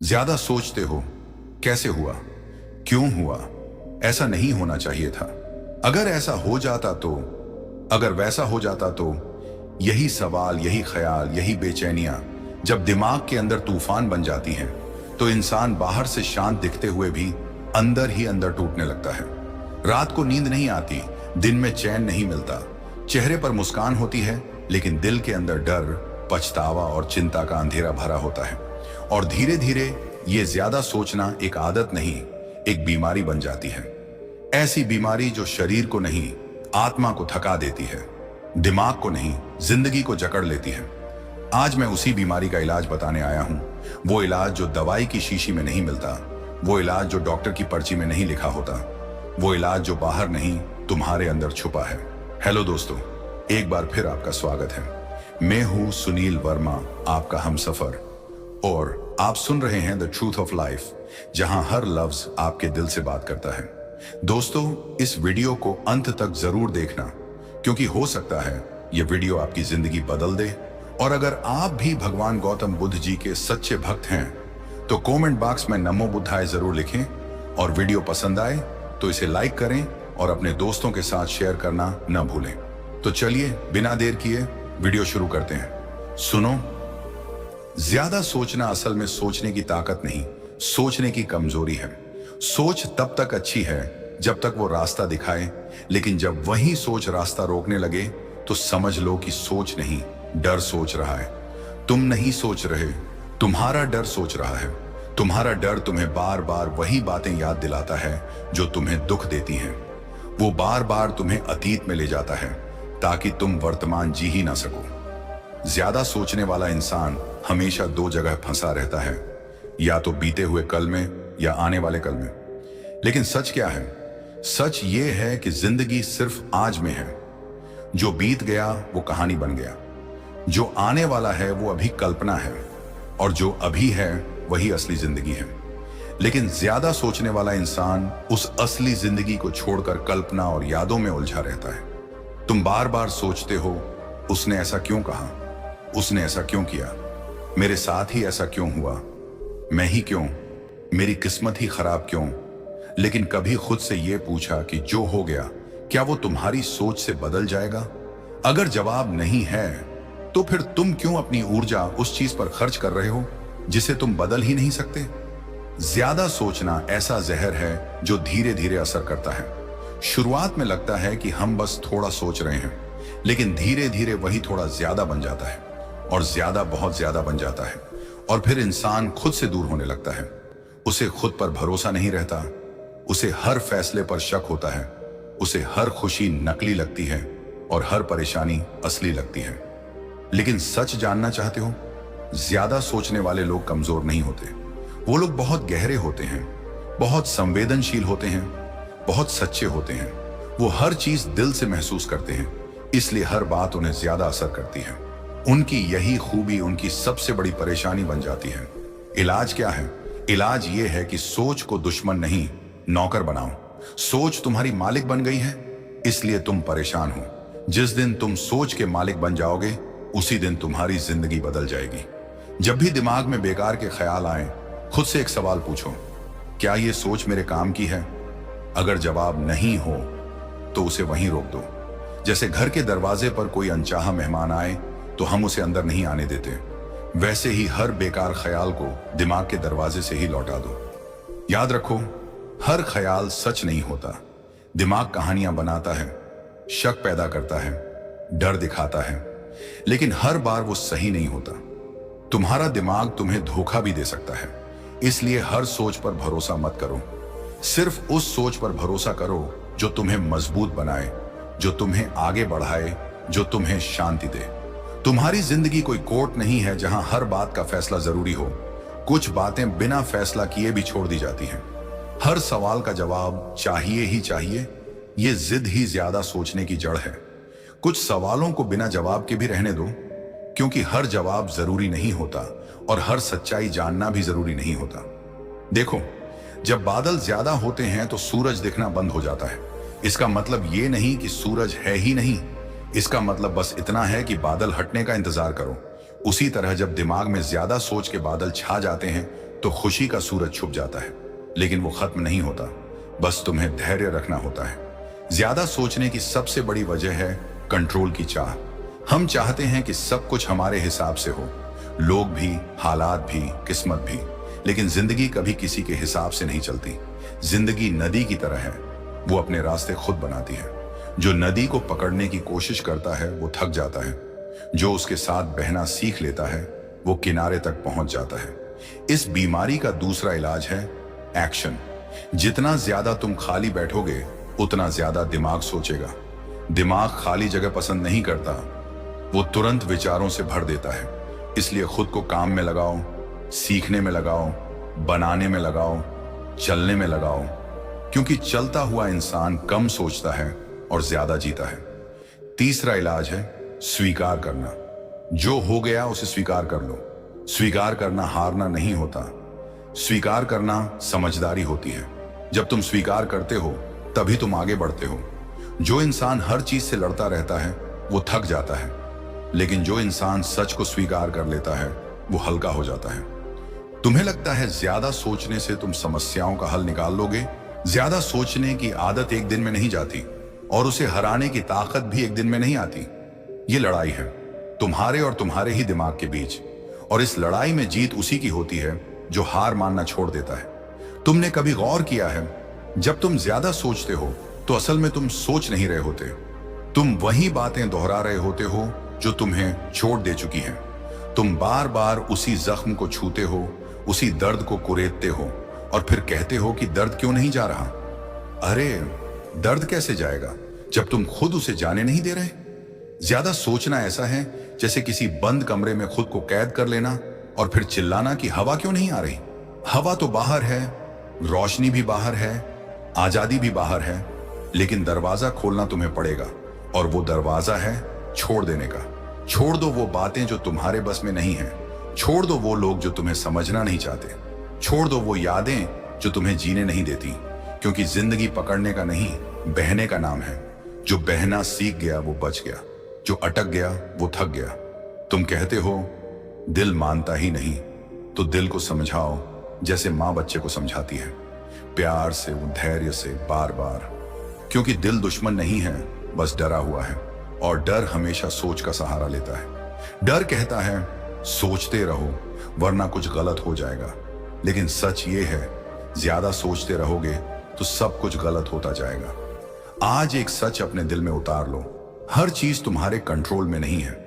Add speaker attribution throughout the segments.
Speaker 1: ज्यादा सोचते हो, कैसे हुआ, क्यों हुआ, ऐसा नहीं होना चाहिए था, अगर ऐसा हो जाता तो, अगर वैसा हो जाता तो। यही सवाल, यही ख्याल, यही बेचैनियां जब दिमाग के अंदर तूफान बन जाती हैं तो इंसान बाहर से शांत दिखते हुए भी अंदर ही अंदर टूटने लगता है। रात को नींद नहीं आती, दिन में चैन नहीं मिलता, चेहरे पर मुस्कान होती है लेकिन दिल के अंदर डर, पछतावा और चिंता का अंधेरा भरा होता है। और धीरे धीरे ये ज्यादा सोचना एक आदत नहीं, एक बीमारी बन जाती है। ऐसी बीमारी जो शरीर को नहीं, आत्मा को थका देती है, दिमाग को नहीं, जिंदगी को जकड़ लेती है। आज मैं उसी बीमारी का इलाज बताने आया हूं। वो इलाज जो दवाई की शीशी में नहीं मिलता, वो इलाज जो डॉक्टर की पर्ची में नहीं लिखा होता, वो इलाज जो बाहर नहीं तुम्हारे अंदर छुपा है। हेलो दोस्तों, एक बार फिर आपका स्वागत है। मैं हूं सुनील वर्मा, आपका हमसफर, और आप सुन रहे हैं द ट्रूथ ऑफ लाइफ, जहां हर लफ्ज आपके दिल से बात करता है। दोस्तों, इस वीडियो को अंत तक जरूर देखना, क्योंकि हो सकता है यह वीडियो आपकी जिंदगी बदल दे। और अगर आप भी भगवान गौतम बुद्ध जी के सच्चे भक्त हैं तो कमेंट बॉक्स में नमो बुद्धाय जरूर लिखें, और वीडियो पसंद आए तो इसे लाइक करें और अपने दोस्तों के साथ शेयर करना न भूलें। तो चलिए बिना देर किए वीडियो शुरू करते हैं। सुनो, ज्यादा सोचना असल में सोचने की ताकत नहीं, सोचने की कमजोरी है। सोच तब तक अच्छी है जब तक वो रास्ता दिखाए, लेकिन जब वही सोच रास्ता रोकने लगे तो समझ लो कि सोच नहीं, डर सोच रहा है। तुम नहीं सोच रहे, तुम्हारा डर सोच रहा है। तुम्हारा डर तुम्हें बार बार वही बातें याद दिलाता है जो तुम्हें दुख देती हैं। वो बार बार तुम्हें अतीत में ले जाता है ताकि तुम वर्तमान जी ही ना सको। ज्यादा सोचने वाला इंसान हमेशा दो जगह फंसा रहता है, या तो बीते हुए कल में या आने वाले कल में। लेकिन सच क्या है? सच ये है कि जिंदगी सिर्फ आज में है। जो बीत गया वो कहानी बन गया, जो आने वाला है वो अभी कल्पना है, और जो अभी है वही असली जिंदगी है। लेकिन ज्यादा सोचने वाला इंसान उस असली जिंदगी को छोड़कर कल्पना और यादों में उलझा रहता है। तुम बार बार सोचते हो, उसने ऐसा क्यों कहा, उसने ऐसा क्यों किया, मेरे साथ ही ऐसा क्यों हुआ, मैं ही क्यों, मेरी किस्मत ही खराब क्यों। लेकिन कभी खुद से यह पूछा कि जो हो गया क्या वो तुम्हारी सोच से बदल जाएगा? अगर जवाब नहीं है तो फिर तुम क्यों अपनी ऊर्जा उस चीज पर खर्च कर रहे हो जिसे तुम बदल ही नहीं सकते? ज्यादा सोचना ऐसा जहर है जो धीरे धीरे असर करता है। शुरुआत में लगता है कि हम बस थोड़ा सोच रहे हैं, लेकिन धीरे धीरे वही थोड़ा ज्यादा बन जाता है, और ज्यादा बहुत ज्यादा बन जाता है, और फिर इंसान खुद से दूर होने लगता है। उसे खुद पर भरोसा नहीं रहता, उसे हर फैसले पर शक होता है, उसे हर खुशी नकली लगती है और हर परेशानी असली लगती है। लेकिन सच जानना चाहते हो? ज्यादा सोचने वाले लोग कमजोर नहीं होते। वो लोग बहुत गहरे होते हैं, बहुत संवेदनशील होते हैं, बहुत सच्चे होते हैं। वो हर चीज दिल से महसूस करते हैं, इसलिए हर बात उन्हें ज्यादा असर करती है। उनकी यही खूबी उनकी सबसे बड़ी परेशानी बन जाती है। इलाज क्या है? इलाज ये है कि सोच को दुश्मन नहीं, नौकर बनाओ। सोच तुम्हारी मालिक बन गई है, इसलिए तुम परेशान हो। जिस दिन तुम सोच के मालिक बन जाओगे, उसी दिन तुम्हारी जिंदगी बदल जाएगी। जब भी दिमाग में बेकार के ख्याल आए, खुद से एक सवाल पूछो, क्या ये सोच मेरे काम की है? अगर जवाब नहीं हो तो उसे वहीं रोक दो। जैसे घर के दरवाजे पर कोई अनचाहा मेहमान आए तो हम उसे अंदर नहीं आने देते, वैसे ही हर बेकार ख्याल को दिमाग के दरवाजे से ही लौटा दो। याद रखो, हर ख्याल सच नहीं होता। दिमाग कहानियां बनाता है, शक पैदा करता है, डर दिखाता है, लेकिन हर बार वो सही नहीं होता। तुम्हारा दिमाग तुम्हें धोखा भी दे सकता है, इसलिए हर सोच पर भरोसा मत करो। सिर्फ उस सोच पर भरोसा करो जो तुम्हें मजबूत बनाए, जो तुम्हें आगे बढ़ाए, जो तुम्हें शांति दे। तुम्हारी जिंदगी कोई कोर्ट नहीं है जहां हर बात का फैसला जरूरी हो। कुछ बातें बिना फैसला किए भी छोड़ दी जाती हैं। हर सवाल का जवाब चाहिए ही चाहिए, ये जिद ही ज्यादा सोचने की जड़ है। कुछ सवालों को बिना जवाब के भी रहने दो, क्योंकि हर जवाब जरूरी नहीं होता और हर सच्चाई जानना भी जरूरी नहीं होता। देखो, जब बादल ज्यादा होते हैं तो सूरज दिखना बंद हो जाता है। इसका मतलब ये नहीं कि सूरज है ही नहीं, इसका मतलब बस इतना है कि बादल हटने का इंतजार करो। उसी तरह जब दिमाग में ज्यादा सोच के बादल छा जाते हैं तो खुशी का सूरज छुप जाता है, लेकिन वो खत्म नहीं होता। बस तुम्हें धैर्य रखना होता है। ज्यादा सोचने की सबसे बड़ी वजह है कंट्रोल की चाह। हम चाहते हैं कि सब कुछ हमारे हिसाब से हो, लोग भी, हालात भी, किस्मत भी। लेकिन जिंदगी कभी किसी के हिसाब से नहीं चलती। जिंदगी नदी की तरह है, वो अपने रास्ते खुद बनाती है। जो नदी को पकड़ने की कोशिश करता है वो थक जाता है, जो उसके साथ बहना सीख लेता है वो किनारे तक पहुंच जाता है। इस बीमारी का दूसरा इलाज है एक्शन। जितना ज्यादा तुम खाली बैठोगे उतना ज्यादा दिमाग सोचेगा। दिमाग खाली जगह पसंद नहीं करता, वो तुरंत विचारों से भर देता है। इसलिए खुद को काम में लगाओ, सीखने में लगाओ, बनाने में लगाओ, चलने में लगाओ, क्योंकि चलता हुआ इंसान कम सोचता है और ज्यादा जीता है। तीसरा इलाज है स्वीकार करना। जो हो गया उसे स्वीकार कर लो। स्वीकार करना हारना नहीं होता, स्वीकार करना समझदारी होती है। जब तुम स्वीकार करते हो तभी तुम आगे बढ़ते हो। जो इंसान हर चीज से लड़ता रहता है वो थक जाता है, लेकिन जो इंसान सच को स्वीकार कर लेता है वो हल्का हो जाता है। तुम्हें लगता है ज्यादा सोचने से तुम समस्याओं का हल निकाल लोगे? ज्यादा सोचने की आदत एक दिन में नहीं जाती और उसे हराने की ताकत भी एक दिन में नहीं आती। ये लड़ाई है तुम्हारे और तुम्हारे ही दिमाग के बीच, और इस लड़ाई में जीत उसी की होती है जो हार मानना छोड़ देता है। तुमने कभी गौर किया है, जब तुम ज्यादा सोचते हो तो असल में तुम सोच नहीं रहे होते, तुम वही बातें दोहरा रहे होते हो जो तुम्हें चोट दे चुकी हैं। तुम बार बार उसी जख्म को छूते हो, उसी दर्द को कुरेदते हो और फिर कहते हो कि दर्द क्यों नहीं जा रहा। अरे दर्द कैसे जाएगा जब तुम खुद उसे जाने नहीं दे रहे? ज्यादा सोचना ऐसा है जैसे किसी बंद कमरे में खुद को कैद कर लेना और फिर चिल्लाना कि हवा क्यों नहीं आ रही। हवा तो बाहर है, रोशनी भी बाहर है, आजादी भी बाहर है, लेकिन दरवाजा खोलना तुम्हें पड़ेगा, और वो दरवाजा है छोड़ देने का। छोड़ दो वो बातें जो तुम्हारे बस में नहीं है, छोड़ दो वो लोग जो तुम्हें समझना नहीं चाहते, छोड़ दो वो यादें जो तुम्हें जीने नहीं देती, क्योंकि जिंदगी पकड़ने का नहीं, बहने का नाम है। जो बहना सीख गया वो बच गया, जो अटक गया वो थक गया। तुम कहते हो दिल मानता ही नहीं, तो दिल को समझाओ जैसे माँ बच्चे को समझाती है, प्यार से, धैर्य से, बार बार। क्योंकि दिल दुश्मन नहीं है, बस डरा हुआ है, और डर हमेशा सोच का सहारा लेता है। डर कहता है सोचते रहो वरना कुछ गलत हो जाएगा, लेकिन सच ये है ज्यादा सोचते रहोगे तो सब कुछ गलत होता जाएगा। आज एक सच अपने दिल में उतार लो, हर चीज तुम्हारे कंट्रोल में नहीं है।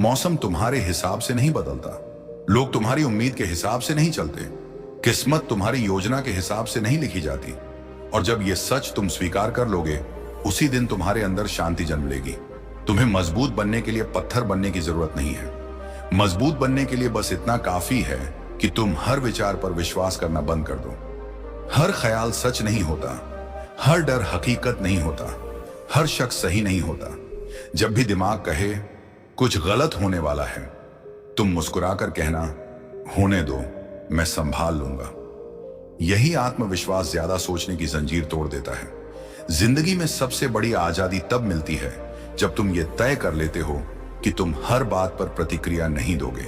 Speaker 1: मौसम तुम्हारे हिसाब से नहीं बदलता, लोग तुम्हारी उम्मीद के हिसाब से नहीं चलते, किस्मत तुम्हारी योजना के हिसाब से नहीं लिखी जाती। और जब ये सच तुम स्वीकार कर लोगे, उसी दिन तुम्हारे अंदर शांति जन्म लेगी। तुम्हें मजबूत बनने के लिए पत्थर बनने की जरूरत नहीं है। मजबूत बनने के लिए बस इतना काफी है कि तुम हर विचार पर विश्वास करना बंद कर दो। हर ख्याल सच नहीं होता, हर डर हकीकत नहीं होता, हर शख्स सही नहीं होता। जब भी दिमाग कहे कुछ गलत होने वाला है, तुम मुस्कुराकर कहना होने दो, मैं संभाल लूंगा। यही आत्मविश्वास ज्यादा सोचने की जंजीर तोड़ देता है। जिंदगी में सबसे बड़ी आजादी तब मिलती है जब तुम ये तय कर लेते हो कि तुम हर बात पर प्रतिक्रिया नहीं दोगे।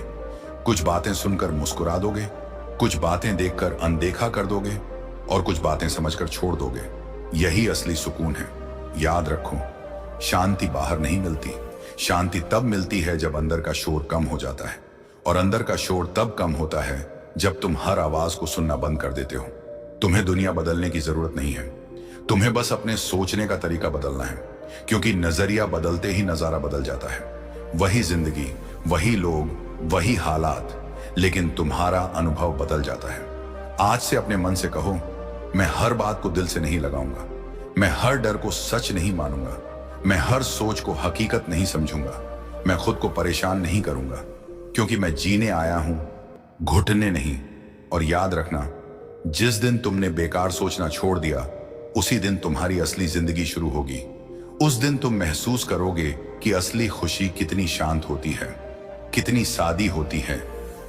Speaker 1: कुछ बातें सुनकर मुस्कुरा दोगे, कुछ बातें देखकर अनदेखा कर दोगे, और कुछ बातें समझकर छोड़ दोगे। यही असली सुकून है। याद रखो, शांति बाहर नहीं मिलती, शांति तब मिलती है जब अंदर का शोर कम हो जाता है, और अंदर का शोर तब कम होता है जब तुम हर आवाज को सुनना बंद कर देते हो। तुम्हें दुनिया बदलने की जरूरत नहीं है, तुम्हें बस अपने सोचने का तरीका बदलना है, क्योंकि नजरिया बदलते ही नजारा बदल जाता है। वही जिंदगी, वही लोग, वही हालात, लेकिन तुम्हारा अनुभव बदल जाता है। आज से अपने मन से कहो, मैं हर बात को दिल से नहीं लगाऊंगा, मैं हर डर को सच नहीं मानूंगा, मैं हर सोच को हकीकत नहीं समझूंगा, मैं खुद को परेशान नहीं करूंगा, क्योंकि मैं जीने आया हूं, घुटने नहीं। और याद रखना, जिस दिन तुमने बेकार सोचना छोड़ दिया, उसी दिन तुम्हारी असली जिंदगी शुरू होगी। उस दिन तुम महसूस करोगे कि असली खुशी कितनी शांत होती है, कितनी सादी होती है,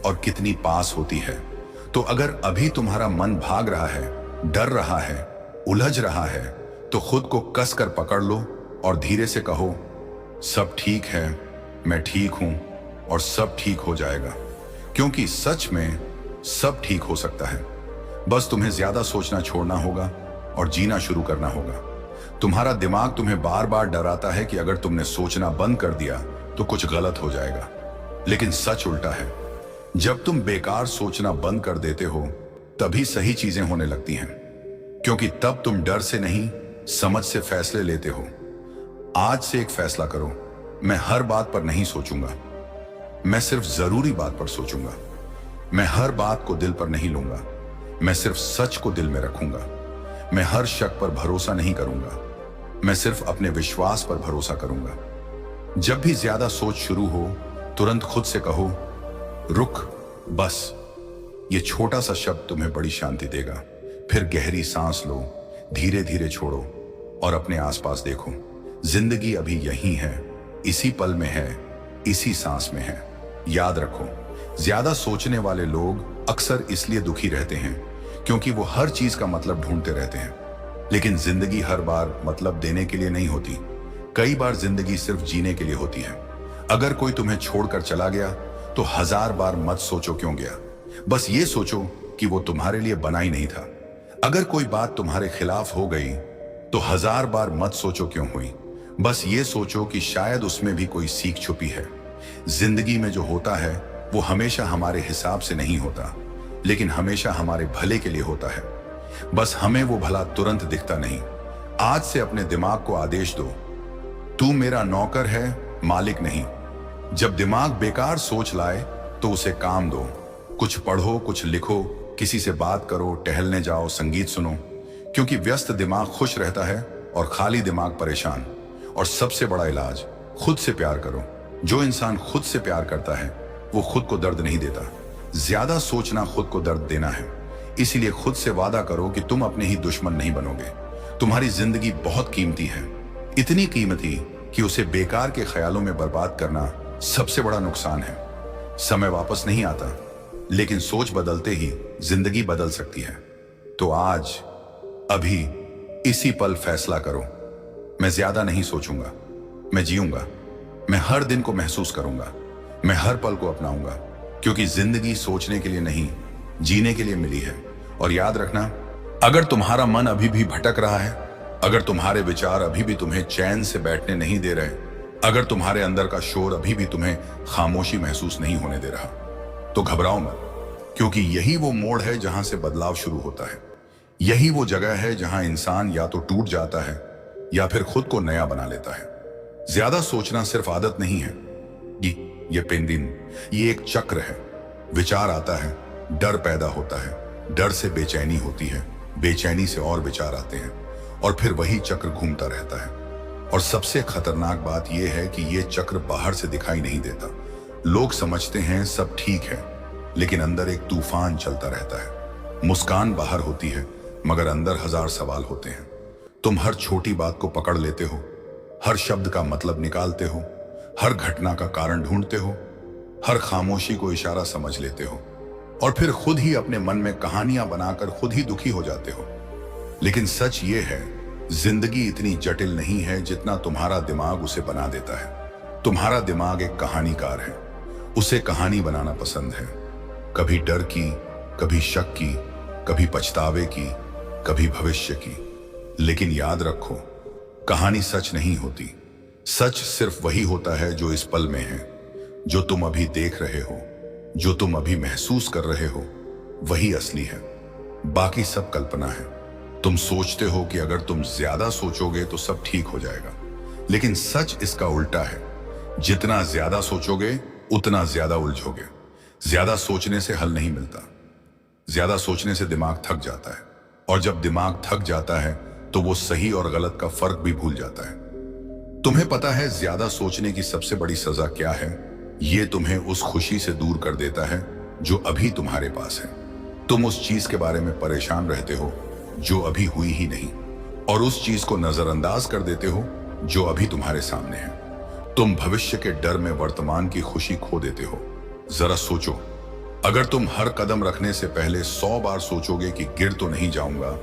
Speaker 1: और कितनी पास होती है। तो अगर अभी तुम्हारा मन भाग रहा है, डर रहा है, उलझ रहा है, तो खुद को कस कर पकड़ लो और धीरे से कहो, सब ठीक है, मैं ठीक हूं, और सब ठीक हो जाएगा। क्योंकि सच में सब ठीक हो सकता है। बस तुम्हें ज्यादा सोचना छोड़ना होगा और जीना शुरू करना होगा। तुम्हारा दिमाग तुम्हें बार बार डराता है कि अगर तुमने सोचना बंद कर दिया तो कुछ गलत हो जाएगा, लेकिन सच उल्टा है। जब तुम बेकार सोचना बंद कर देते हो तभी सही चीजें होने लगती हैं, क्योंकि तब तुम डर से नहीं समझ से फैसले लेते हो। आज से एक फैसला करो, मैं हर बात पर नहीं सोचूंगा, मैं सिर्फ जरूरी बात पर सोचूंगा। मैं हर बात को दिल पर नहीं लूंगा, मैं सिर्फ सच को दिल में रखूंगा। मैं हर शक पर भरोसा नहीं करूंगा, मैं सिर्फ अपने विश्वास पर भरोसा करूंगा। जब भी ज्यादा सोच शुरू हो तुरंत खुद से कहो, रुक, बस। ये छोटा सा शब्द तुम्हें बड़ी शांति देगा। फिर गहरी सांस लो, धीरे धीरे छोड़ो और अपने आसपास देखो। जिंदगी अभी यहीं है, इसी पल में है, इसी सांस में है। याद रखो, ज्यादा सोचने वाले लोग अक्सर इसलिए दुखी रहते हैं क्योंकि वो हर चीज का मतलब ढूंढते रहते हैं। लेकिन जिंदगी हर बार मतलब देने के लिए नहीं होती, कई बार जिंदगी सिर्फ जीने के लिए होती है। अगर कोई तुम्हें छोड़कर चला गया तो 1000 बार मत सोचो क्यों गया, बस ये सोचो कि वो तुम्हारे लिए बना ही नहीं था। अगर कोई बात तुम्हारे खिलाफ हो गई तो 1000 बार मत सोचो क्यों हुई, बस ये सोचो कि शायद उसमें भी कोई सीख छुपी है। जिंदगी में जो होता है वो हमेशा हमारे हिसाब से नहीं होता, लेकिन हमेशा हमारे भले के लिए होता है। बस हमें वो भला तुरंत दिखता नहीं। आज से अपने दिमाग को आदेश दो, तू मेरा नौकर है, मालिक नहीं। जब दिमाग बेकार सोच लाए तो उसे काम दो। कुछ पढ़ो, कुछ लिखो, किसी से बात करो, टहलने जाओ, संगीत सुनो, क्योंकि व्यस्त दिमाग खुश रहता है और खाली दिमाग परेशान। और सबसे बड़ा इलाज, खुद से प्यार करो। जो इंसान खुद से प्यार करता है वो खुद को दर्द नहीं देता। ज्यादा सोचना खुद को दर्द देना है, इसीलिए खुद से वादा करो कि तुम अपने ही दुश्मन नहीं बनोगे। तुम्हारी जिंदगी बहुत कीमती है, इतनी कीमती कि उसे बेकार के ख्यालों में बर्बाद करना सबसे बड़ा नुकसान है। समय वापस नहीं आता, लेकिन सोच बदलते ही जिंदगी बदल सकती है। तो आज, अभी, इसी पल फैसला करो, मैं ज्यादा नहीं सोचूंगा, मैं जीऊंगा। मैं हर दिन को महसूस करूंगा, मैं हर पल को अपनाऊंगा, क्योंकि जिंदगी सोचने के लिए नहीं, जीने के लिए मिली है। और याद रखना, अगर तुम्हारा मन अभी भी भटक रहा है, अगर तुम्हारे विचार अभी भी तुम्हें चैन से बैठने नहीं दे रहे, अगर तुम्हारे अंदर का शोर अभी भी तुम्हें खामोशी महसूस नहीं होने दे रहा, तो घबराओ मत, क्योंकि यही वो मोड़ है जहां से बदलाव शुरू होता है। यही वो जगह है जहां इंसान या तो टूट जाता है या फिर खुद को नया बना लेता है। ज्यादा सोचना सिर्फ आदत नहीं है, ये पेंदिन, ये एक चक्र है। विचार आता है, डर पैदा होता है, डर से बेचैनी होती है, बेचैनी से और विचार आते हैं, और फिर वही चक्र घूमता रहता है। और सबसे खतरनाक बात यह है कि यह चक्र बाहर से दिखाई नहीं देता। लोग समझते हैं सब ठीक है, लेकिन अंदर एक तूफान चलता रहता है। मुस्कान बाहर होती है, मगर अंदर 1000 सवाल होते हैं। तुम हर छोटी बात को पकड़ लेते हो, हर शब्द का मतलब निकालते हो, हर घटना का कारण ढूंढते हो, हर खामोशी को इशारा समझ लेते हो, और फिर खुद ही अपने मन में कहानियां बनाकर खुद ही दुखी हो जाते हो। लेकिन सच ये है, जिंदगी इतनी जटिल नहीं है जितना तुम्हारा दिमाग उसे बना देता है। तुम्हारा दिमाग एक कहानीकार है, उसे कहानी बनाना पसंद है। कभी डर की, कभी शक की, कभी पछतावे की, कभी भविष्य की। लेकिन याद रखो, कहानी सच नहीं होती। सच सिर्फ वही होता है जो इस पल में है, जो तुम अभी देख रहे हो, जो तुम अभी महसूस कर रहे हो, वही असली है। बाकी सब कल्पना है। तुम सोचते हो कि अगर तुम ज्यादा सोचोगे तो सब ठीक हो जाएगा, लेकिन सच इसका उल्टा है। जितना ज्यादा सोचोगे उतना ज्यादा उलझोगे। ज्यादा सोचने से हल नहीं मिलता, ज्यादा सोचने से दिमाग थक जाता है, और जब दिमाग थक जाता है तो वो सही और गलत का फर्क भी भूल जाता है। तुम्हें पता है ज्यादा सोचने की सबसे बड़ी सजा क्या है? ये तुम्हें उस खुशी से दूर कर देता है जो अभी तुम्हारे पास है। तुम उस चीज के बारे में परेशान रहते हो जो अभी हुई ही नहीं, और उस चीज को नजरअंदाज कर देते हो जो अभी तुम्हारे सामने है। तुम भविष्य के डर में वर्तमान की खुशी खो देते हो। जरा सोचो, अगर तुम हर कदम रखने से पहले 100 बार सोचोगे कि गिर तो नहीं जाऊंगा,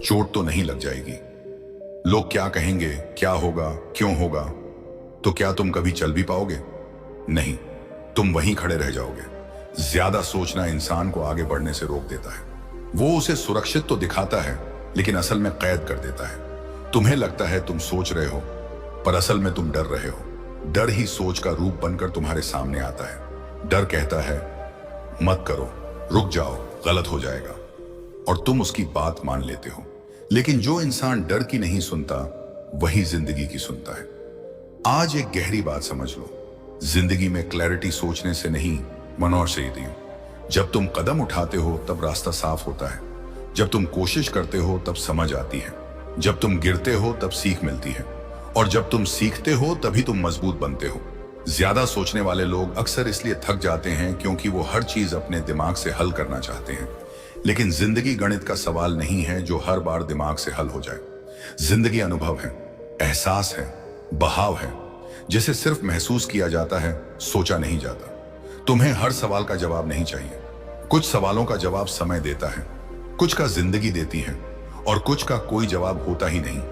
Speaker 1: चोट तो नहीं लग जाएगी, लोग क्या कहेंगे, क्या होगा, क्यों होगा, तो क्या तुम कभी चल भी पाओगे? नहीं, तुम वहीं खड़े रह जाओगे। ज्यादा सोचना इंसान को आगे बढ़ने से रोक देता है। वो उसे सुरक्षित तो दिखाता है, लेकिन असल में कैद कर देता है। तुम्हें लगता है तुम सोच रहे हो, पर असल में तुम डर रहे हो। डर ही सोच का रूप बनकर तुम्हारे सामने आता है। डर कहता है मत करो, रुक जाओ, गलत हो जाएगा, और तुम उसकी बात मान लेते हो। लेकिन जो इंसान डर की नहीं सुनता, वही जिंदगी की सुनता है। आज एक गहरी बात समझ लो, जिंदगी में क्लैरिटी सोचने से नहीं, मनोर से ही दी। जब तुम कदम उठाते हो तब रास्ता साफ होता है। जब तुम कोशिश करते हो तब समझ आती है। जब तुम गिरते हो तब सीख मिलती है, और जब तुम सीखते हो तभी तुम मजबूत बनते हो। ज्यादा सोचने वाले लोग अक्सर इसलिए थक जाते हैं क्योंकि वो हर चीज अपने दिमाग से हल करना चाहते हैं। लेकिन जिंदगी गणित का सवाल नहीं है जो हर बार दिमाग से हल हो जाए। जिंदगी अनुभव है, एहसास है, बहाव है, जिसे सिर्फ महसूस किया जाता है, सोचा नहीं जाता। तुम्हें हर सवाल का जवाब नहीं चाहिए। कुछ सवालों का जवाब समय देता है, कुछ का जिंदगी देती है, और कुछ का कोई जवाब होता ही नहीं।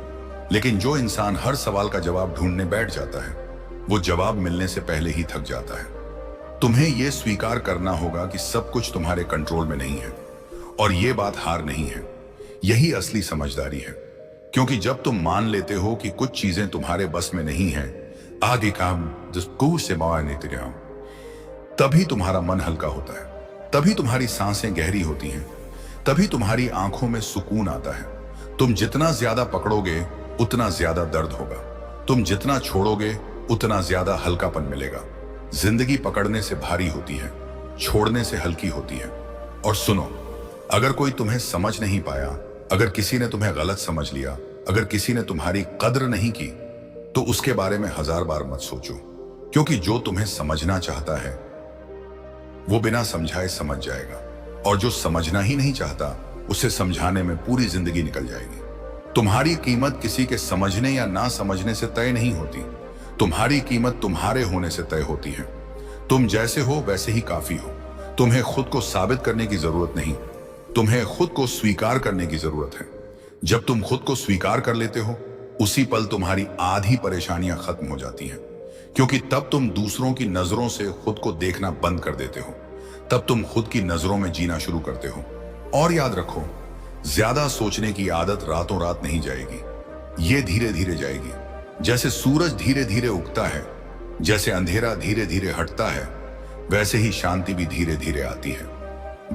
Speaker 1: लेकिन जो इंसान हर सवाल का जवाब ढूंढने बैठ जाता है, वो जवाब मिलने से पहले ही थक जाता है। तुम्हें यह स्वीकार करना होगा कि सब कुछ तुम्हारे कंट्रोल में नहीं है, और यह बात हार नहीं है। यही असली समझदारी है। क्योंकि जब तुम मान लेते हो कि कुछ चीजें तुम्हारे बस में नहीं है, आगे काम से तभी तुम्हारा मन हल्का होता है, तभी तुम्हारी सांसें गहरी होती हैं, तभी तुम्हारी आंखों में सुकून आता है। तुम जितना ज्यादा पकड़ोगे उतना ज्यादा दर्द होगा, तुम जितना छोड़ोगे उतना ज्यादा हल्कापन मिलेगा। जिंदगी पकड़ने से भारी होती है, छोड़ने से हल्की होती है। और सुनो, अगर कोई तुम्हें समझ नहीं पाया, अगर किसी ने तुम्हें गलत समझ लिया, अगर किसी ने तुम्हारी कद्र नहीं की, तो उसके बारे में 1000 बार मत सोचो। क्योंकि जो तुम्हें समझना चाहता है वो बिना समझाए समझ जाएगा, और जो समझना ही नहीं चाहता उसे समझाने में पूरी जिंदगी निकल जाएगी। तुम्हारी कीमत किसी के समझने या ना समझने से तय नहीं होती। तुम्हारी कीमत तुम्हारे होने से तय होती है। तुम जैसे हो वैसे ही काफी हो। तुम्हें खुद को साबित करने की जरूरत नहीं, तुम्हें खुद को स्वीकार करने की जरूरत है। जब तुम खुद को स्वीकार कर लेते हो, उसी पल तुम्हारी आधी परेशानियां खत्म हो जाती हैं। क्योंकि तब तुम दूसरों की नजरों से खुद को देखना बंद कर देते हो। तब तुम खुद की नजरों में जीना शुरू करते हो। और याद रखो, ज्यादा सोचने की आदत रातों रात नहीं जाएगी, ये धीरे धीरे जाएगी। जैसे सूरज धीरे धीरे उगता है, जैसे अंधेरा धीरे धीरे हटता है, वैसे ही शांति भी धीरे धीरे आती है।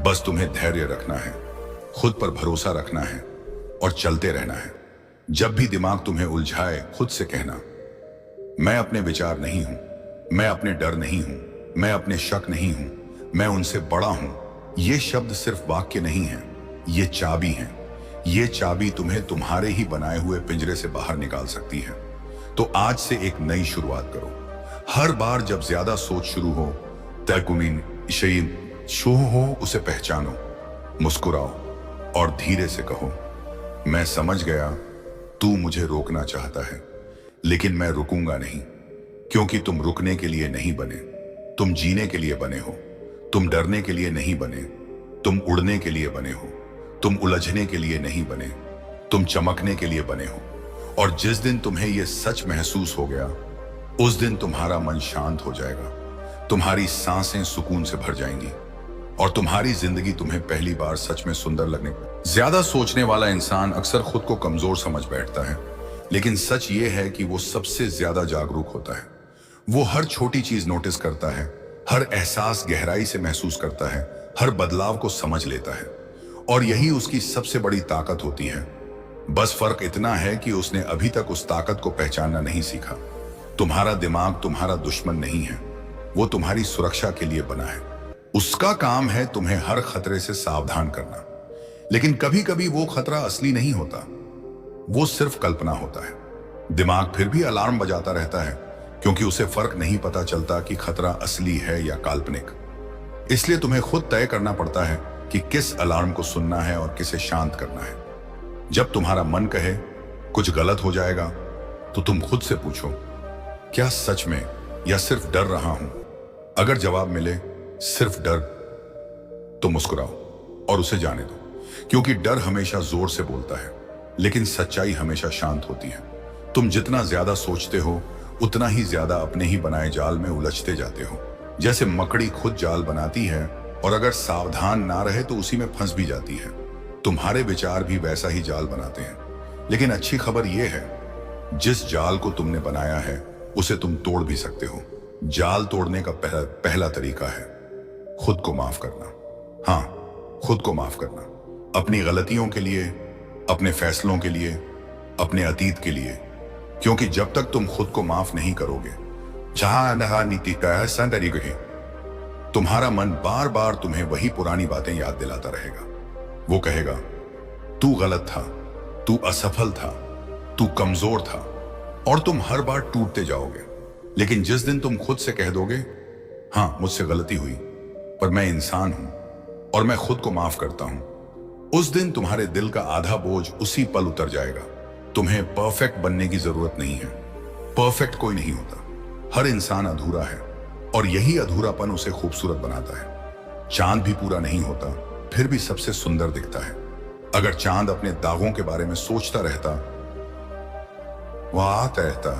Speaker 1: बस तुम्हें धैर्य रखना है, खुद पर भरोसा रखना है, और चलते रहना है। जब भी दिमाग तुम्हें उलझाए, खुद से कहना, मैं अपने विचार नहीं हूं, मैं अपने डर नहीं हूं, मैं अपने शक नहीं हूं, मैं उनसे बड़ा हूं। ये शब्द सिर्फ वाक्य नहीं है, ये चाबी है। ये चाबी तुम्हें तुम्हारे ही बनाए हुए पिंजरे से बाहर निकाल सकती है। तो आज से एक नई शुरुआत करो। हर बार जब ज्यादा सोच शुरू हो, तयकुमीन शयीन शो हो, उसे पहचानो, मुस्कुराओ, और धीरे से कहो, मैं समझ गया, तू मुझे रोकना चाहता है, लेकिन मैं रुकूंगा नहीं। क्योंकि तुम रुकने के लिए नहीं बने, तुम जीने के लिए बने हो। तुम डरने के लिए नहीं बने, तुम उड़ने के लिए बने हो। तुम उलझने के लिए नहीं बने, तुम चमकने के लिए बने हो। और जिस दिन तुम्हें यह सच महसूस हो गया, उस दिन तुम्हारा मन शांत हो जाएगा, तुम्हारी सांसें सुकून से भर जाएंगी, और तुम्हारी जिंदगी तुम्हें पहली बार सच में सुंदर लगने। ज्यादा सोचने वाला इंसान अक्सर खुद को कमजोर समझ बैठता है, लेकिन सच ये है कि वो सबसे ज्यादा जागरूक होता है। वो हर छोटी चीज नोटिस करता है, हर एहसास गहराई से महसूस करता है, हर बदलाव को समझ लेता है, और यही उसकी सबसे बड़ी ताकत होती है। बस फर्क इतना है कि उसने अभी तक उस ताकत को पहचानना नहीं सीखा। तुम्हारा दिमाग तुम्हारा दुश्मन नहीं है, वो तुम्हारी सुरक्षा के लिए बना है। उसका काम है तुम्हें हर खतरे से सावधान करना। लेकिन कभी कभी वो खतरा असली नहीं होता, वो सिर्फ कल्पना होता है। दिमाग फिर भी अलार्म बजाता रहता है, क्योंकि उसे फर्क नहीं पता चलता कि खतरा असली है या काल्पनिक। इसलिए तुम्हें खुद तय करना पड़ता है कि किस अलार्म को सुनना है और किसे शांत करना है। जब तुम्हारा मन कहे कुछ गलत हो जाएगा, तो तुम खुद से पूछो, क्या सच में या सिर्फ डर रहा हूं? अगर जवाब मिले सिर्फ डर, तो मुस्कुराओ और उसे जाने दो। क्योंकि डर हमेशा जोर से बोलता है, लेकिन सच्चाई हमेशा शांत होती है। तुम जितना ज्यादा सोचते हो, उतना ही ज्यादा अपने ही बनाए जाल में उलझते जाते हो। जैसे मकड़ी खुद जाल बनाती है, और अगर सावधान ना रहे तो उसी में फंस भी जाती है। तुम्हारे विचार भी वैसा ही जाल बनाते हैं। लेकिन अच्छी खबर यह है, जिस जाल को तुमने बनाया है उसे तुम तोड़ भी सकते हो। जाल तोड़ने का पहला तरीका है खुद को माफ करना। हाँ, खुद को माफ करना, अपनी गलतियों के लिए, अपने फैसलों के लिए, अपने अतीत के लिए। क्योंकि जब तक तुम खुद को माफ नहीं करोगे, जहां नहा नीति का है, तुम्हारा मन बार बार तुम्हें वही पुरानी बातें याद दिलाता रहेगा। वो कहेगा तू गलत था, तू असफल था, तू कमजोर था, और तुम हर बार टूटते जाओगे। लेकिन जिस दिन तुम खुद से कह दोगे हाँ मुझसे गलती हुई, पर मैं इंसान हूं और मैं खुद को माफ करता हूं, उस दिन तुम्हारे दिल का आधा बोझ उसी पल उतर जाएगा। तुम्हें परफेक्ट बनने की जरूरत नहीं है। परफेक्ट कोई नहीं होता, हर इंसान अधूरा है और यही अधूरापन उसे खूबसूरत बनाता है। चांद भी पूरा नहीं होता, फिर भी सबसे सुंदर दिखता है। अगर चांद अपने दागों के बारे में सोचता रहता, वह रहता,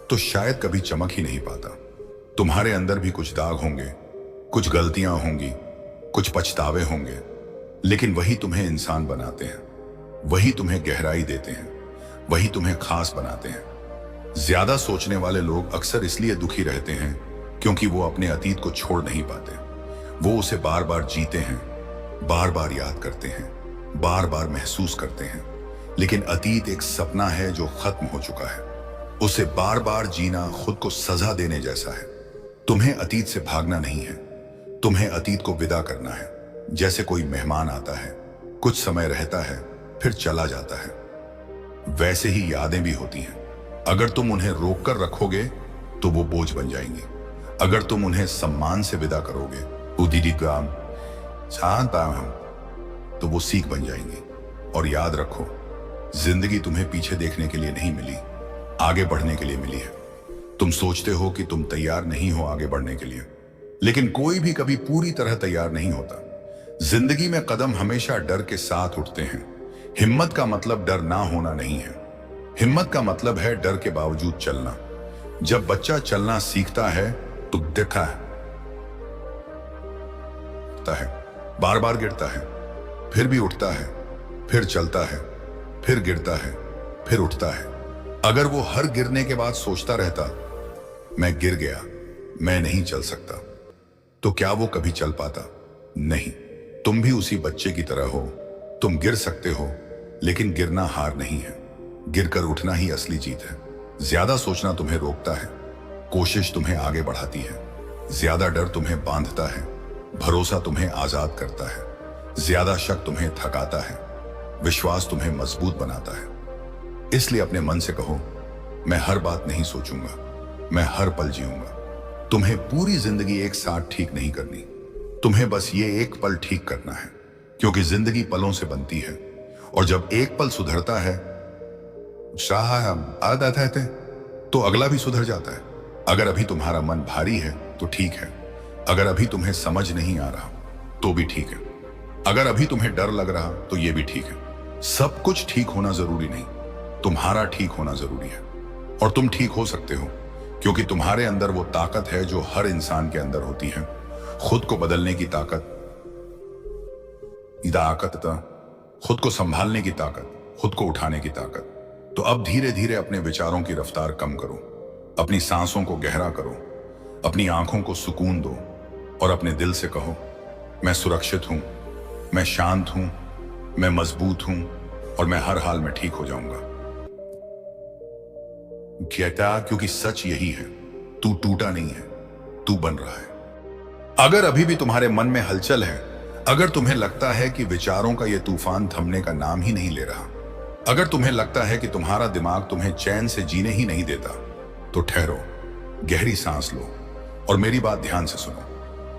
Speaker 1: तो शायद कभी चमक ही नहीं पाता। तुम्हारे अंदर भी कुछ दाग होंगे, कुछ गलतियां होंगी, कुछ पछतावे होंगे, लेकिन वही तुम्हें इंसान बनाते हैं, वही तुम्हें गहराई देते हैं, वही तुम्हें खास बनाते हैं। ज्यादा सोचने वाले लोग अक्सर इसलिए दुखी रहते हैं क्योंकि वो अपने अतीत को छोड़ नहीं पाते। वो उसे बार बार जीते हैं, बार बार याद करते हैं, बार बार महसूस करते हैं। लेकिन अतीत एक सपना है जो खत्म हो चुका है। उसे बार बार जीना खुद को सजा देने जैसा है। तुम्हें अतीत से भागना नहीं है, तुम्हें अतीत को विदा करना है। जैसे कोई मेहमान आता है, कुछ समय रहता है, फिर चला जाता है, वैसे ही यादें भी होती हैं। अगर तुम उन्हें रोक कर रखोगे तो वो बोझ बन जाएंगी। अगर तुम उन्हें सम्मान से विदा करोगे, तो वो सीख बन जाएंगी। और याद रखो, जिंदगी तुम्हें पीछे देखने के लिए नहीं मिली, आगे बढ़ने के लिए मिली है। तुम सोचते हो कि तुम तैयार नहीं हो आगे बढ़ने के लिए, लेकिन कोई भी कभी पूरी तरह तैयार नहीं होता। जिंदगी में कदम हमेशा डर के साथ उठते हैं। हिम्मत का मतलब डर ना होना नहीं है, हिम्मत का मतलब है डर के बावजूद चलना। जब बच्चा चलना सीखता है तो देखा है, बार बार गिरता है, फिर भी उठता है, फिर चलता है, फिर गिरता है, फिर उठता है। अगर वो हर गिरने के बाद सोचता रहता मैं गिर गया, मैं नहीं चल सकता, तो क्या वो कभी चल पाता? नहीं। तुम भी उसी बच्चे की तरह हो। तुम गिर सकते हो, लेकिन गिरना हार नहीं है, गिरकर उठना ही असली जीत है। ज्यादा सोचना तुम्हें रोकता है, कोशिश तुम्हें आगे बढ़ाती है। ज्यादा डर तुम्हें बांधता है, भरोसा तुम्हें आजाद करता है। ज्यादा शक तुम्हें थकाता है, विश्वास तुम्हें मजबूत बनाता है। इसलिए अपने मन से कहो मैं हर बात नहीं सोचूंगा, मैं हर पल जीऊंगा। तुम्हें पूरी जिंदगी एक साथ ठीक नहीं करनी, तुम्हें बस ये एक पल ठीक करना है। क्योंकि जिंदगी पलों से बनती है, और जब एक पल सुधरता है आदत है तो अगला भी सुधर जाता है। अगर अभी तुम्हारा मन भारी है तो ठीक है, अगर अभी तुम्हें समझ नहीं आ रहा तो भी ठीक है, अगर अभी तुम्हें डर लग रहा तो ये भी ठीक है। सब कुछ ठीक होना जरूरी नहीं, तुम्हारा ठीक होना जरूरी है। और तुम ठीक हो सकते हो, क्योंकि तुम्हारे अंदर वो ताकत है जो हर इंसान के अंदर होती है। खुद को बदलने की ताकत, खुद को संभालने की ताकत, खुद को उठाने की ताकत। तो अब धीरे धीरे अपने विचारों की रफ्तार कम करो, अपनी सांसों को गहरा करो, अपनी आंखों को सुकून दो और अपने दिल से कहो मैं सुरक्षित हूं, मैं शांत हूं, मैं मजबूत हूं और मैं हर हाल में ठीक हो जाऊंगा। क्योंकि सच यही है, तू टूटा नहीं है, तू बन रहा है। अगर अभी भी तुम्हारे मन में हलचल है, अगर तुम्हें लगता है कि विचारों का यह तूफान थमने का नाम ही नहीं ले रहा, अगर तुम्हें लगता है कि तुम्हारा दिमाग तुम्हें चैन से जीने ही नहीं देता, तो ठहरो, गहरी सांस लो और मेरी बात ध्यान से सुनो।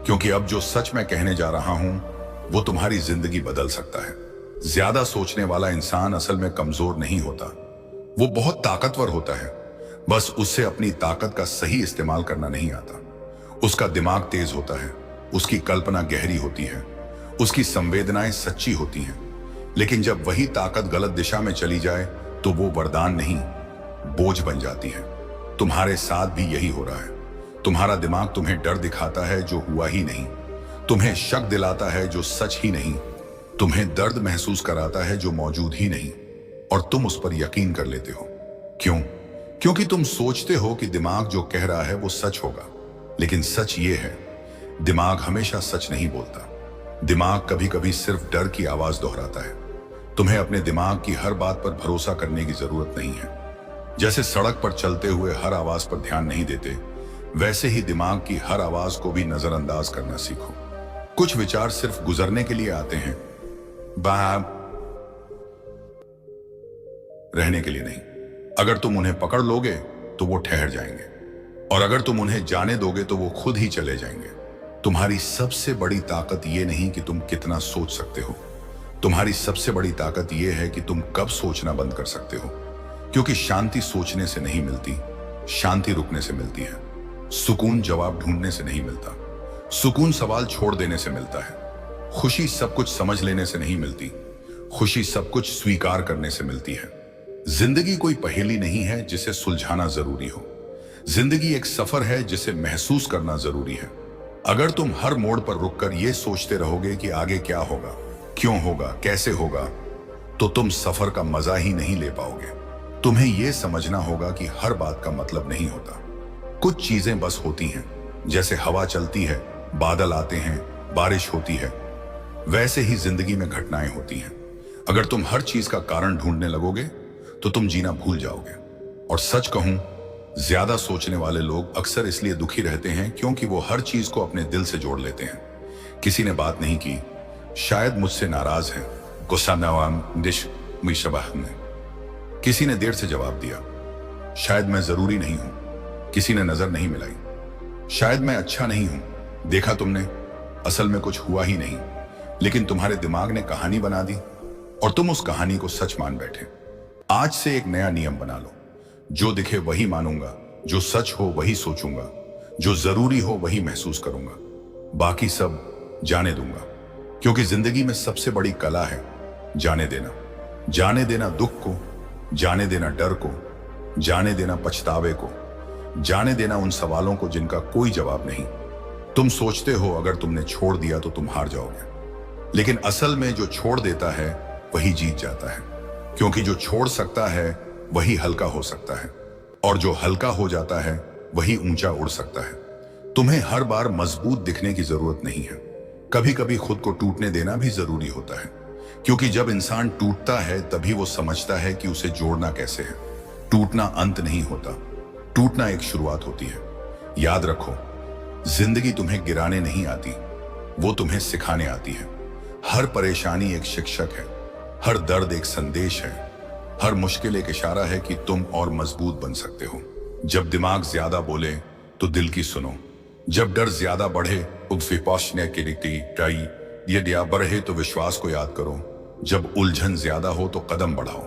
Speaker 1: क्योंकि अब जो सच मैं कहने जा रहा हूं वो तुम्हारी जिंदगी बदल सकता है। ज्यादा सोचने वाला इंसान असल में कमजोर नहीं होता, वो बहुत ताकतवर होता है। बस उससे अपनी ताकत का सही इस्तेमाल करना नहीं आता। उसका दिमाग तेज होता है, उसकी कल्पना गहरी होती है, उसकी संवेदनाएं सच्ची होती हैं। लेकिन जब वही ताकत गलत दिशा में चली जाए तो वो वरदान नहीं, बोझ बन जाती है। तुम्हारे साथ भी यही हो रहा है। तुम्हारा दिमाग तुम्हें डर दिखाता है जो हुआ ही नहीं। तुम्हें शक दिलाता है जो सच ही नहीं, तुम्हें दर्द महसूस कराता है जो मौजूद ही नहीं, और तुम उस पर यकीन कर लेते हो। क्यों? क्योंकि तुम सोचते हो कि दिमाग जो कह रहा है वो सच होगा। लेकिन सच ये है, दिमाग हमेशा सच नहीं बोलता। दिमाग कभी कभी सिर्फ डर की आवाज दोहराता है। तुम्हें अपने दिमाग की हर बात पर भरोसा करने की जरूरत नहीं है। जैसे सड़क पर चलते हुए हर आवाज पर ध्यान नहीं देते, वैसे ही दिमाग की हर आवाज को भी नजरअंदाज करना सीखो। कुछ विचार सिर्फ गुजरने के लिए आते हैं, रहने के लिए नहीं। अगर तुम उन्हें पकड़ लोगे तो वो ठहर जाएंगे, और अगर तुम उन्हें जाने दोगे तो वो खुद ही चले जाएंगे। तुम्हारी सबसे बड़ी ताकत ये नहीं कि तुम कितना सोच सकते हो, तुम्हारी सबसे बड़ी ताकत यह है कि तुम कब सोचना बंद कर सकते हो। क्योंकि शांति सोचने से नहीं मिलती, शांति रुकने से मिलती है। सुकून जवाब ढूंढने से नहीं मिलता, सुकून सवाल छोड़ देने से मिलता है। खुशी सब कुछ समझ लेने से नहीं मिलती, खुशी सब कुछ स्वीकार करने से मिलती है। जिंदगी कोई पहेली नहीं है जिसे सुलझाना जरूरी हो। जिंदगी एक सफर है जिसे महसूस करना जरूरी है। अगर तुम हर मोड़ पर रुककर यह सोचते रहोगे कि आगे क्या होगा, क्यों होगा, कैसे होगा, तो तुम सफर का मजा ही नहीं ले पाओगे। तुम्हें यह समझना होगा कि हर बात का मतलब नहीं होता। कुछ चीजें बस होती हैं, जैसे हवा चलती है, बादल आते हैं, बारिश होती है, वैसे ही जिंदगी में घटनाएं होती हैं। अगर तुम हर चीज का कारण ढूंढने लगोगे तो तुम जीना भूल जाओगे। और सच कहूं, ज्यादा सोचने वाले लोग अक्सर इसलिए दुखी रहते हैं क्योंकि वो हर चीज को अपने दिल से जोड़ लेते हैं। किसी ने बात नहीं की, शायद मुझसे नाराज है, गुस्सा नवाम डिश मिशबाह ने। किसी ने देर से जवाब दिया, शायद मैं जरूरी नहीं हूं। किसी ने नजर नहीं मिलाई, शायद मैं अच्छा नहीं हूं। देखा तुमने, असल में कुछ हुआ ही नहीं, लेकिन तुम्हारे दिमाग ने कहानी बना दी और तुम उस कहानी को सच मान बैठे। आज से एक नया नियम बना लो, जो दिखे वही मानूंगा, जो सच हो वही सोचूंगा, जो जरूरी हो वही महसूस करूंगा, बाकी सब जाने दूंगा। क्योंकि जिंदगी में सबसे बड़ी कला है जाने देना। जाने देना दुख को, जाने देना डर को, जाने देना पछतावे को, जाने देना उन सवालों को जिनका कोई जवाब नहीं। तुम सोचते हो अगर तुमने छोड़ दिया तो तुम हार जाओगे, लेकिन असल में जो छोड़ देता है वही जीत जाता है। क्योंकि जो छोड़ सकता है वही हल्का हो सकता है, और जो हल्का हो जाता है वही ऊंचा उड़ सकता है। तुम्हें हर बार मजबूत दिखने की जरूरत नहीं है, कभी कभी खुद को टूटने देना भी जरूरी होता है। क्योंकि जब इंसान टूटता है तभी वो समझता है कि उसे जोड़ना कैसे है। टूटना अंत नहीं होता, टूटना एक शुरुआत होती है। याद रखो, जिंदगी तुम्हें गिराने नहीं आती, वो तुम्हें सिखाने आती है। हर परेशानी एक शिक्षक है, हर दर्द एक संदेश है, हर मुश्किल एक इशारा है कि तुम और मजबूत बन सकते हो। जब दिमाग ज्यादा बोले तो दिल की सुनो, जब डर ज्यादा बढ़े यदि आप बढ़े तो विश्वास को याद करो, जब उलझन ज्यादा हो तो कदम बढ़ाओ,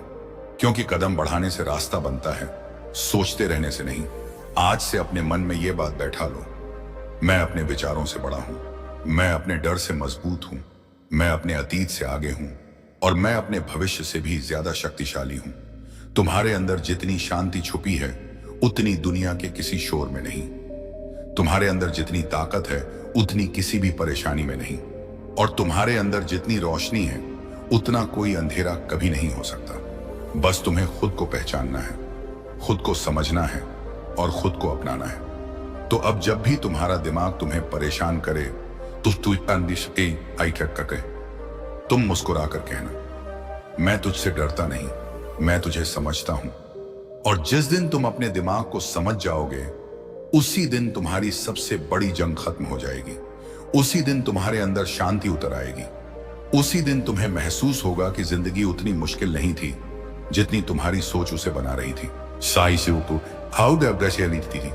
Speaker 1: क्योंकि कदम बढ़ाने से रास्ता बनता है, सोचते रहने से नहीं। आज से अपने मन में यह बात बैठा लो, मैं अपने विचारों से बड़ा हूं, मैं अपने डर से मजबूत हूं, मैं अपने अतीत से आगे हूं, और मैं अपने भविष्य से भी ज्यादा शक्तिशाली हूं। तुम्हारे अंदर जितनी शांति छुपी है उतनी दुनिया के किसी शोर में नहीं। तुम्हारे अंदर जितनी ताकत है उतनी किसी भी परेशानी में नहीं। और तुम्हारे अंदर जितनी रोशनी है उतना कोई अंधेरा कभी नहीं हो सकता। बस तुम्हें खुद को पहचानना है, खुद को समझना है और खुद को अपनाना है। तो अब जब भी तुम्हारा दिमाग तुम्हें परेशान करे तो तुम मुस्कुरा कर कहना, मैं तुझसे डरता नहीं, मैं तुझे समझता हूं। और जिस दिन तुम अपने दिमाग को समझ जाओगे उसी दिन तुम्हारी सबसे बड़ी जंग खत्म हो जाएगी। उसी दिन तुम्हारे अंदर शांति उतर आएगी। उसी दिन तुम्हें महसूस होगा कि जिंदगी उतनी मुश्किल नहीं थी जितनी तुम्हारी सोच उसे बना रही थी। साई से थी।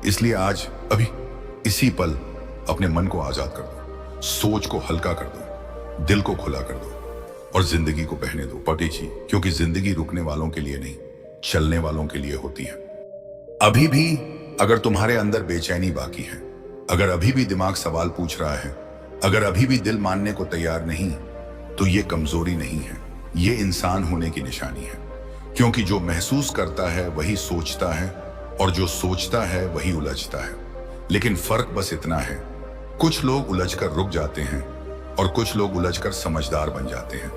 Speaker 1: इसलिए आज अभी इसी पल अपने मन को आजाद कर दो, सोच को हल्का कर दो, दिल को खुला कर दो और जिंदगी को बहने दो पटीची। क्योंकि जिंदगी रुकने वालों के लिए नहीं, चलने वालों के लिए होती है। अभी भी अगर तुम्हारे अंदर बेचैनी बाकी है, अगर अभी भी दिमाग सवाल पूछ रहा है, अगर अभी भी दिल मानने को तैयार नहीं, तो ये कमजोरी नहीं है, ये इंसान होने की निशानी है। क्योंकि जो महसूस करता है वही सोचता है और जो सोचता है वही उलझता है। लेकिन फर्क बस इतना है, कुछ लोग उलझकर रुक जाते हैं और कुछ लोग उलझकर समझदार बन जाते हैं।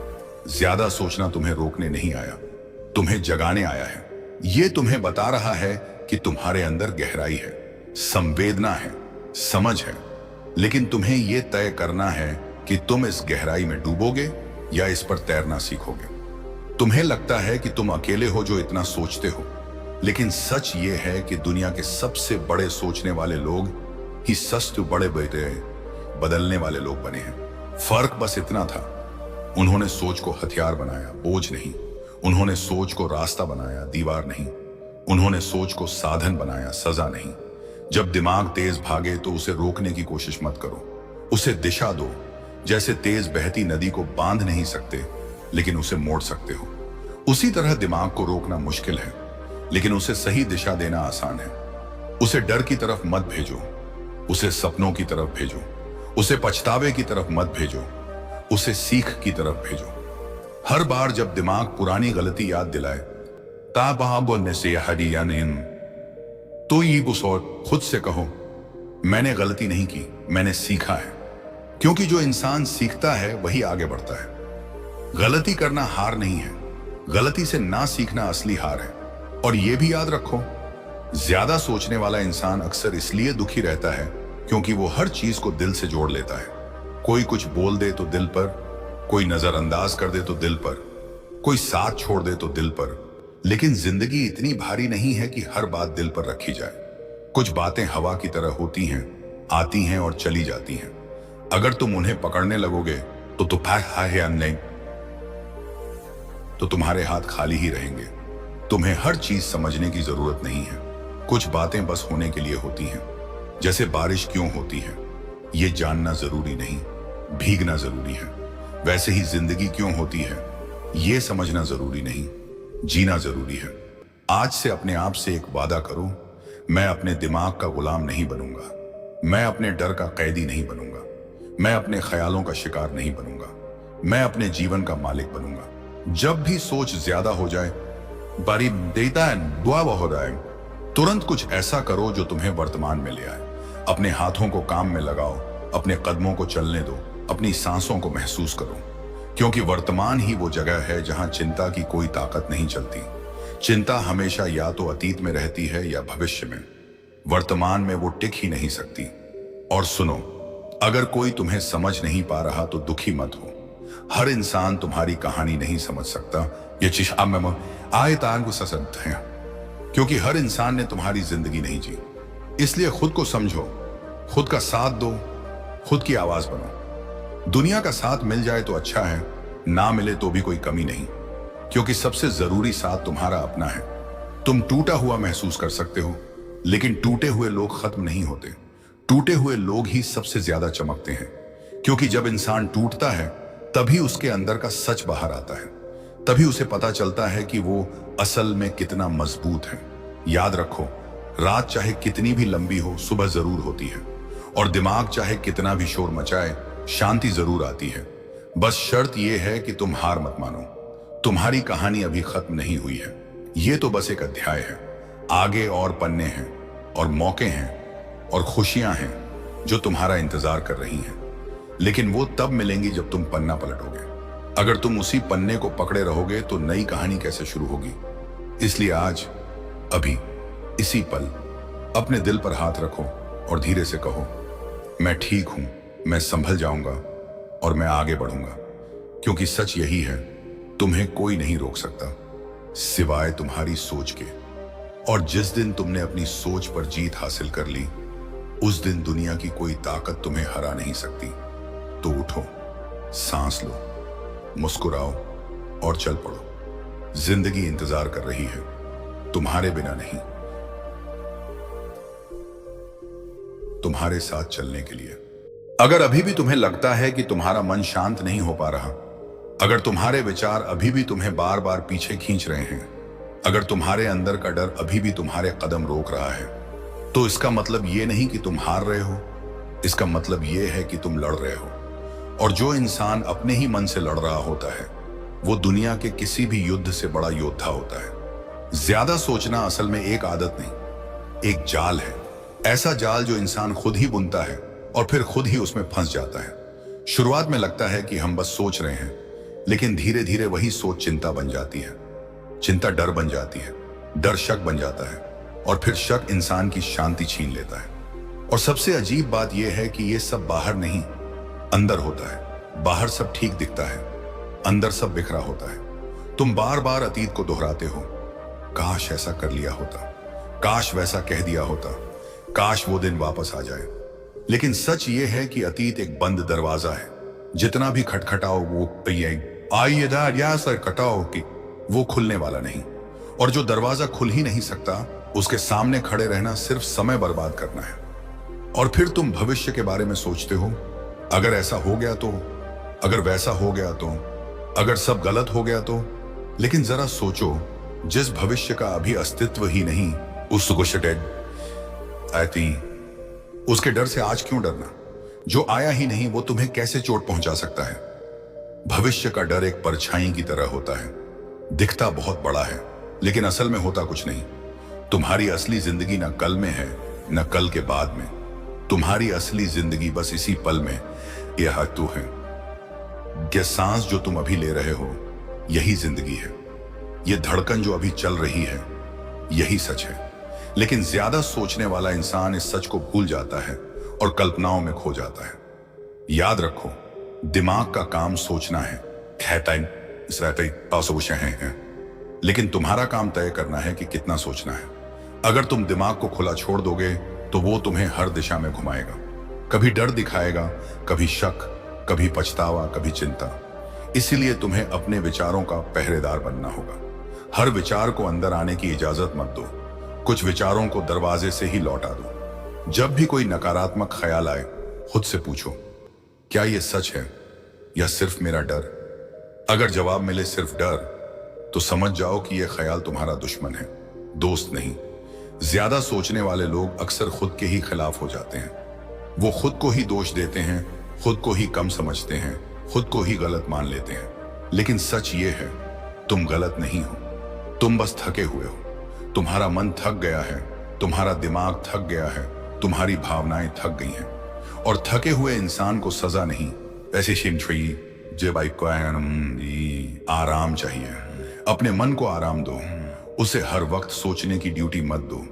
Speaker 1: ज्यादा सोचना तुम्हें रोकने नहीं आया, तुम्हें जगाने आया है। ये तुम्हें बता रहा है कि तुम्हारे अंदर गहराई है, संवेदना है, समझ है, लेकिन तुम्हें यह तय करना है कि तुम इस गहराई में डूबोगे या इस पर तैरना सीखोगे। तुम्हें लगता है कि तुम अकेले हो जो इतना सोचते हो, लेकिन सच ये है कि दुनिया के सबसे बड़े सोचने वाले लोग ही सच बड़े बेटे बदलने वाले लोग बने हैं। फर्क बस इतना था, उन्होंने सोच को हथियार बनाया, बोझ नहीं। उन्होंने सोच को रास्ता बनाया, दीवार नहीं। उन्होंने सोच को साधन बनाया, सजा नहीं। जब दिमाग तेज भागे तो उसे रोकने की कोशिश मत करो, उसे दिशा दो। जैसे तेज बहती नदी को बांध नहीं सकते, लेकिन उसे मोड़ सकते हो। उसी तरह दिमाग को रोकना मुश्किल है, लेकिन उसे सही दिशा देना आसान है। उसे डर की तरफ मत भेजो, उसे सपनों की तरफ भेजो। उसे पछतावे की तरफ मत भेजो, उसे सीख की तरफ भेजो। हर बार जब दिमाग पुरानी गलती याद दिलाए, बोलने से तो ये खुद से कहो, मैंने गलती नहीं की, मैंने सीखा है। क्योंकि जो इंसान सीखता है वही आगे बढ़ता है। गलती करना हार नहीं है, गलती से ना सीखना असली हार है। और यह भी याद रखो, ज्यादा सोचने वाला इंसान अक्सर इसलिए दुखी रहता है क्योंकि वो हर चीज को दिल से जोड़ लेता है। कोई कुछ बोल दे तो दिल पर, कोई नजरअंदाज कर दे तो दिल पर, कोई साथ छोड़ दे तो दिल पर। लेकिन जिंदगी इतनी भारी नहीं है कि हर बात दिल पर रखी जाए। कुछ बातें हवा की तरह होती हैं, आती हैं और चली जाती हैं। अगर तुम उन्हें पकड़ने लगोगे तो नहीं, तो तुम्हारे हाथ खाली ही रहेंगे। तुम्हें हर चीज समझने की जरूरत नहीं है, कुछ बातें बस होने के लिए होती हैं। जैसे बारिश क्यों होती है ये जानना जरूरी नहीं, भीगना जरूरी है। वैसे ही जिंदगी क्यों होती है ये समझना जरूरी नहीं, जीना जरूरी है। आज से अपने आप से एक वादा करो, मैं अपने दिमाग का गुलाम नहीं बनूंगा, मैं अपने डर का कैदी नहीं बनूंगा, मैं अपने ख्यालों का शिकार नहीं बनूंगा, मैं अपने जीवन का मालिक बनूंगा। जब भी सोच ज्यादा हो जाए, बारी देता है दुआ हो रहा है, तुरंत कुछ ऐसा करो जो तुम्हें वर्तमान में ले आए। अपने हाथों को काम में लगाओ, अपने कदमों को चलने दो, अपनी सांसों को महसूस करो। क्योंकि वर्तमान ही वो जगह है जहां चिंता की कोई ताकत नहीं चलती। चिंता हमेशा या तो अतीत में रहती है या भविष्य में। वर्तमान में वो टिक ही नहीं सकती। और सुनो, अगर कोई तुम्हें समझ नहीं पा रहा तो दुखी मत हो। हर इंसान तुम्हारी कहानी नहीं समझ सकता, ये चीज आए तान को सशक्त है, क्योंकि हर इंसान ने तुम्हारी जिंदगी नहीं जी। इसलिए खुद को समझो, खुद का साथ दो, खुद की आवाज बनो। दुनिया का साथ मिल जाए तो अच्छा है, ना मिले तो भी कोई कमी नहीं, क्योंकि सबसे जरूरी साथ तुम्हारा अपना है। तुम टूटा हुआ महसूस कर सकते हो, लेकिन टूटे हुए लोग खत्म नहीं होते। टूटे हुए लोग ही सबसे ज्यादा चमकते हैं, क्योंकि जब इंसान टूटता है तभी उसके अंदर का सच बाहर आता है। तभी उसे पता चलता है कि वो असल में कितना मजबूत है। याद रखो, रात चाहे कितनी भी लंबी हो, सुबह जरूर होती है। और दिमाग चाहे कितना भी शोर मचाए, शांति जरूर आती है। बस शर्त यह है कि तुम हार मत मानो। तुम्हारी कहानी अभी खत्म नहीं हुई है, ये तो बस एक अध्याय है। आगे और पन्ने हैं, और मौके हैं, और खुशियां हैं जो तुम्हारा इंतजार कर रही हैं। लेकिन वो तब मिलेंगी जब तुम पन्ना पलटोगे। अगर तुम उसी पन्ने को पकड़े रहोगे तो नई कहानी कैसे शुरू होगी। इसलिए आज, अभी, इसी पल अपने दिल पर हाथ रखो और धीरे से कहो, मैं ठीक हूं, मैं संभल जाऊंगा और मैं आगे बढ़ूंगा। क्योंकि सच यही है, तुम्हें कोई नहीं रोक सकता सिवाय तुम्हारी सोच के। और जिस दिन तुमने अपनी सोच पर जीत हासिल कर ली, उस दिन दुनिया की कोई ताकत तुम्हें हरा नहीं सकती। तो उठो, सांस लो, मुस्कुराओ और चल पड़ो। जिंदगी इंतजार कर रही है, तुम्हारे बिना नहीं, तुम्हारे साथ चलने के लिए। अगर अभी भी तुम्हें लगता है कि तुम्हारा मन शांत नहीं हो पा रहा, अगर तुम्हारे विचार अभी भी तुम्हें बार बार पीछे खींच रहे हैं, अगर तुम्हारे अंदर का डर अभी भी तुम्हारे कदम रोक रहा है, तो इसका मतलब ये नहीं कि तुम हार रहे हो, इसका मतलब ये है कि तुम लड़ रहे हो। और जो इंसान अपने ही मन से लड़ रहा होता है, वो दुनिया के किसी भी युद्ध से बड़ा योद्धा होता है। ज्यादा सोचना असल में एक आदत नहीं, एक जाल है। ऐसा जाल जो इंसान खुद ही बुनता है और फिर खुद ही उसमें फंस जाता है। शुरुआत में लगता है कि हम बस सोच रहे हैं, लेकिन धीरे धीरे वही सोच चिंता बन जाती है, चिंता डर बन जाती है, डर शक बन जाता है, और फिर शक इंसान की शांति छीन लेता है। और सबसे अजीब बात यह है कि यह सब बाहर नहीं, अंदर होता है। बाहर सब ठीक दिखता है, अंदर सब बिखरा होता है। तुम बार बार अतीत को दोहराते हो, काश ऐसा कर लिया होता, काश वैसा कह दिया होता, काश वो दिन वापस आ जाए। लेकिन सच ये है कि अतीत एक बंद दरवाजा है, जितना भी खटखटाओ वो आइए या सर कटाओ कि वो खुलने वाला नहीं। और जो दरवाजा खुल ही नहीं सकता, उसके सामने खड़े रहना सिर्फ समय बर्बाद करना है। और फिर तुम भविष्य के बारे में सोचते हो, अगर ऐसा हो गया तो, अगर वैसा हो गया तो, अगर सब गलत हो गया तो। लेकिन जरा सोचो, जिस भविष्य का अभी अस्तित्व ही नहीं, उसके डर से आज क्यों डरना? जो आया ही नहीं वो तुम्हें कैसे चोट पहुंचा सकता है? भविष्य का डर एक परछाई की तरह होता है, दिखता बहुत बड़ा है, लेकिन असल में होता कुछ नहीं। तुम्हारी असली जिंदगी न कल में है, न कल के बाद में। तुम्हारी असली जिंदगी बस इसी पल में, यह तू है। ये सांस जो तुम अभी ले रहे हो, यही जिंदगी है। ये धड़कन जो अभी चल रही है, यही सच है। लेकिन ज्यादा सोचने वाला इंसान इस सच को भूल जाता है और कल्पनाओं में खो जाता है। याद रखो, दिमाग का काम सोचना है, लेकिन तुम्हारा काम तय करना है कि कितना सोचना है। अगर तुम दिमाग को खुला छोड़ दोगे तो वो तुम्हें हर दिशा में घुमाएगा। कभी डर दिखाएगा, कभी शक, कभी पछतावा, कभी चिंता। इसीलिए तुम्हें अपने विचारों का पहरेदार बनना होगा। हर विचार को अंदर आने की इजाजत मत दो, कुछ विचारों को दरवाजे से ही लौटा दो। जब भी कोई नकारात्मक ख्याल आए, खुद से पूछो, क्या यह सच है या सिर्फ मेरा डर? अगर जवाब मिले सिर्फ डर, तो समझ जाओ कि यह ख्याल तुम्हारा दुश्मन है, दोस्त नहीं। ज्यादा सोचने वाले लोग अक्सर खुद के ही खिलाफ हो जाते हैं। वो खुद को ही दोष देते हैं, खुद को ही कम समझते हैं, खुद को ही गलत मान लेते हैं। लेकिन सच ये है, तुम गलत नहीं हो, तुम बस थके हुए हो। तुम्हारा मन थक गया है, तुम्हारा दिमाग थक गया है, तुम्हारी भावनाएं थक गई हैं। और थके हुए इंसान को सजा नहीं, ऐसे आराम चाहिए। अपने मन को आराम दो, उसे हर वक्त सोचने की ड्यूटी मत दो।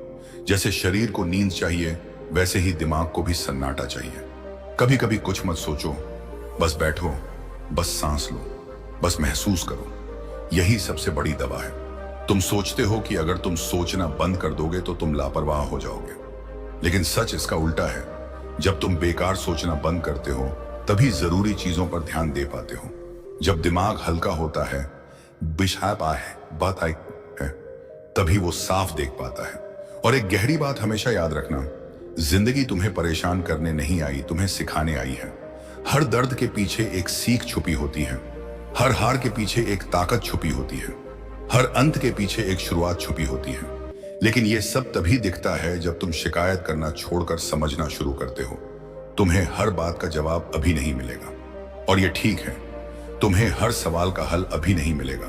Speaker 1: जैसे शरीर को नींद चाहिए, वैसे ही दिमाग को भी सन्नाटा चाहिए। कभी कभी कुछ मत सोचो, बस बैठो, बस सांस लो, बस महसूस करो। यही सबसे बड़ी दवा है। तुम सोचते हो कि अगर तुम सोचना बंद कर दोगे तो तुम लापरवाह हो जाओगे, लेकिन सच इसका उल्टा है। जब तुम बेकार सोचना बंद करते हो, तभी जरूरी चीजों पर ध्यान दे पाते हो। जब दिमाग हल्का होता है, बात आई है, तभी वो साफ देख पाता है। और एक गहरी बात हमेशा याद रखना, जिंदगी तुम्हें परेशान करने नहीं आई, तुम्हें सिखाने आई है। हर दर्द के पीछे एक सीख छुपी होती है, हर हार के पीछे एक ताकत छुपी होती है, हर अंत के पीछे एक शुरुआत छुपी होती है। लेकिन यह सब तभी दिखता है जब तुम शिकायत करना छोड़कर समझना शुरू करते हो। तुम्हें हर बात का जवाब अभी नहीं मिलेगा, और यह ठीक है। तुम्हें हर सवाल का हल अभी नहीं मिलेगा,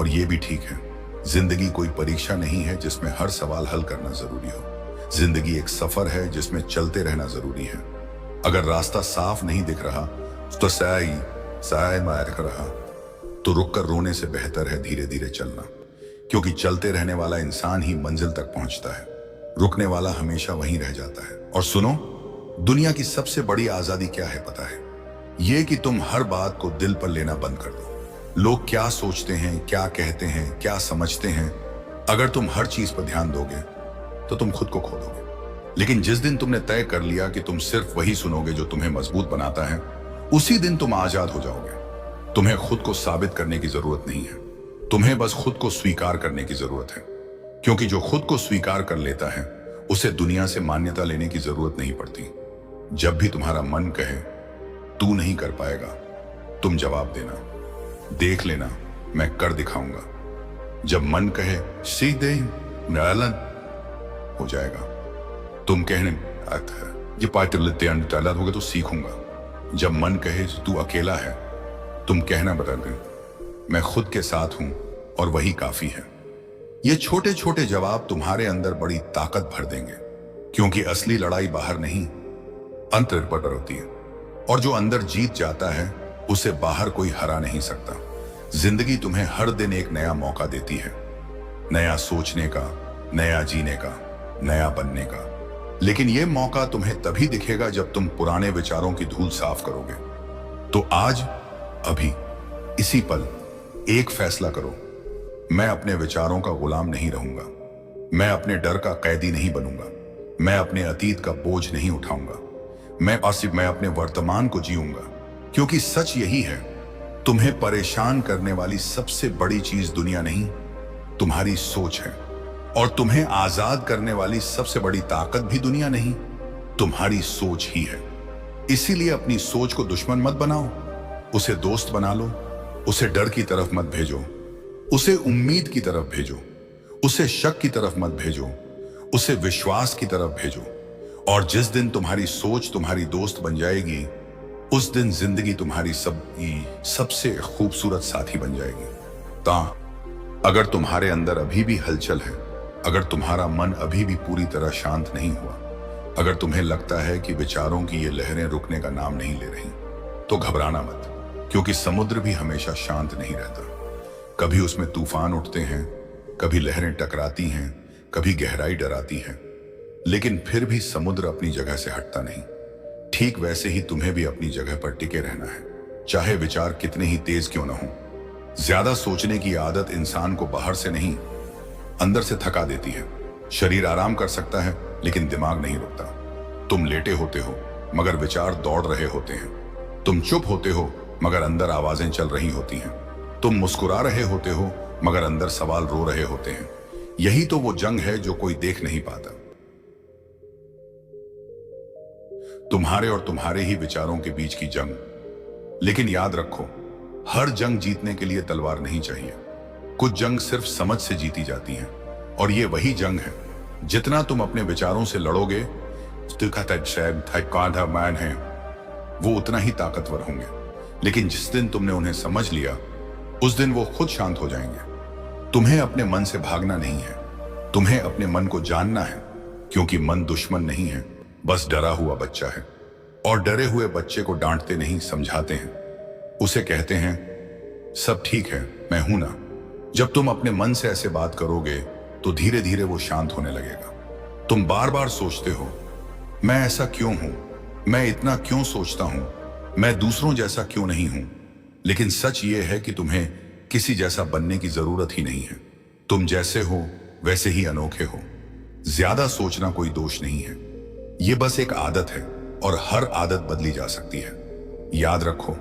Speaker 1: और यह भी ठीक है। जिंदगी कोई परीक्षा नहीं है जिसमें हर सवाल हल करना जरूरी हो। जिंदगी एक सफर है जिसमें चलते रहना जरूरी है। अगर रास्ता साफ नहीं दिख रहा तो तो रुक कर रोने से बेहतर है धीरे धीरे चलना, क्योंकि चलते रहने वाला इंसान ही मंजिल तक पहुंचता है, रुकने वाला हमेशा वहीं रह जाता है। और सुनो, दुनिया की सबसे बड़ी आजादी क्या है पता है? यह कि तुम हर बात को दिल पर लेना बंद कर दो। लोग क्या सोचते हैं, क्या कहते हैं, क्या समझते हैं, अगर तुम हर चीज पर ध्यान दोगे तो तुम खुद को खो दोगे। लेकिन जिस दिन तुमने तय कर लिया कि तुम सिर्फ वही सुनोगे जो तुम्हें मजबूत बनाता है, उसी दिन तुम आजाद हो जाओगे। तुम्हें खुद को साबित करने की जरूरत नहीं है, तुम्हें बस खुद को स्वीकार करने की जरूरत है। क्योंकि जो खुद को स्वीकार कर लेता है, उसे दुनिया से मान्यता लेने की जरूरत नहीं पड़ती। जब भी तुम्हारा मन कहे तू नहीं कर पाएगा, तुम जवाब देना, देख लेना मैं कर दिखाऊंगा। जब मन कहे सीधे नालन हो जाएगा, तुम कहने ये पार्टी होगे तो सीखूंगा। जब मन कहे तू अकेला है, तुम कहना बदल गए मैं खुद के साथ हूं और वही काफी है। ये छोटे छोटे जवाब तुम्हारे अंदर बड़ी ताकत भर देंगे, क्योंकि असली लड़ाई बाहर नहीं, अंतर पर होती है, और जो अंदर जीत जाता है उसे बाहर कोई हरा नहीं सकता। जिंदगी तुम्हें हर दिन एक नया मौका देती है, नया सोचने का, नया जीने का, नया बनने का। लेकिन यह मौका तुम्हें तभी दिखेगा जब तुम पुराने विचारों की धूल साफ करोगे। तो आज, अभी, इसी पल एक फैसला करो। मैं अपने विचारों का गुलाम नहीं रहूंगा। मैं अपने डर का कैदी नहीं बनूंगा। मैं अपने अतीत का बोझ नहीं उठाऊंगा। मैं अपने वर्तमान को जीऊंगा। क्योंकि सच यही है, तुम्हें परेशान करने वाली सबसे बड़ी चीज दुनिया नहीं, तुम्हारी सोच है। और तुम्हें आजाद करने वाली सबसे बड़ी ताकत भी दुनिया नहीं, तुम्हारी सोच ही है। इसीलिए अपनी सोच को दुश्मन मत बनाओ, उसे दोस्त बना लो। उसे डर की तरफ मत भेजो, उसे उम्मीद की तरफ भेजो। उसे शक की तरफ मत भेजो, उसे विश्वास की तरफ भेजो। और जिस दिन तुम्हारी सोच तुम्हारी दोस्त बन जाएगी, उस दिन जिंदगी तुम्हारी सबसे खूबसूरत साथी बन जाएगी। अगर तुम्हारे अंदर अभी भी हलचल है, अगर तुम्हारा मन अभी भी पूरी तरह शांत नहीं हुआ, अगर तुम्हें लगता है कि विचारों की ये लहरें रुकने का नाम नहीं ले रही, तो घबराना मत, क्योंकि समुद्र भी हमेशा शांत नहीं रहता। कभी उसमें तूफान उठते हैं, कभी लहरें टकराती हैं, कभी गहराई डराती है, लेकिन फिर भी समुद्र अपनी जगह से हटता नहीं। ठीक वैसे ही तुम्हें भी अपनी जगह पर टिके रहना है, चाहे विचार कितने ही तेज क्यों न हो। ज्यादा सोचने की आदत इंसान को बाहर से नहीं, अंदर से थका देती है। शरीर आराम कर सकता है, लेकिन दिमाग नहीं रुकता। तुम लेटे होते हो, मगर विचार दौड़ रहे होते हैं। तुम चुप होते हो, मगर अंदर आवाजें चल रही होती हैं। तुम मुस्कुरा रहे होते हो, मगर अंदर सवाल रो रहे होते हैं। यही तो वो जंग है जो कोई देख नहीं पाता। तुम्हारे और तुम्हारे ही विचारों के बीच की जंग। लेकिन याद रखो, हर जंग जीतने के लिए तलवार नहीं चाहिए। कुछ जंग सिर्फ समझ से जीती जाती हैं, और ये वही जंग है। जितना तुम अपने विचारों से लड़ोगे, मैन है, वो उतना ही ताकतवर होंगे। लेकिन जिस दिन तुमने उन्हें समझ लिया, उस दिन वो खुद शांत हो जाएंगे। तुम्हें अपने मन से भागना नहीं है, तुम्हें अपने मन को जानना है, क्योंकि मन दुश्मन नहीं है, बस डरा हुआ बच्चा है। और डरे हुए बच्चे को डांटते नहीं, समझाते हैं। उसे कहते हैं, सब ठीक है, मैं हूं ना। जब तुम अपने मन से ऐसे बात करोगे, तो धीरे धीरे वो शांत होने लगेगा। तुम बार बार सोचते हो, मैं ऐसा क्यों हूं, मैं इतना क्यों सोचता हूं, मैं दूसरों जैसा क्यों नहीं हूं। लेकिन सच ये है कि तुम्हें किसी जैसा बनने की जरूरत ही नहीं है। तुम जैसे हो वैसे ही अनोखे हो। ज्यादा सोचना कोई दोष नहीं है, ये बस एक आदत है, और हर आदत बदली जा सकती है। याद रखो,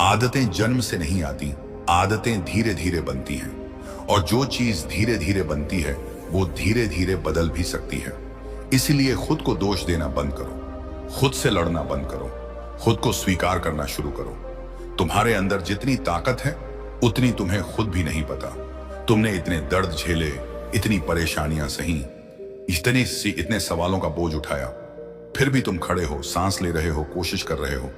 Speaker 1: आदतें जन्म से नहीं आती, आदतें धीरे धीरे बनती हैं। और जो चीज धीरे धीरे बनती है, वो धीरे धीरे बदल भी सकती है। इसलिए खुद को दोष देना बंद करो, खुद से लड़ना बंद करो, खुद को स्वीकार करना शुरू करो। तुम्हारे अंदर जितनी ताकत है, उतनी तुम्हें खुद भी नहीं पता। तुमने इतने दर्द झेले, इतनी परेशानियां सही, इतने सवालों का बोझ उठाया, फिर भी तुम खड़े हो, सांस ले रहे हो, कोशिश कर रहे हो।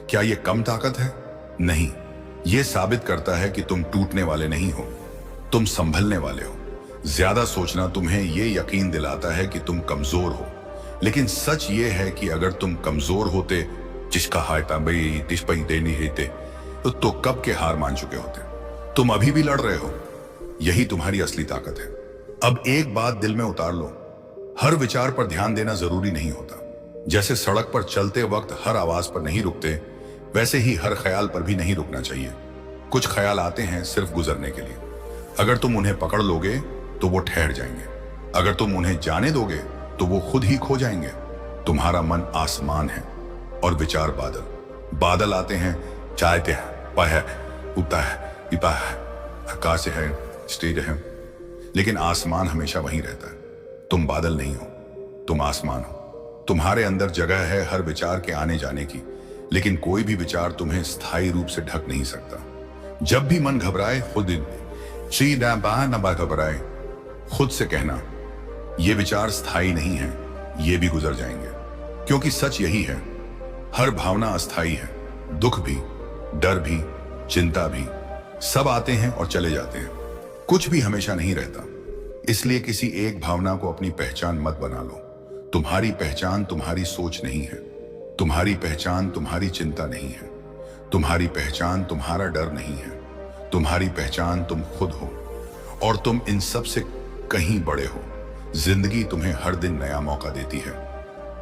Speaker 1: क्या यह कम ताकत है? नहीं, यह साबित करता है कि तुम टूटने वाले नहीं हो, तुम संभलने वाले हो। ज्यादा सोचना तुम्हें यह यकीन दिलाता है कि तुम कमजोर हो, लेकिन सच यह है कि अगर तुम कमजोर होते, जिसका हायता भाई तिशपई देनी हेते, तो कब के हार मान चुके होते। तुम अभी भी लड़ रहे हो, यही तुम्हारी असली ताकत है। अब एक बात दिल में उतार लो, हर विचार पर ध्यान देना जरूरी नहीं होता। जैसे सड़क पर चलते वक्त हर आवाज पर नहीं रुकते, वैसे ही हर ख्याल पर भी नहीं रुकना चाहिए। कुछ ख्याल आते हैं सिर्फ गुजरने के लिए। अगर तुम उन्हें पकड़ लोगे तो वो ठहर जाएंगे, अगर तुम उन्हें जाने दोगे तो वो खुद ही खो जाएंगे। तुम्हारा मन आसमान है और विचार बादल। बादल आते हैं, चाहते हैं, उगता है, पिता है, आकाश है, स्टेज है, लेकिन आसमान हमेशा वहीं रहता है। तुम बादल नहीं हो, तुम आसमान हो। तुम्हारे अंदर जगह है हर विचार के आने जाने की, लेकिन कोई भी विचार तुम्हें स्थायी रूप से ढक नहीं सकता। जब भी मन घबराए, घबराए, खुद से कहना, ये विचार स्थायी नहीं है, ये भी गुजर जाएंगे। क्योंकि सच यही है, हर भावना अस्थायी है। दुख भी, डर भी, चिंता भी, सब आते हैं और चले जाते हैं। कुछ भी हमेशा नहीं रहता। इसलिए किसी एक भावना को अपनी पहचान मत बना लो। तुम्हारी पहचान तुम्हारी सोच नहीं है, तुम्हारी पहचान तुम्हारी चिंता नहीं है, तुम्हारी पहचान तुम्हारा डर नहीं है, तुम्हारी पहचान तुम खुद हो, और तुम इन सब से कहीं बड़े हो। जिंदगी तुम्हें हर दिन नया मौका देती है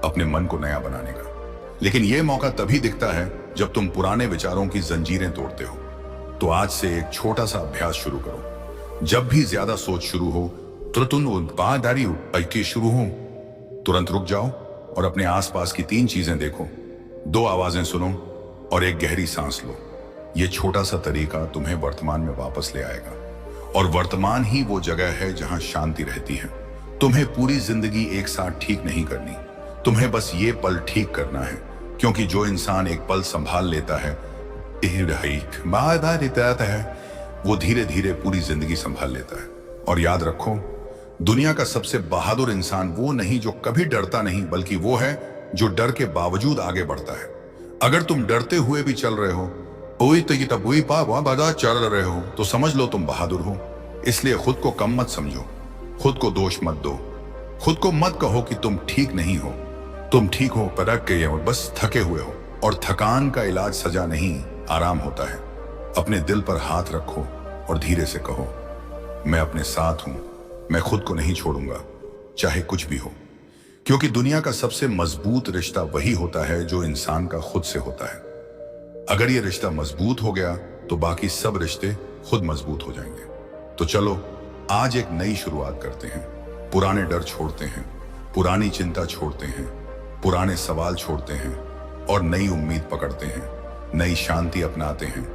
Speaker 1: अपने मन को नया बनाने का, लेकिन यह मौका तभी दिखता है जब तुम पुराने विचारों की जंजीरें तोड़ते हो। तो आज से एक छोटा सा अभ्यास शुरू करो। जब भी ज्यादा सोच शुरू हो, शुरू हो, तुरंत रुक जाओ और अपने आसपास की 3 चीजें देखो, 2 आवाजें सुनो और एक गहरी सांस लो। यह छोटा सा तरीका तुम्हें वर्तमान में वापस ले आएगा, और वर्तमान ही वो जगह है जहां शांति रहती है। तुम्हें पूरी जिंदगी एक साथ ठीक नहीं करनी, तुम्हें बस ये पल ठीक करना है, क्योंकि जो इंसान एक पल संभाल लेता है वो धीरे धीरे पूरी जिंदगी संभाल लेता है। और याद रखो, दुनिया का सबसे बहादुर इंसान वो नहीं जो कभी डरता नहीं, बल्कि वो है जो डर के बावजूद आगे बढ़ता है। अगर तुम डरते हुए भी चल रहे हो, चल रहे हो, तो समझ लो तुम बहादुर हो। इसलिए खुद को कम मत समझो, खुद को दोष मत दो, खुद को मत कहो कि तुम ठीक नहीं हो। तुम ठीक हो, पटक गए हो, बस थके हुए हो। और थकान का इलाज सजा नहीं, आराम होता है। अपने दिल पर हाथ रखो और धीरे से कहो, मैं अपने साथ हूं, मैं खुद को नहीं छोड़ूंगा, चाहे कुछ भी हो। क्योंकि दुनिया का सबसे मजबूत रिश्ता वही होता है जो इंसान का खुद से होता है। अगर ये रिश्ता मजबूत हो गया तो बाकी सब रिश्ते खुद मजबूत हो जाएंगे। तो चलो आज एक नई शुरुआत करते हैं। पुराने डर छोड़ते हैं, पुरानी चिंता छोड़ते हैं, पुराने सवाल छोड़ते हैं और नई उम्मीद पकड़ते हैं, नई शांति अपनाते हैं,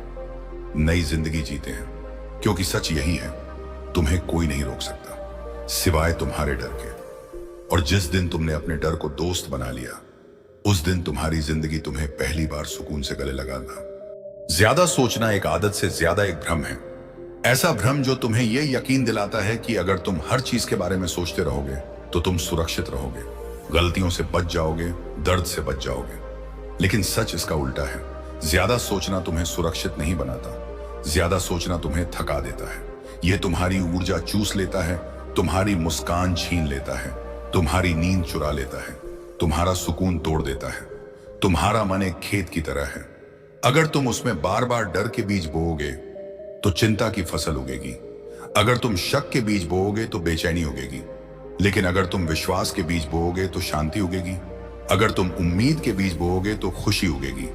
Speaker 1: नई जिंदगी जीते हैं। क्योंकि सच यही है, तुम्हें कोई नहीं रोक सकता सिवाय तुम्हारे डर के। और जिस दिन तुमने अपने डर को दोस्त बना लिया, उस दिन तुम्हारी जिंदगी तुम्हें पहली बार सुकून से गले लगाना। ज्यादा सोचना एक आदत से ज्यादा एक भ्रम है। ऐसा भ्रम जो तुम्हें यह यकीन दिलाता है कि अगर तुम हर चीज के बारे में सोचते रहोगे तो तुम सुरक्षित रहोगे, गलतियों से बच जाओगे, दर्द से बच जाओगे। लेकिन सच इसका उल्टा है। ज्यादा सोचना तुम्हें सुरक्षित नहीं बनाता, ज्यादा सोचना तुम्हें थका देता है। यह तुम्हारी ऊर्जा चूस लेता है, तुम्हारी मुस्कान छीन लेता है, तुम्हारी नींद चुरा लेता है, तुम्हारा सुकून तोड़ देता है। तुम्हारा मन एक खेत की तरह है। अगर तुम उसमें बार बार डर के बीज बोओगे तो चिंता की फसल उगेगी। अगर तुम शक के बीज बोओगे तो बेचैनी उगेगी। लेकिन अगर तुम विश्वास के बीज बोओगे तो शांति उगेगी। अगर तुम उम्मीद के बीज बोओगे तो खुशी उगेगी।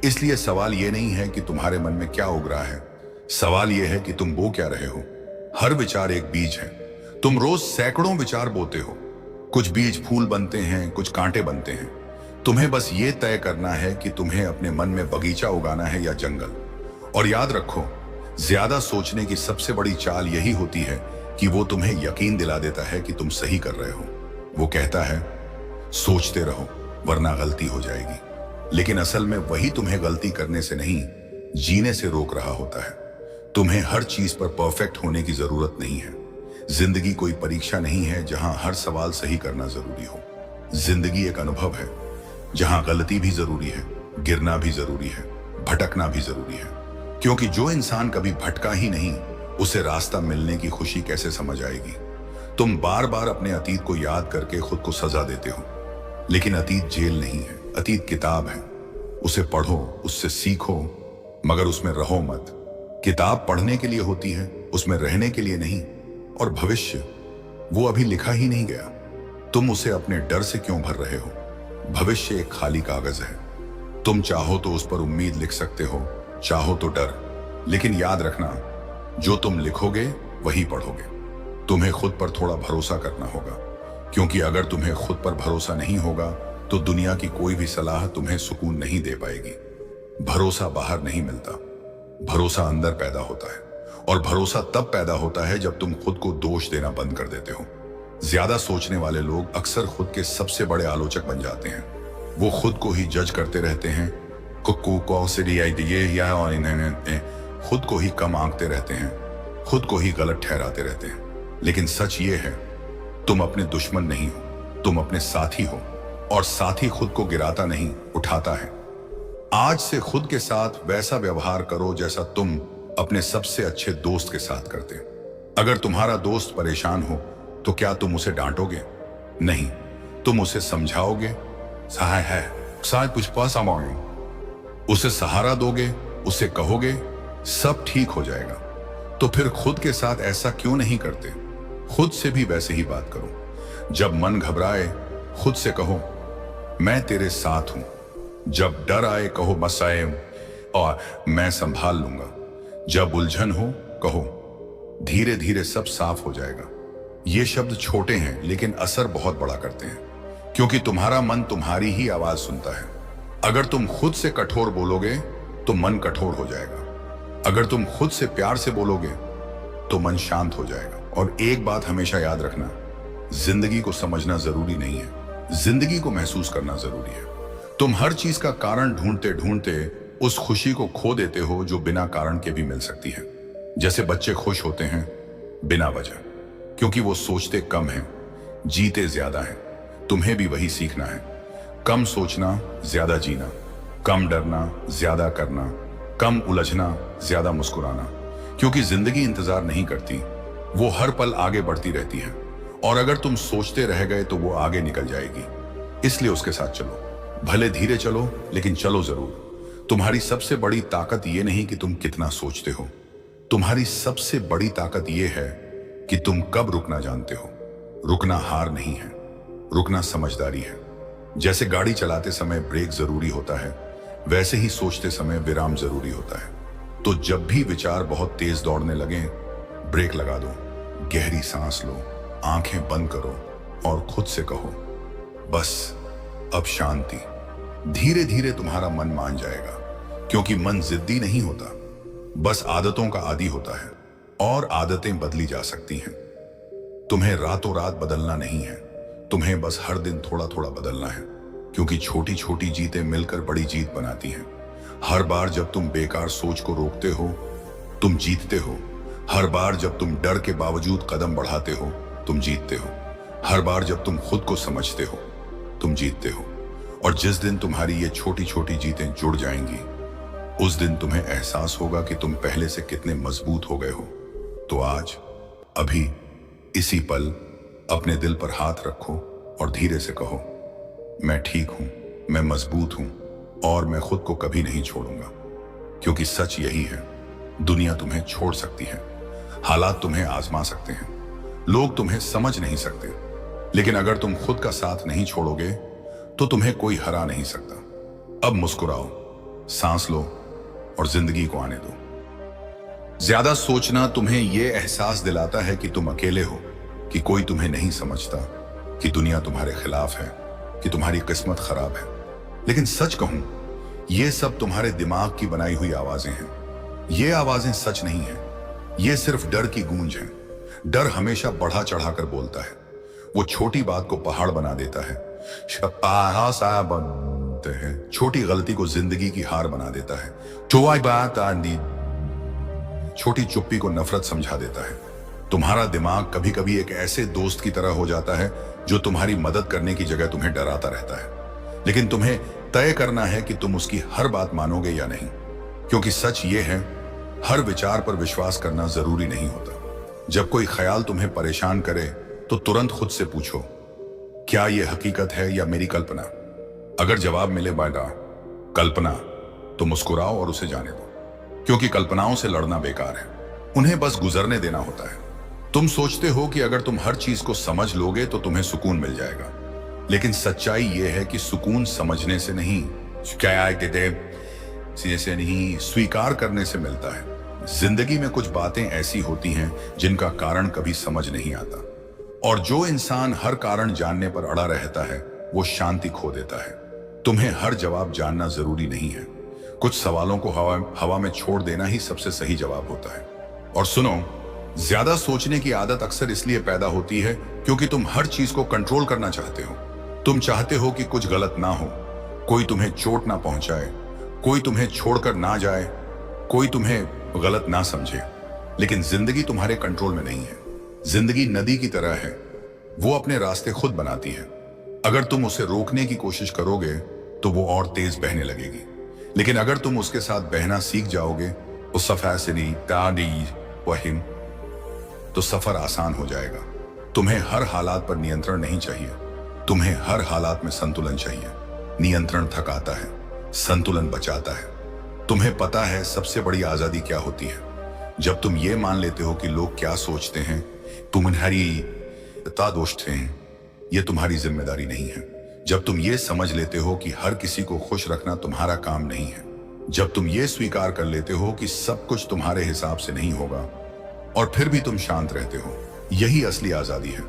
Speaker 1: इसलिए सवाल यह नहीं है कि तुम्हारे मन में क्या उग रहा है, सवाल यह है कि तुम बो क्या रहे हो। हर विचार एक बीज है। तुम रोज सैकड़ों विचार बोते हो। कुछ बीज फूल बनते हैं, कुछ कांटे बनते हैं। तुम्हें बस ये तय करना है कि तुम्हें अपने मन में बगीचा उगाना है या जंगल। और याद रखो, ज्यादा सोचने की सबसे बड़ी चाल यही होती है कि वो तुम्हें यकीन दिला देता है कि तुम सही कर रहे हो। वो कहता है सोचते रहो वरना गलती हो जाएगी। लेकिन असल में वही तुम्हें गलती करने से नहीं, जीने से रोक रहा होता है। तुम्हें हर चीज पर परफेक्ट होने की जरूरत नहीं है। जिंदगी कोई परीक्षा नहीं है जहां हर सवाल सही करना जरूरी हो। जिंदगी एक अनुभव है जहां गलती भी जरूरी है, गिरना भी जरूरी है, भटकना भी जरूरी है। क्योंकि जो इंसान कभी भटका ही नहीं, उसे रास्ता मिलने की खुशी कैसे समझ आएगी। तुम बार बार अपने अतीत को याद करके खुद को सजा देते हो, लेकिन अतीत जेल नहीं है, अतीत किताब है। उसे पढ़ो, उससे सीखो, मगर उसमें रहो मत। किताब पढ़ने के लिए होती है, उसमें रहने के लिए नहीं। और भविष्य वो अभी लिखा ही नहीं गया, तुम उसे अपने डर से क्यों भर रहे हो। भविष्य एक खाली कागज है। तुम चाहो तो उस पर उम्मीद लिख सकते हो, चाहो तो डर। लेकिन याद रखना, जो तुम लिखोगे वही पढ़ोगे। तुम्हें खुद पर थोड़ा भरोसा करना होगा, क्योंकि अगर तुम्हें खुद पर भरोसा नहीं होगा तो दुनिया की कोई भी सलाह तुम्हें सुकून नहीं दे पाएगी। भरोसा बाहर नहीं मिलता, भरोसा अंदर पैदा होता है। और भरोसा तब पैदा होता है जब तुम खुद को दोष देना बंद कर देते हो। ज्यादा सोचने वाले लोग अक्सर खुद के सबसे बड़े आलोचक बन जाते हैं। वो खुद को ही जज करते रहते हैं, खुद को ही कम आंकते रहते हैं, खुद को ही गलत ठहराते रहते हैं। लेकिन सच ये है, तुम अपने दुश्मन नहीं हो, तुम अपने साथी हो। और साथी खुद को गिराता नहीं, उठाता है। आज से खुद के साथ वैसा व्यवहार करो जैसा तुम अपने सबसे अच्छे दोस्त के साथ करते। अगर तुम्हारा दोस्त परेशान हो तो क्या तुम उसे डांटोगे? नहीं, तुम उसे समझाओगे, सहाय है, शायद पुष्पा सामांग उसे सहारा दोगे, उसे कहोगे सब ठीक हो जाएगा। तो फिर खुद के साथ ऐसा क्यों नहीं करते? खुद से भी वैसे ही बात करो। जब मन घबराए खुद से कहो मैं तेरे साथ हूं। जब डर आए कहो मसाए और मैं संभाल लूंगा। जब उलझन हो कहो धीरे धीरे सब साफ हो जाएगा। ये शब्द छोटे हैं लेकिन असर बहुत बड़ा करते हैं, क्योंकि तुम्हारा मन तुम्हारी ही आवाज सुनता है। अगर तुम खुद से कठोर बोलोगे तो मन कठोर हो जाएगा। अगर तुम खुद से प्यार से बोलोगे तो मन शांत हो जाएगा। और एक बात हमेशा याद रखना, जिंदगी को समझना जरूरी नहीं है, जिंदगी को महसूस करना जरूरी है। तुम हर चीज का कारण ढूंढते ढूंढते उस खुशी को खो देते हो जो बिना कारण के भी मिल सकती है। जैसे बच्चे खुश होते हैं बिना वजह, क्योंकि वो सोचते कम हैं, जीते ज्यादा हैं। तुम्हें भी वही सीखना है। कम सोचना, ज्यादा जीना, कम डरना, ज्यादा करना, कम उलझना, ज्यादा मुस्कुराना। क्योंकि जिंदगी इंतजार नहीं करती, वो हर पल आगे बढ़ती रहती है। और अगर तुम सोचते रह गए तो वो आगे निकल जाएगी। इसलिए उसके साथ चलो, भले धीरे चलो लेकिन चलो जरूर। तुम्हारी सबसे बड़ी ताकत ये नहीं कि तुम कितना सोचते हो, तुम्हारी सबसे बड़ी ताकत ये है कि तुम कब रुकना जानते हो। रुकना हार नहीं है, रुकना समझदारी है। जैसे गाड़ी चलाते समय ब्रेक जरूरी होता है, वैसे ही सोचते समय विराम जरूरी होता है। तो जब भी विचार बहुत तेज दौड़ने लगे, ब्रेक लगा दो, गहरी सांस लो, आंखें बंद करो और खुद से कहो बस अब शांति। धीरे धीरे तुम्हारा मन मान जाएगा, क्योंकि मन जिद्दी नहीं होता, बस आदतों का आदी होता है। और आदतें बदली जा सकती हैं। तुम्हें रातों रात बदलना नहीं है, तुम्हें बस हर दिन थोड़ा थोड़ा बदलना है। क्योंकि छोटी छोटी जीतें मिलकर बड़ी जीत बनाती हैं। हर बार जब तुम बेकार सोच को रोकते हो तुम जीतते हो। हर बार जब तुम डर के बावजूद कदम बढ़ाते हो तुम जीतते हो। हर बार जब तुम खुद को समझते हो तुम जीतते हो। और जिस दिन तुम्हारी ये छोटी छोटी जीतें जुड़ जाएंगी, उस दिन तुम्हें एहसास होगा कि तुम पहले से कितने मजबूत हो गए हो। तो आज, अभी, इसी पल अपने दिल पर हाथ रखो और धीरे से कहो मैं ठीक हूं, मैं मजबूत हूं और मैं खुद को कभी नहीं छोड़ूंगा। क्योंकि सच यही है, दुनिया तुम्हें छोड़ सकती है, हालात तुम्हें आजमा सकते हैं, लोग तुम्हें समझ नहीं सकते, लेकिन अगर तुम खुद का साथ नहीं छोड़ोगे तो तुम्हें कोई हरा नहीं सकता। अब मुस्कुराओ, सांस लो और जिंदगी को आने दो। ज्यादा सोचना तुम्हें यह एहसास दिलाता है कि तुम अकेले हो, कि कोई तुम्हें नहीं समझता, कि दुनिया तुम्हारे खिलाफ है, कि तुम्हारी किस्मत खराब है। लेकिन सच कहूं, ये सब तुम्हारे दिमाग की बनाई हुई आवाजें हैं। ये आवाजें सच नहीं है, ये सिर्फ डर की गूंज है। डर हमेशा बढ़ा चढ़ाकर बोलता है, वो छोटी बात को पहाड़ बना देता है, बनते हैं, छोटी गलती को जिंदगी की हार बना देता है, छोटी चुप्पी को नफरत समझा देता है। तुम्हारा दिमाग कभी कभी एक ऐसे दोस्त की तरह हो जाता है जो तुम्हारी मदद करने की जगह तुम्हें डराता रहता है। लेकिन तुम्हें तय करना है कि तुम उसकी हर बात मानोगे या नहीं। क्योंकि सच ये है, हर विचार पर विश्वास करना जरूरी नहीं होता। जब कोई ख्याल तुम्हें परेशान करे तो तुरंत खुद से पूछो क्या यह हकीकत है या मेरी कल्पना। अगर जवाब मिले बेटा कल्पना, तो मुस्कुराओ और उसे जाने दो। क्योंकि कल्पनाओं से लड़ना बेकार है, उन्हें बस गुजरने देना होता है। तुम सोचते हो कि अगर तुम हर चीज को समझ लोगे तो तुम्हें सुकून मिल जाएगा, लेकिन सच्चाई यह है कि सुकून समझने से नहीं, स्वीकार करने से मिलता है। जिंदगी में कुछ बातें ऐसी होती हैं जिनका कारण कभी समझ नहीं आता, और जो इंसान हर कारण जानने पर अड़ा रहता है वो शांति खो देता है। तुम्हें हर जवाब जानना जरूरी नहीं है, कुछ सवालों को हवा में छोड़ देना ही सबसे सही जवाब होता है। और सुनो, ज्यादा सोचने की आदत अक्सर इसलिए पैदा होती है क्योंकि तुम हर चीज को कंट्रोल करना चाहते हो। तुम चाहते हो कि कुछ गलत ना हो, कोई तुम्हें चोट ना पहुंचाए, कोई तुम्हें छोड़कर ना जाए, कोई तुम्हें गलत ना समझे। लेकिन जिंदगी तुम्हारे कंट्रोल में नहीं है। जिंदगी नदी की तरह है, वो अपने रास्ते खुद बनाती है। अगर तुम उसे रोकने की कोशिश करोगे तो वो और तेज बहने लगेगी, लेकिन अगर तुम उसके साथ बहना सीख जाओगे तो सफर आसान हो जाएगा। तुम्हें हर हालात पर नियंत्रण नहीं चाहिए, तुम्हें हर हालात में संतुलन चाहिए। नियंत्रण थकाता है, संतुलन बचाता है। तुम्हें पता है सबसे बड़ी आजादी क्या होती है? जब तुम ये मान लेते हो कि लोग क्या सोचते हैं तुम्हारी दोष हैं, ये तुम्हारी जिम्मेदारी नहीं है। जब तुम ये समझ लेते हो कि हर किसी को खुश रखना तुम्हारा काम नहीं है, जब तुम ये स्वीकार कर लेते हो कि सब कुछ तुम्हारे हिसाब से नहीं होगा और फिर भी तुम शांत रहते हो, यही असली आजादी है।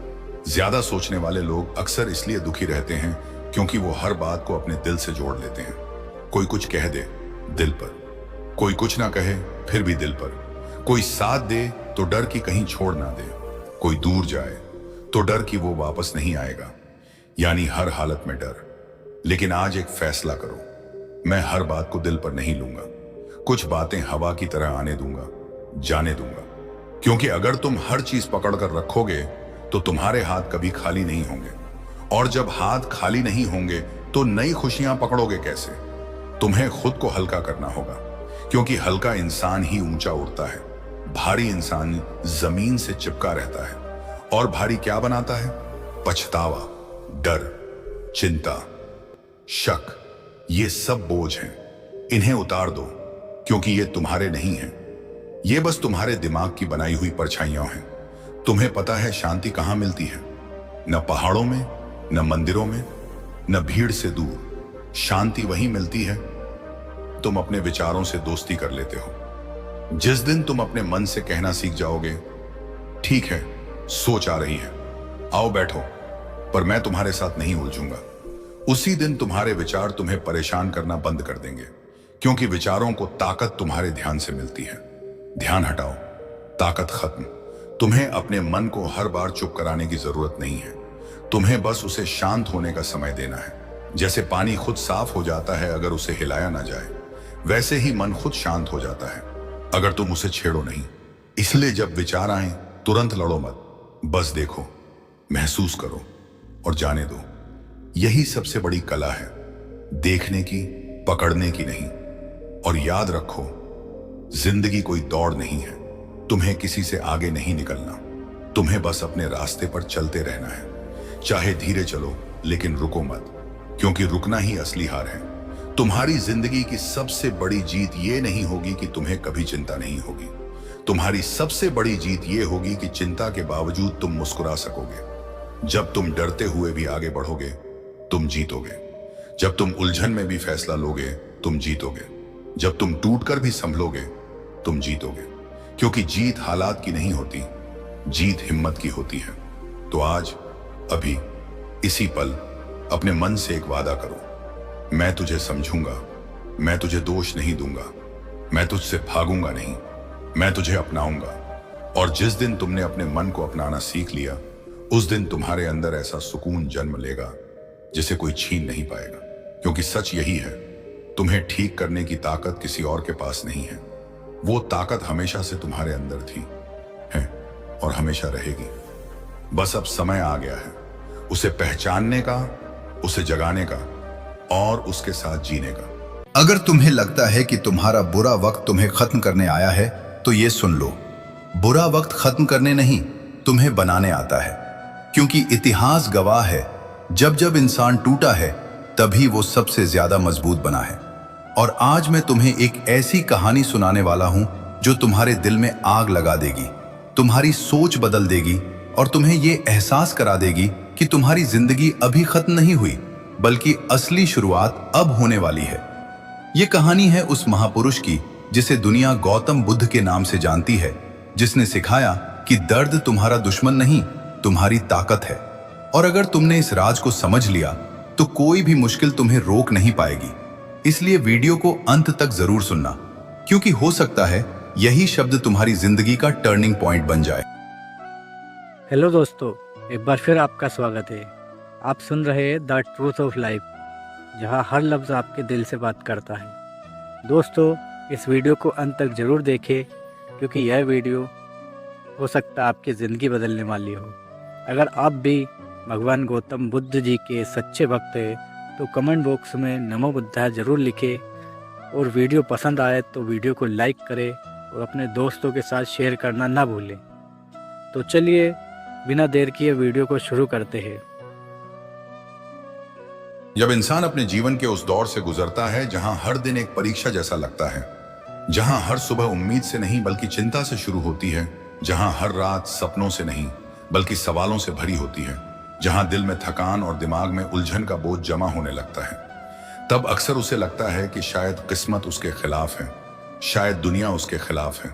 Speaker 1: ज्यादा सोचने वाले लोग अक्सर इसलिए दुखी रहते हैं क्योंकि वो हर बात को अपने दिल से जोड़ लेते हैं। कोई कुछ कह दे दिल पर, कोई कुछ ना कहे फिर भी दिल पर, कोई साथ दे तो डर की कहीं छोड़ ना दे, कोई दूर जाए तो डर कि वो वापस नहीं आएगा, यानी हर हालत में डर। लेकिन आज एक फैसला करो, मैं हर बात को दिल पर नहीं लूंगा, कुछ बातें हवा की तरह आने दूंगा, जाने दूंगा। क्योंकि अगर तुम हर चीज पकड़ कर रखोगे तो तुम्हारे हाथ कभी खाली नहीं होंगे, और जब हाथ खाली नहीं होंगे तो नई खुशियां पकड़ोगे कैसे? तुम्हें खुद को हल्का करना होगा, क्योंकि हल्का इंसान ही ऊंचा उड़ता है, भारी इंसान जमीन से चिपका रहता है। और भारी क्या बनाता है? पछतावा, डर, चिंता, शक, ये सब बोझ हैं। इन्हें उतार दो, क्योंकि ये तुम्हारे नहीं हैं, ये बस तुम्हारे दिमाग की बनाई हुई परछाइयां हैं। तुम्हें पता है शांति कहां मिलती है? न पहाड़ों में, न मंदिरों में, न भीड़ से दूर। शांति वहीं मिलती है तुम अपने विचारों से दोस्ती कर लेते हो। जिस दिन तुम अपने मन से कहना सीख जाओगे, ठीक है सोच आ रही है, आओ बैठो, पर मैं तुम्हारे साथ नहीं उलझूंगा, उसी दिन तुम्हारे विचार तुम्हें परेशान करना बंद कर देंगे। क्योंकि विचारों को ताकत तुम्हारे ध्यान से मिलती है। ध्यान हटाओ, ताकत खत्म। तुम्हें अपने मन को हर बार चुप कराने की जरूरत नहीं है, तुम्हें बस उसे शांत होने का समय देना है। जैसे पानी खुद साफ हो जाता है अगर उसे हिलाया ना जाए, वैसे ही मन खुद शांत हो जाता है अगर तुम उसे छेड़ो नहीं। इसलिए जब विचार आए तुरंत लड़ो मत, बस देखो, महसूस करो और जाने दो। यही सबसे बड़ी कला है, देखने की, पकड़ने की नहीं। और याद रखो, जिंदगी कोई दौड़ नहीं है, तुम्हें किसी से आगे नहीं निकलना, तुम्हें बस अपने रास्ते पर चलते रहना है। चाहे धीरे चलो लेकिन रुको मत, क्योंकि रुकना ही असली हार है। तुम्हारी जिंदगी की सबसे बड़ी जीत ये नहीं होगी कि तुम्हें कभी चिंता नहीं होगी, तुम्हारी सबसे बड़ी जीत ये होगी कि चिंता के बावजूद तुम मुस्कुरा सकोगे। जब तुम डरते हुए भी आगे बढ़ोगे तुम जीतोगे। जब तुम उलझन में भी फैसला लोगे तुम जीतोगे। जब तुम टूटकर भी संभलोगे तुम जीतोगे। क्योंकि जीत हालात की नहीं होती, जीत हिम्मत की होती है। तो आज, अभी, इसी पल अपने मन से एक वादा करो, मैं तुझे समझूंगा, मैं तुझे दोष नहीं दूंगा, मैं तुझसे भागूंगा नहीं, मैं तुझे अपनाऊंगा। और जिस दिन तुमने अपने मन को अपनाना सीख लिया, उस दिन तुम्हारे अंदर ऐसा सुकून जन्म लेगा जिसे कोई छीन नहीं पाएगा। क्योंकि सच यही है, तुम्हें ठीक करने की ताकत किसी और के पास नहीं है। वो ताकत हमेशा से तुम्हारे अंदर थी, है और हमेशा रहेगी। बस अब समय आ गया है उसे पहचानने का, उसे जगाने का और उसके साथ जीने का।
Speaker 2: अगर तुम्हें लगता है कि तुम्हारा बुरा वक्त तुम्हें खत्म करने आया है, तो ये सुन लो, बुरा वक्त खत्म करने नहीं, तुम्हें बनाने आता है। क्योंकि इतिहास गवाह है, जब जब इंसान टूटा है तभी वो सबसे ज्यादा मजबूत बना है। और आज मैं तुम्हें एक ऐसी कहानी सुनाने वाला हूं जो तुम्हारे दिल में आग लगा देगी, तुम्हारी सोच बदल देगी और तुम्हें ये एहसास करा देगी कि तुम्हारी जिंदगी अभी खत्म नहीं हुई, बल्कि असली शुरुआत अब होने वाली है। ये कहानी है उस महापुरुष की जिसे दुनिया गौतम बुद्ध के नाम से जानती है, जिसने सिखाया कि दर्द तुम्हारा दुश्मन नहीं, तुम्हारी ताकत है। और अगर तुमने इस राज को समझ लिया तो कोई भी मुश्किल तुम्हें रोक नहीं पाएगी। इसलिए वीडियो को अंत तक जरूर सुनना, क्योंकि हो सकता है यही शब्द तुम्हारी जिंदगी का टर्निंग पॉइंट बन जाए।
Speaker 3: हेलो दोस्तों, एक बार फिर आपका स्वागत है। आप सुन रहे हैं द ट्रूथ ऑफ लाइफ, जहां हर लफ्ज़ आपके दिल से बात करता है। दोस्तों, इस वीडियो को अंत तक ज़रूर देखें, क्योंकि यह वीडियो हो सकता है आपकी ज़िंदगी बदलने वाली हो। अगर आप भी भगवान गौतम बुद्ध जी के सच्चे भक्त हैं तो कमेंट बॉक्स में नमो बुद्धाय ज़रूर लिखें। और वीडियो पसंद आए तो वीडियो को लाइक करें और अपने दोस्तों के साथ शेयर करना ना भूलें। तो चलिए बिना देर किए वीडियो को शुरू करते हैं।
Speaker 1: जब इंसान अपने जीवन के उस दौर से गुजरता है जहां हर दिन एक परीक्षा जैसा लगता है, जहां हर सुबह उम्मीद से नहीं बल्कि चिंता से शुरू होती है, जहां हर रात सपनों से नहीं बल्कि सवालों से भरी होती है, जहां दिल में थकान और दिमाग में उलझन का बोझ जमा होने लगता है, तब अक्सर उसे लगता है कि शायद किस्मत उसके खिलाफ है, शायद दुनिया उसके खिलाफ है,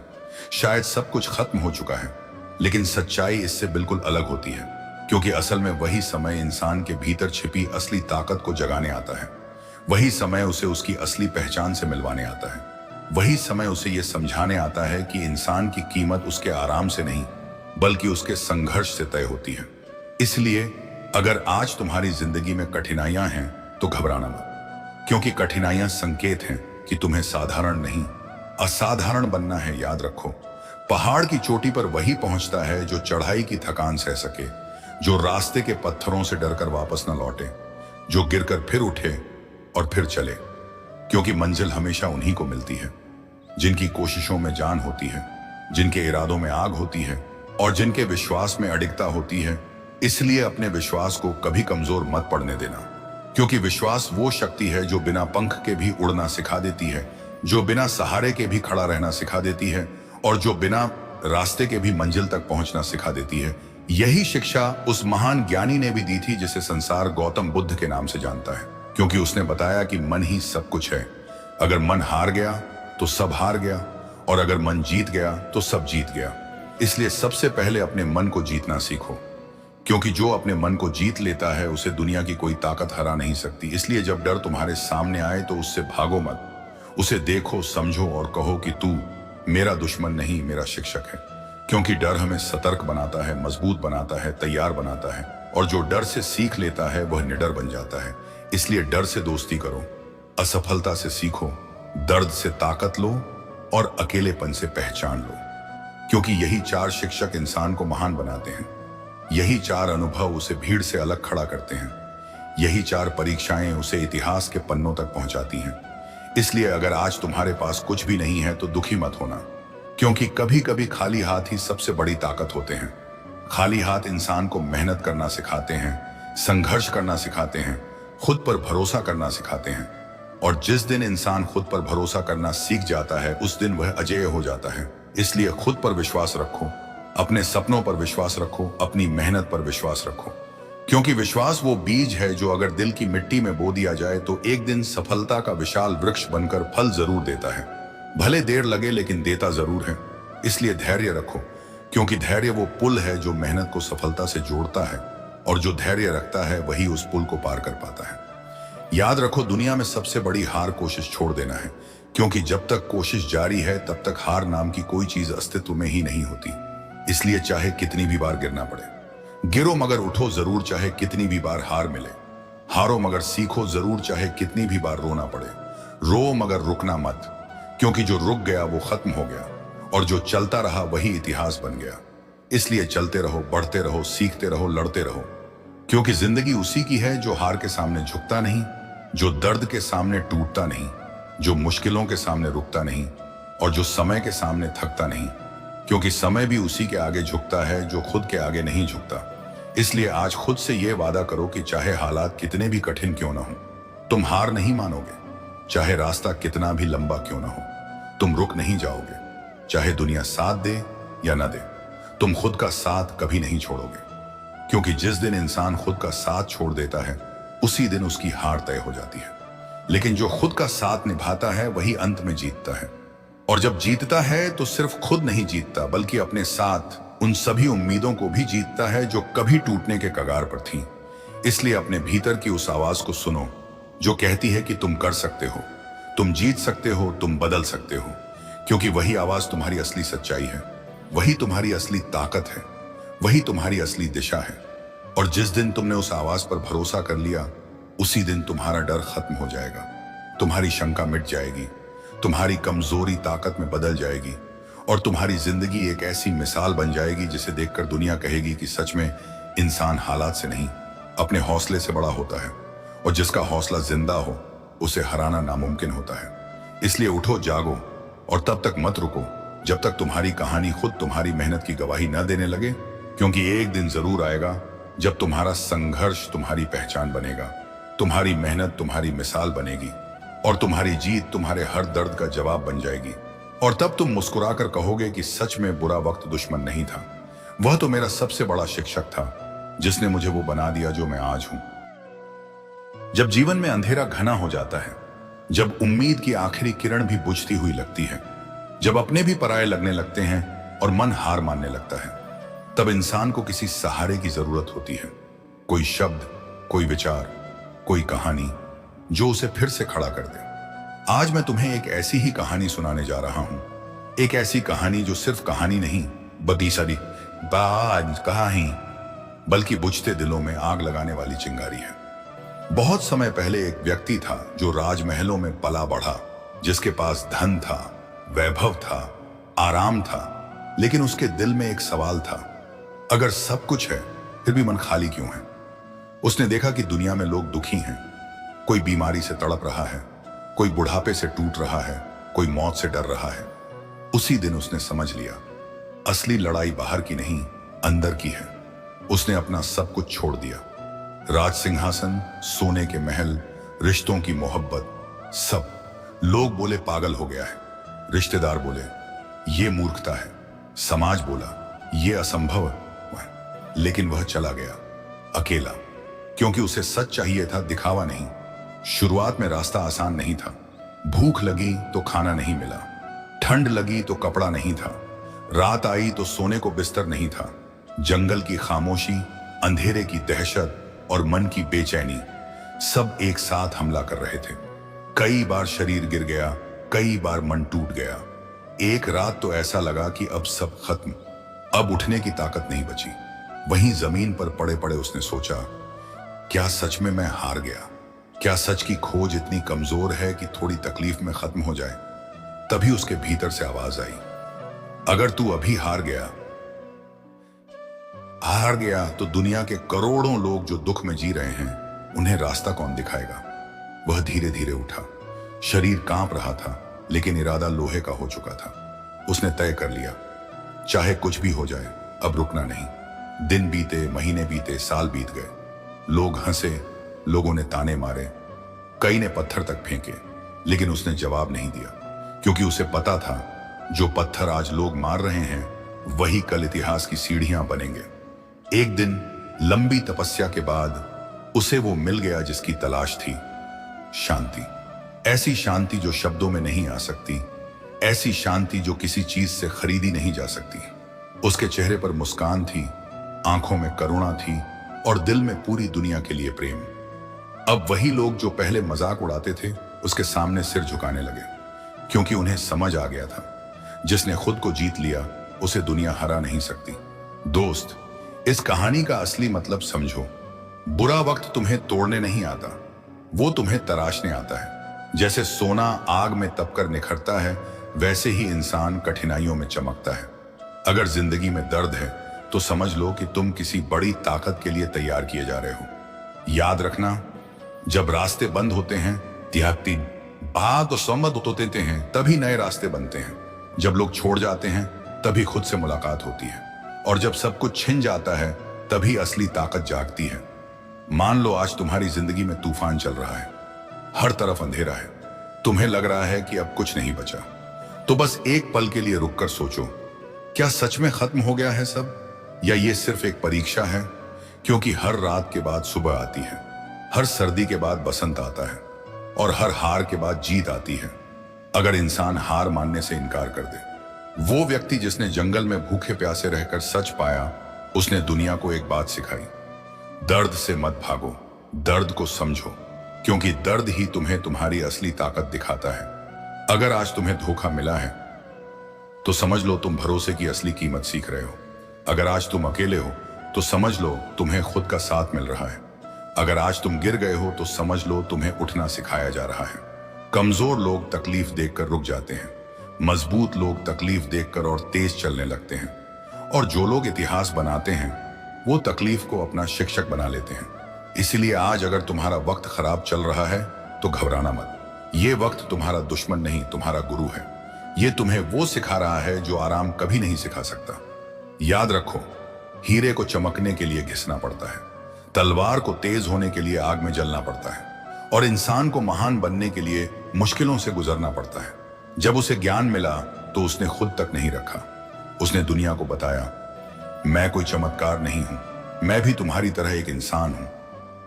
Speaker 1: शायद सब कुछ खत्म हो चुका है। लेकिन सच्चाई इससे बिल्कुल अलग होती है, क्योंकि असल में वही समय इंसान के भीतर छिपी असली ताकत को जगाने आता है। वही समय उसे उसकी असली पहचान से मिलवाने आता है। वही समय उसे यह समझाने आता है कि इंसान की कीमत उसके आराम से नहीं बल्कि उसके संघर्ष से तय होती है। इसलिए अगर आज तुम्हारी जिंदगी में कठिनाइयां हैं तो घबराना मत, क्योंकि कठिनाइयां संकेत हैं कि तुम्हें साधारण नहीं असाधारण बनना है। याद रखो, पहाड़ की चोटी पर वही पहुंचता है जो चढ़ाई की थकान सह सके, जो रास्ते के पत्थरों से डरकर वापस न लौटे, जो गिरकर फिर उठे और फिर चले। क्योंकि मंजिल हमेशा उन्हीं को मिलती है जिनकी कोशिशों में जान होती है, जिनके इरादों में आग होती है और जिनके विश्वास में अडिगता होती है। इसलिए अपने विश्वास को कभी कमजोर मत पड़ने देना, क्योंकि विश्वास वो शक्ति है जो बिना पंख के भी उड़ना सिखा देती है, जो बिना सहारे के भी खड़ा रहना सिखा देती है और जो बिना रास्ते के भी मंजिल तक पहुंचना सिखा देती है। यही शिक्षा उस महान ज्ञानी ने भी दी थी जिसे संसार गौतम बुद्ध के नाम से जानता है, क्योंकि उसने बताया कि मन ही सब कुछ है। अगर मन हार गया तो सब हार गया, और अगर मन जीत गया तो सब जीत गया। इसलिए सबसे पहले अपने मन को जीतना सीखो, क्योंकि जो अपने मन को जीत लेता है उसे दुनिया की कोई ताकत हरा नहीं सकती। इसलिए जब डर तुम्हारे सामने आए तो उससे भागो मत, उसे देखो, समझो और कहो कि तू मेरा दुश्मन नहीं, मेरा शिक्षक है। क्योंकि डर हमें सतर्क बनाता है, मजबूत बनाता है, तैयार बनाता है, और जो डर से सीख लेता है वह निडर बन जाता है। इसलिए डर से दोस्ती करो, असफलता से सीखो, दर्द से ताकत लो और अकेलेपन से पहचान लो, क्योंकि यही चार शिक्षक इंसान को महान बनाते हैं। यही चार अनुभव उसे भीड़ से अलग खड़ा करते हैं। यही चार परीक्षाएं उसे इतिहास के पन्नों तक पहुंचाती हैं। इसलिए अगर आज तुम्हारे पास कुछ भी नहीं है तो दुखी मत होना, क्योंकि कभी कभी खाली हाथ ही सबसे बड़ी ताकत होते हैं। खाली हाथ इंसान को मेहनत करना सिखाते हैं, संघर्ष करना सिखाते हैं, खुद पर भरोसा करना सिखाते हैं। और जिस दिन इंसान खुद पर भरोसा करना सीख जाता है उस दिन वह अजेय हो जाता है। इसलिए खुद पर विश्वास रखो, अपने सपनों पर विश्वास रखो, अपनी मेहनत पर विश्वास रखो, क्योंकि विश्वास वो बीज है जो अगर दिल की मिट्टी में बो दिया जाए तो एक दिन सफलता का विशाल वृक्ष बनकर फल जरूर देता है। भले देर लगे लेकिन देता जरूर है। इसलिए धैर्य रखो, क्योंकि धैर्य वो पुल है जो मेहनत को सफलता से जोड़ता है, और जो धैर्य रखता है वही उस पुल को पार कर पाता है। याद रखो, दुनिया में सबसे बड़ी हार कोशिश छोड़ देना है, क्योंकि जब तक कोशिश जारी है तब तक हार नाम की कोई चीज अस्तित्व में ही नहीं होती। इसलिए चाहे कितनी भी बार गिरना पड़े, गिरो मगर उठो जरूर, चाहे कितनी भी बार हार मिले। हारो मगर सीखो जरूर, चाहे कितनी भी बार रोना पड़े। रो मगर रुकना मत, क्योंकि जो रुक गया वो खत्म हो गया, और जो चलता रहा वही इतिहास बन गया। इसलिए चलते रहो, बढ़ते रहो, सीखते रहो, लड़ते रहो, क्योंकि जिंदगी उसी की है जो हार के सामने झुकता नहीं, जो दर्द के सामने टूटता नहीं, जो मुश्किलों के सामने रुकता नहीं, और जो समय के सामने थकता नहीं। क्योंकि समय भी उसी के आगे झुकता है जो खुद के आगे नहीं झुकता। इसलिए आज खुद से यह वादा करो कि चाहे हालात कितने भी कठिन क्यों ना हो, तुम हार नहीं मानोगे। चाहे रास्ता कितना भी लंबा क्यों ना हो, तुम रुक नहीं जाओगे। चाहे दुनिया साथ दे या ना दे, तुम खुद का साथ कभी नहीं छोड़ोगे। क्योंकि जिस दिन इंसान खुद का साथ छोड़ देता है उसी दिन उसकी हार तय हो जाती है। लेकिन जो खुद का साथ निभाता है वही अंत में जीतता है। और जब जीतता है तो सिर्फ खुद नहीं जीतता, बल्कि अपने साथ उन सभी उम्मीदों को भी जीतता है जो कभी टूटने के कगार पर थीं। इसलिए अपने भीतर की उस आवाज को सुनो जो कहती है कि तुम कर सकते हो, तुम जीत सकते हो, तुम बदल सकते हो। क्योंकि वही आवाज तुम्हारी असली सच्चाई है, वही तुम्हारी असली ताकत है, वही तुम्हारी असली दिशा है। और जिस दिन तुमने उस आवाज पर भरोसा कर लिया उसी दिन तुम्हारा डर खत्म हो जाएगा, तुम्हारी शंका मिट जाएगी, तुम्हारी कमजोरी ताकत में बदल जाएगी, और तुम्हारी जिंदगी एक ऐसी मिसाल बन जाएगी जिसे देखकर दुनिया कहेगी कि सच में इंसान हालात से नहीं अपने हौसले से बड़ा होता है, और जिसका हौसला जिंदा हो उसे हराना नामुमकिन होता है। इसलिए उठो, जागो, और तब तक मत रुको जब तक तुम्हारी कहानी खुद तुम्हारी मेहनत की गवाही न देने लगे। क्योंकि एक दिन जरूर आएगा जब तुम्हारा संघर्ष तुम्हारी पहचान बनेगा, तुम्हारी मेहनत तुम्हारी मिसाल बनेगी और तुम्हारी जीत तुम्हारे हर दर्द का जवाब बन जाएगी। और तब तुम मुस्कुराकर कहोगे कि सच में बुरा वक्त दुश्मन नहीं था, वह तो मेरा सबसे बड़ा शिक्षक था जिसने मुझे वो बना दिया जो मैं आज हूं। जब जीवन में अंधेरा घना हो जाता है, जब उम्मीद की आखिरी किरण भी बुझती हुई लगती है, जब अपने भी पराये लगने लगते हैं और मन हार मानने लगता है, तब इंसान को किसी सहारे की जरूरत होती है। कोई शब्द, कोई विचार, कोई कहानी जो उसे फिर से खड़ा कर दे। आज मैं तुम्हें एक ऐसी ही कहानी सुनाने जा रहा हूं, एक ऐसी कहानी जो सिर्फ कहानी नहीं कहानी बल्कि बुझते दिलों में आग लगाने वाली चिंगारी है। बहुत समय पहले एक व्यक्ति था जो राजमहलों में पला बढ़ा, जिसके पास धन था, वैभव था, आराम था, लेकिन उसके दिल में एक सवाल था, अगर सब कुछ है फिर भी मन खाली क्यों है। उसने देखा कि दुनिया में लोग दुखी हैं, कोई बीमारी से तड़प रहा है, कोई बुढ़ापे से टूट रहा है, कोई मौत से डर रहा है। उसी दिन उसने समझ लिया, असली लड़ाई बाहर की नहीं, अंदर की है। उसने अपना सब कुछ छोड़ दिया, राज सिंहासन, सोने के महल, रिश्तों की मोहब्बत, सब। लोग बोले पागल हो गया है, रिश्तेदार बोले ये मूर्खता है, समाज बोला ये असंभव है, लेकिन वह चला गया अकेला, क्योंकि उसे सच चाहिए था, दिखावा नहीं। शुरुआत में रास्ता आसान नहीं था। भूख लगी तो खाना नहीं मिला, ठंड लगी तो कपड़ा नहीं था, रात आई तो सोने को बिस्तर नहीं था। जंगल की खामोशी, अंधेरे की दहशत और मन की बेचैनी सब एक साथ हमला कर रहे थे। कई बार शरीर गिर गया, कई बार मन टूट गया। एक रात तो ऐसा लगा कि अब सब खत्म, अब उठने की ताकत नहीं बची। वहीं जमीन पर पड़े पड़े उसने सोचा, क्या सच में मैं हार गया? क्या सच की खोज इतनी कमजोर है कि थोड़ी तकलीफ में खत्म हो जाए? तभी उसके भीतर से आवाज आई, अगर तू अभी हार गया तो दुनिया के करोड़ों लोग जो दुख में जी रहे हैं, उन्हें रास्ता कौन दिखाएगा? वह धीरे धीरे उठा, शरीर कांप रहा था, लेकिन इरादा लोहे का हो चुका था। उसने तय कर लिया, चाहे कुछ भी हो जाए, अब रुकना नहीं। दिन बीते, महीने बीते, साल बीत गए। लोग हंसे, लोगों ने ताने मारे, कई ने पत्थर तक फेंके, लेकिन उसने जवाब नहीं दिया, क्योंकि उसे पता था जो पत्थर आज लोग मार रहे हैं, वही कल इतिहास की सीढ़ियां बनेंगे। एक दिन लंबी तपस्या के बाद उसे वो मिल गया जिसकी तलाश थी, शांति। ऐसी शांति जो शब्दों में नहीं आ सकती, ऐसी शांति जो किसी चीज से खरीदी नहीं जा सकती। उसके चेहरे पर मुस्कान थी, आंखों में करुणा थी और दिल में पूरी दुनिया के लिए प्रेम। अब वही लोग जो पहले मजाक उड़ाते थे, उसके सामने सिर झुकाने लगे, क्योंकि उन्हें समझ आ गया था, जिसने खुद को जीत लिया उसे दुनिया हरा नहीं सकती। दोस्त, इस कहानी का असली मतलब समझो। बुरा वक्त तुम्हें तोड़ने नहीं आता, वो तुम्हें तराशने आता है। जैसे सोना आग में तपकर निखरता है, वैसे ही इंसान कठिनाइयों में चमकता है। अगर जिंदगी में दर्द है तो समझ लो कि तुम किसी बड़ी ताकत के लिए तैयार किए जा रहे हो। याद रखना, जब रास्ते बंद होते हैं, होते हैं, तभी नए रास्ते बनते हैं। जब लोग छोड़ जाते हैं, तभी खुद से मुलाकात होती है। और जब सब कुछ छिन जाता है, तभी असली ताकत जागती है। मान लो आज तुम्हारी जिंदगी में तूफान चल रहा है, हर तरफ अंधेरा है, तुम्हें लग रहा है कि अब कुछ नहीं बचा, तो बस एक पल के लिए रुककर सोचो, क्या सच में खत्म हो गया है सब, या ये सिर्फ एक परीक्षा है? क्योंकि हर रात के बाद सुबह आती है, हर सर्दी के बाद बसंत आता है और हर हार के बाद जीत आती है। अगर इंसान हार मानने से इनकार कर दे, वो व्यक्ति जिसने जंगल में भूखे प्यासे रहकर सच पाया, उसने दुनिया को एक बात सिखाई, दर्द से मत भागो, दर्द को समझो, क्योंकि दर्द ही तुम्हें तुम्हारी असली ताकत दिखाता है। अगर आज तुम्हें धोखा मिला है तो समझ लो तुम भरोसे की असली कीमत सीख रहे हो। अगर आज तुम अकेले हो तो समझ लो तुम्हें खुद का साथ मिल रहा है। अगर आज तुम गिर गए हो तो समझ लो तुम्हें उठना सिखाया जा रहा है। कमजोर लोग तकलीफ देखकर रुक जाते हैं, मजबूत लोग तकलीफ देखकर और तेज चलने लगते हैं, और जो लोग इतिहास बनाते हैं वो तकलीफ को अपना शिक्षक बना लेते हैं। इसलिए आज अगर तुम्हारा वक्त खराब चल रहा है तो घबराना मत। ये वक्त तुम्हारा दुश्मन नहीं, तुम्हारा गुरु है। ये तुम्हें वो सिखा रहा है जो आराम कभी नहीं सिखा सकता। याद रखो, हीरे को चमकने के लिए घिसना पड़ता है, तलवार को तेज होने के लिए आग में जलना पड़ता है। और इंसान को महान बनने के लिए मुश्किलों से गुजरना पड़ता है। जब उसे ज्ञान मिला तो उसने खुद तक नहीं रखा। उसने दुनिया को बताया, मैं कोई चमत्कार नहीं हूं, मैं भी तुम्हारी तरह एक इंसान हूं।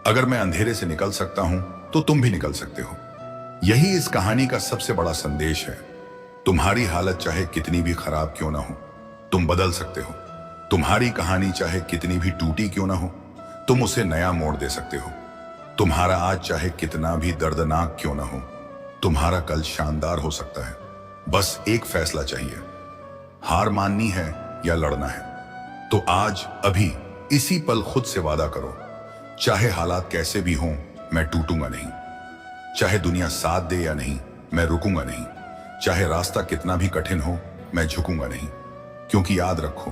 Speaker 1: अगर मैं अंधेरे से निकल सकता हूं तो तुम भी निकल सकते हो। यही इस कहानी का सबसे बड़ा संदेश है। तुम्हारी हालत चाहे कितनी भी खराब क्यों ना हो, तुम बदल सकते हो। तुम्हारी कहानी चाहे कितनी भी टूटी क्यों ना हो, तुम उसे नया मोड़ दे सकते हो। तुम्हारा आज चाहे कितना भी दर्दनाक क्यों ना हो, तुम्हारा कल शानदार हो सकता है। बस एक फैसला चाहिए, हार माननी है या लड़ना है। तो आज अभी इसी पल खुद से वादा करो, चाहे हालात कैसे भी हों, मैं टूटूंगा नहीं। चाहे दुनिया साथ दे या नहीं, मैं रुकूंगा नहीं। चाहे रास्ता कितना भी कठिन हो, मैं झुकूंगा नहीं। क्योंकि याद रखो,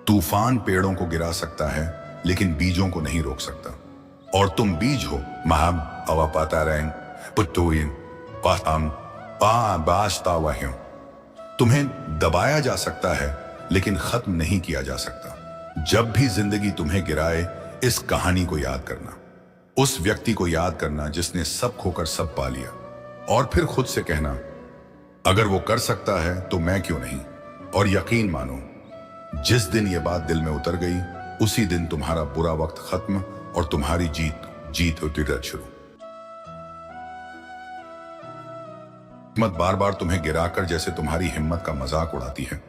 Speaker 1: तूफान पेड़ों को गिरा सकता है लेकिन बीजों को नहीं रोक सकता। और तुम बीज हो, महाम अवापातारैंग पुत्तोइन पाम पा बास्तावाह्यों। तुम्हें दबाया जा सकता है लेकिन खत्म नहीं किया जा सकता। जब भी जिंदगी तुम्हें गिराए, इस कहानी को याद करना, उस व्यक्ति को याद करना जिसने सब खोकर सब पा लिया, और फिर खुद से कहना, अगर वो कर सकता है तो मैं क्यों नहीं। और यकीन मानो, जिस दिन ये बात दिल में उतर गई, उसी दिन तुम्हारा बुरा वक्त खत्म और तुम्हारी जीत होती शुरू। हिम्मत बार बार तुम्हें गिराकर जैसे तुम्हारी हिम्मत का मजाक उड़ाती है,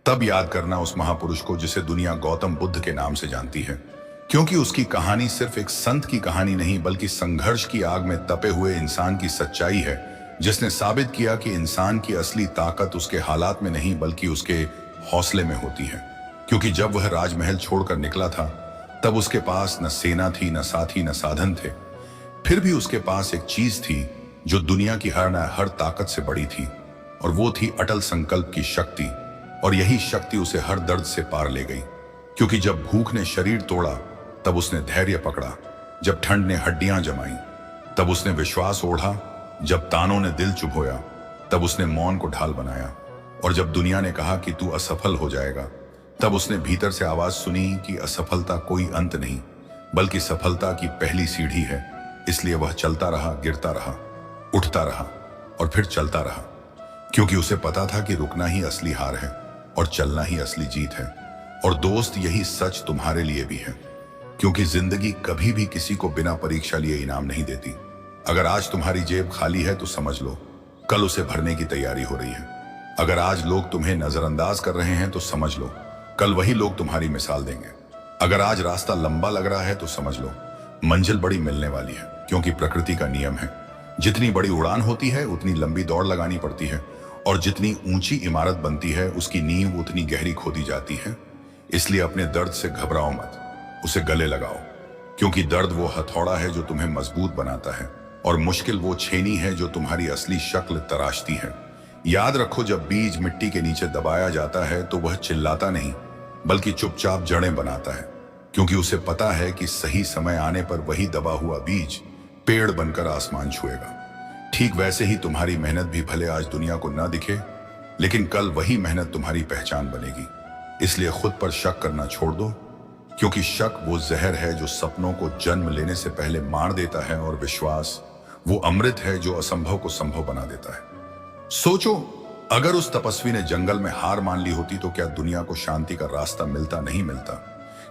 Speaker 1: तब याद करना उस महापुरुष को जिसे दुनिया गौतम बुद्ध के नाम से जानती है। क्योंकि उसकी कहानी सिर्फ एक संत की कहानी नहीं, बल्कि संघर्ष की आग में तपे हुए इंसान की सच्चाई है, जिसने साबित किया कि इंसान की असली ताकत उसके हालात में नहीं बल्कि उसके हौसले में होती है। क्योंकि जब वह राजमहल छोड़कर निकला था, तब उसके पास न सेना थी, न साथी, न साधन थे। फिर भी उसके पास एक चीज थी जो दुनिया की हर ताकत से बड़ी थी, और वो थी अटल संकल्प की शक्ति। और यही शक्ति उसे हर दर्द से पार ले गई। क्योंकि जब भूख ने शरीर तोड़ा, तब उसने धैर्य पकड़ा। जब ठंड ने हड्डियां जमाई, तब उसने विश्वास ओढ़ा। जब तानों ने दिल चुभोया, तब उसने मौन को ढाल बनाया। और जब दुनिया ने कहा कि तू असफल हो जाएगा, तब उसने भीतर से आवाज सुनी कि असफलता कोई अंत नहीं, बल्कि सफलता की पहली सीढ़ी है। इसलिए वह चलता रहा, गिरता रहा, उठता रहा और फिर चलता रहा। क्योंकि उसे पता था कि रुकना ही असली हार है और चलना ही असली जीत है। और दोस्त, यही सच तुम्हारे लिए भी है। क्योंकि जिंदगी कभी भी किसी को बिना परीक्षा लिए इनाम नहीं देती। अगर आज तुम्हारी जेब खाली है तो समझ लो, कल उसे भरने की तैयारी हो रही है। अगर आज लोग तुम्हें नजरअंदाज कर रहे हैं तो समझ लो, कल वही लोग तुम्हारी मिसाल देंगे। अगर आज रास्ता लंबा लग रहा है तो समझ लो, मंजिल बड़ी मिलने वाली है। क्योंकि प्रकृति का नियम है, जितनी बड़ी उड़ान होती है उतनी लंबी दौड़ लगानी पड़ती है, और जितनी ऊंची इमारत बनती है उसकी नींव उतनी गहरी खोदी जाती है। इसलिए अपने दर्द से घबराओ मत, उसे गले लगाओ। क्योंकि दर्द वो हथौड़ा है जो तुम्हें मजबूत बनाता है, और मुश्किल वो छेनी है जो तुम्हारी असली शक्ल तराशती है। याद रखो, जब बीज मिट्टी के नीचे दबाया जाता है तो वह चिल्लाता नहीं, बल्कि चुपचाप जड़ें बनाता है। क्योंकि उसे पता है कि सही समय आने पर वही दबा हुआ बीज पेड़ बनकर आसमान छुएगा। ठीक वैसे ही तुम्हारी मेहनत भी भले आज दुनिया को न दिखे, लेकिन कल वही मेहनत तुम्हारी पहचान बनेगी। इसलिए खुद पर शक करना छोड़ दो, क्योंकि शक वो जहर है जो सपनों को जन्म लेने से पहले मार देता है, और विश्वास वो अमृत है जो असंभव को संभव बना देता है। सोचो, अगर उस तपस्वी ने जंगल में हार मान ली होती तो क्या दुनिया को शांति का रास्ता मिलता? नहीं मिलता।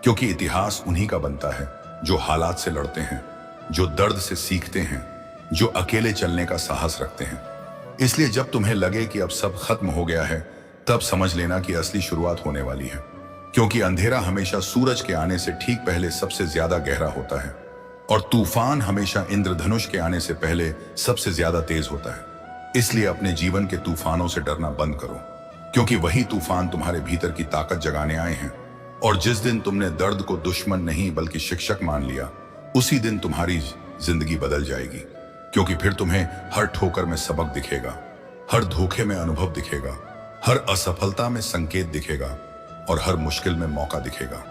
Speaker 1: क्योंकि इतिहास उन्हीं का बनता है जो हालात से लड़ते हैं, जो दर्द से सीखते हैं, जो अकेले चलने का साहस रखते हैं। इसलिए जब तुम्हें लगे कि अब सब खत्म हो गया है, तब समझ लेना कि असली शुरुआत होने वाली है। क्योंकि अंधेरा हमेशा सूरज के आने से ठीक पहले सबसे ज्यादा गहरा होता है, और तूफान हमेशा इंद्रधनुष के आने से पहले सबसे ज्यादा तेज होता है। इसलिए अपने जीवन के तूफानों से डरना बंद करो, क्योंकि वही तूफान तुम्हारे भीतर की ताकत जगाने आए हैं। और जिस दिन तुमने दर्द को दुश्मन नहीं बल्कि शिक्षक मान लिया, उसी दिन तुम्हारी जिंदगी बदल जाएगी। क्योंकि फिर तुम्हें हर ठोकर में सबक दिखेगा, हर धोखे में अनुभव दिखेगा, हर असफलता में संकेत दिखेगा, और हर मुश्किल में मौका दिखेगा।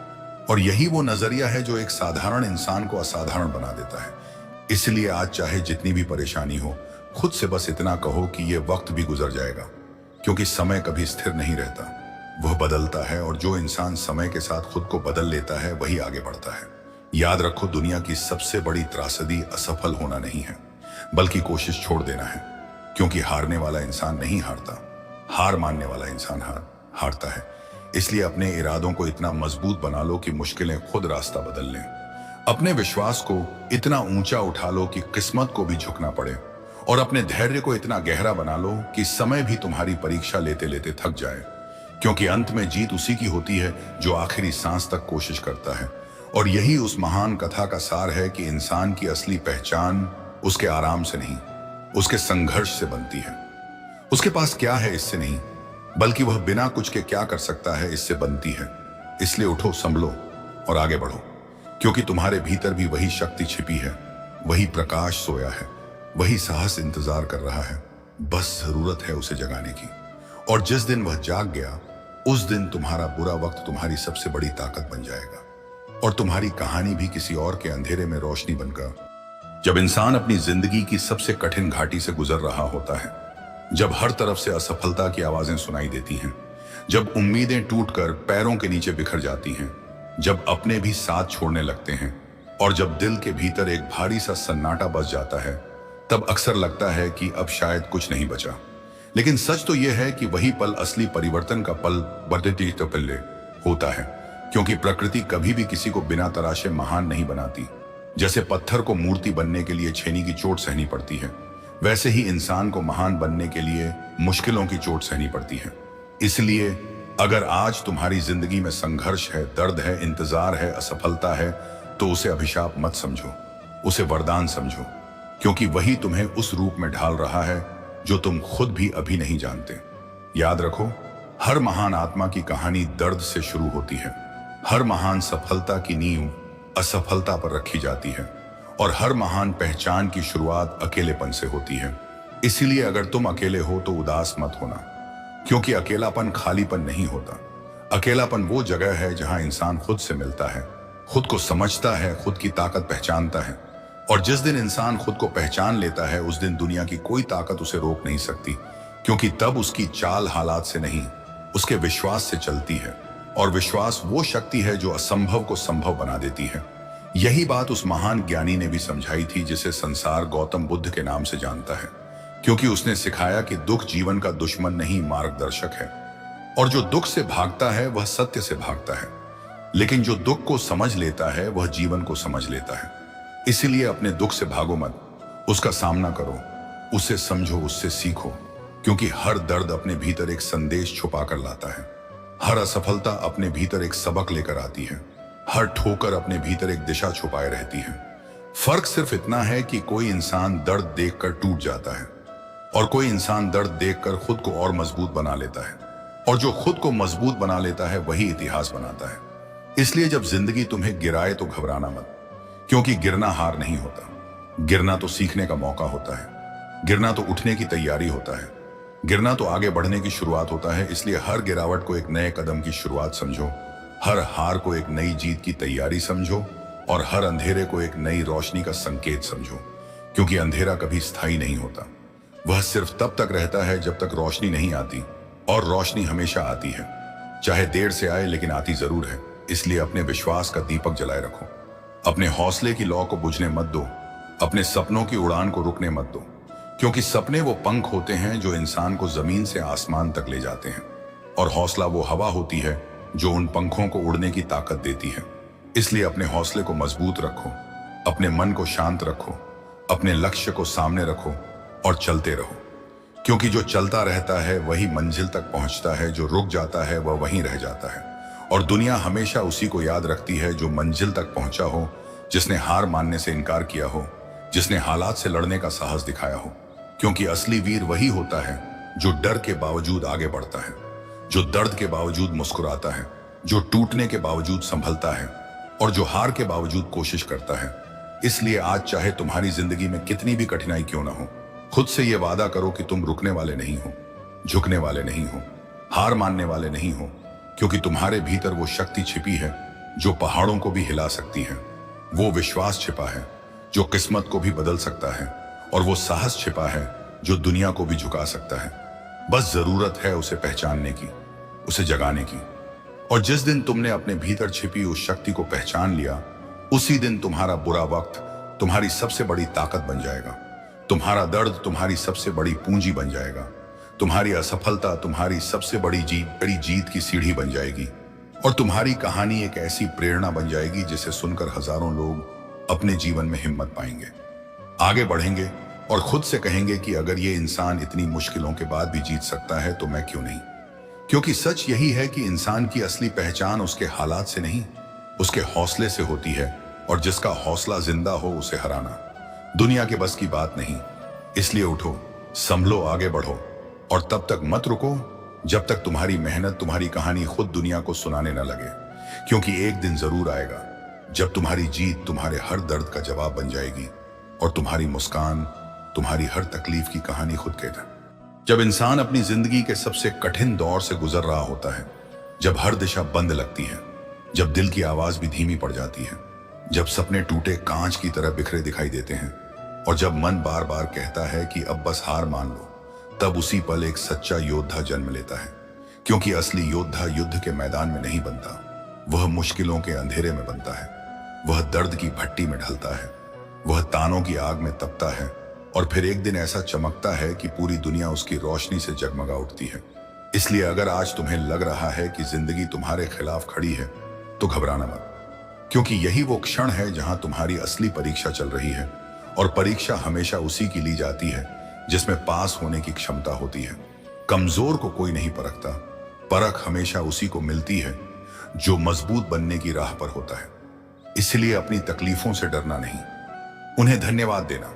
Speaker 1: और यही वो नजरिया है जो एक साधारण इंसान को असाधारण बना देता है। इसलिए आज चाहे जितनी भी परेशानी हो, खुद से बस इतना कहो कि ये वक्त भी गुजर जाएगा। क्योंकि समय कभी स्थिर नहीं रहता, वह बदलता है, और जो इंसान समय के साथ खुद को बदल लेता है वही आगे बढ़ता है। याद रखो, दुनिया की सबसे बड़ी त्रासदी असफल होना नहीं है, बल्कि कोशिश छोड़ देना है, क्योंकि हारने वाला इंसान नहीं हारता, हार मानने वाला इंसान हारता है। इसलिए अपने इरादों को इतना मजबूत बना लो कि मुश्किलें खुद रास्ता बदल लें। अपने विश्वास को इतना ऊंचा उठा लो कि किस्मत को भी झुकना पड़े, और अपने धैर्य को इतना गहरा बना लो कि समय भी तुम्हारी परीक्षा लेते लेते थक जाए, क्योंकि अंत में जीत उसी की होती है जो आखिरी सांस तक कोशिश करता है। और यही उस महान कथा का सार है कि इंसान की असली पहचान उसके आराम से नहीं, उसके संघर्ष से बनती है। उसके पास क्या है इससे नहीं, बल्कि वह बिना कुछ के क्या कर सकता है इससे बनती है। इसलिए उठो, संभलो और आगे बढ़ो, क्योंकि तुम्हारे भीतर भी वही शक्ति छिपी है, वही प्रकाश सोया है, वही साहस इंतजार कर रहा है। बस जरूरत है उसे जगाने की। और जिस दिन वह जाग गया, उस दिन तुम्हारा बुरा वक्त तुम्हारी सबसे बड़ी ताकत बन जाएगा, और तुम्हारी कहानी भी किसी और के अंधेरे में रोशनी बनकर। जब इंसान अपनी जिंदगी की सबसे कठिन घाटी से गुजर रहा होता है, जब हर तरफ से असफलता की आवाजें सुनाई देती हैं, जब उम्मीदें टूटकर पैरों के नीचे बिखर जाती हैं, जब अपने भी साथ छोड़ने लगते हैं, और जब दिल के भीतर एक भारी सा सन्नाटा बस जाता है, तब अक्सर लगता है कि अब शायद कुछ नहीं बचा। लेकिन सच तो यह है कि वही पल असली परिवर्तन का पल बदलती पल्ले होता है, क्योंकि प्रकृति कभी भी किसी को बिना तराशे महान नहीं बनाती। जैसे पत्थर को मूर्ति बनने के लिए छेनी की चोट सहनी पड़ती है, वैसे ही इंसान को महान बनने के लिए मुश्किलों की चोट सहनी पड़ती है। इसलिए अगर आज तुम्हारी जिंदगी में संघर्ष है, दर्द है, इंतजार है, असफलता है, तो उसे अभिशाप मत समझो, उसे वरदान समझो, क्योंकि वही तुम्हें उस रूप में ढाल रहा है जो तुम खुद भी अभी नहीं जानते। याद रखो, हर महान आत्मा की कहानी दर्द से शुरू होती है, हर महान सफलता की नींव असफलता पर रखी जाती है, और हर महान पहचान की शुरुआत अकेलेपन से होती है। इसीलिए अगर तुम अकेले हो तो उदास मत होना, क्योंकि अकेलापन खालीपन नहीं होता। अकेलापन वो जगह है जहां इंसान खुद से मिलता है, खुद को समझता है, खुद की ताकत पहचानता है। और जिस दिन इंसान खुद को पहचान लेता है, उस दिन दुनिया की कोई ताकत उसे रोक नहीं सकती, क्योंकि तब उसकी चाल हालात से नहीं, उसके विश्वास से चलती है। और विश्वास वो शक्ति है जो असंभव को संभव बना देती है। यही बात उस महान ज्ञानी ने भी समझाई थी, जिसे संसार गौतम बुद्ध के नाम से जानता है, क्योंकि उसने सिखाया कि दुख जीवन का दुश्मन नहीं, मार्गदर्शक है। और जो दुख से भागता है वह सत्य से भागता है, लेकिन जो दुख को समझ लेता है वह जीवन को समझ लेता है। इसीलिए अपने दुख से भागो मत, उसका सामना करो, उसे समझो, उससे सीखो, क्योंकि हर दर्द अपने भीतर एक संदेश छुपा कर लाता है, हर असफलता अपने भीतर एक सबक लेकर आती है, हर ठोकर अपने भीतर एक दिशा छुपाए रहती है। फर्क सिर्फ इतना है कि कोई इंसान दर्द देखकर टूट जाता है, और कोई इंसान दर्द देखकर खुद को और मजबूत बना लेता है, और जो खुद को मजबूत बना लेता है वही इतिहास बनाता है। इसलिए जब जिंदगी तुम्हें गिराए तो घबराना मत, क्योंकि गिरना हार नहीं होता, गिरना तो सीखने का मौका होता है, गिरना तो उठने की तैयारी होता है, गिरना तो आगे बढ़ने की शुरुआत होता है। इसलिए हर गिरावट को एक नए कदम की शुरुआत समझो, हर हार को एक नई जीत की तैयारी समझो, और हर अंधेरे को एक नई रोशनी का संकेत समझो, क्योंकि अंधेरा कभी स्थायी नहीं होता, वह सिर्फ तब तक रहता है जब तक रोशनी नहीं आती, और रोशनी हमेशा आती है, चाहे देर से आए लेकिन आती जरूर है। इसलिए अपने विश्वास का दीपक जलाए रखो, अपने हौसले की लौ को बुझने मत दो, अपने सपनों की उड़ान को रुकने मत दो, क्योंकि सपने वो पंख होते हैं जो इंसान को जमीन से आसमान तक ले जाते हैं, और हौसला वो हवा होती है जो उन पंखों को उड़ने की ताकत देती है। इसलिए अपने हौसले को मजबूत रखो, अपने मन को शांत रखो, अपने लक्ष्य को सामने रखो और चलते रहो, क्योंकि जो चलता रहता है वही मंजिल तक पहुंचता है, जो रुक जाता है वह वहीं रह जाता है। और दुनिया हमेशा उसी को याद रखती है जो मंजिल तक पहुंचा हो, जिसने हार मानने से इनकार किया हो, जिसने हालात से लड़ने का साहस दिखाया हो, क्योंकि असली वीर वही होता है जो डर के बावजूद आगे बढ़ता है, जो दर्द के बावजूद मुस्कुराता है, जो टूटने के बावजूद संभलता है, और जो हार के बावजूद कोशिश करता है। इसलिए आज चाहे तुम्हारी जिंदगी में कितनी भी कठिनाई क्यों ना हो, खुद से यह वादा करो कि तुम रुकने वाले नहीं हो, झुकने वाले नहीं हो, हार मानने वाले नहीं हो, क्योंकि तुम्हारे भीतर वो शक्ति छिपी है जो पहाड़ों को भी हिला सकती है, वो विश्वास छिपा है जो किस्मत को भी बदल सकता है, और वो साहस छिपा है जो दुनिया को भी झुका सकता है। बस जरूरत है उसे पहचानने की, उसे जगाने की। और जिस दिन तुमने अपने भीतर छिपी उस शक्ति को पहचान लिया, उसी दिन तुम्हारा बुरा वक्त तुम्हारी सबसे बड़ी ताकत बन जाएगा, तुम्हारा दर्द तुम्हारी सबसे बड़ी पूंजी बन जाएगा। तुम्हारी असफलता तुम्हारी सबसे बड़ी जीत की सीढ़ी बन जाएगी। और तुम्हारी कहानी एक ऐसी प्रेरणा बन जाएगी जिसे सुनकर हजारों लोग अपने जीवन में हिम्मत पाएंगे, आगे बढ़ेंगे और खुद से कहेंगे कि अगर ये इंसान इतनी मुश्किलों के बाद भी जीत सकता है तो मैं क्यों नहीं। क्योंकि सच यही है कि इंसान की असली पहचान उसके हालात से नहीं, उसके हौसले से होती है। और जिसका हौसला जिंदा हो उसे हराना दुनिया के बस की बात नहीं। इसलिए उठो, संभलो, आगे बढ़ो और तब तक मत रुको जब तक तुम्हारी मेहनत, तुम्हारी कहानी खुद दुनिया को सुनाने न लगे। क्योंकि एक दिन जरूर आएगा जब तुम्हारी जीत तुम्हारे हर दर्द का जवाब बन जाएगी और तुम्हारी मुस्कान तुम्हारी हर तकलीफ की कहानी खुद कहता। जब इंसान अपनी जिंदगी के सबसे कठिन दौर से गुजर रहा होता है, जब हर दिशा बंद लगती है, जब दिल की आवाज भी धीमी पड़ जाती है, जब सपने टूटे कांच की तरह बिखरे दिखाई देते हैं और जब मन बार बार कहता है कि अब बस हार मान लो, तब उसी पल एक सच्चा योद्धा जन्म लेता है। क्योंकि असली योद्धा युद्ध के मैदान में नहीं बनता, वह मुश्किलों के अंधेरे में बनता है, वह दर्द की भट्टी में ढलता है, वह तानों की आग में तपता है और फिर एक दिन ऐसा चमकता है कि पूरी दुनिया उसकी रोशनी से जगमगा उठती है। इसलिए अगर आज तुम्हें लग रहा है कि जिंदगी तुम्हारे खिलाफ खड़ी है तो घबराना मत, क्योंकि यही वो क्षण है जहां तुम्हारी असली परीक्षा चल रही है। और परीक्षा हमेशा उसी की ली जाती है जिसमें पास होने की क्षमता होती है। कमजोर को कोई नहीं परखता, परख हमेशा उसी को मिलती है जो मजबूत बनने की राह पर होता है। इसलिए अपनी तकलीफों से डरना नहीं, उन्हें धन्यवाद देना,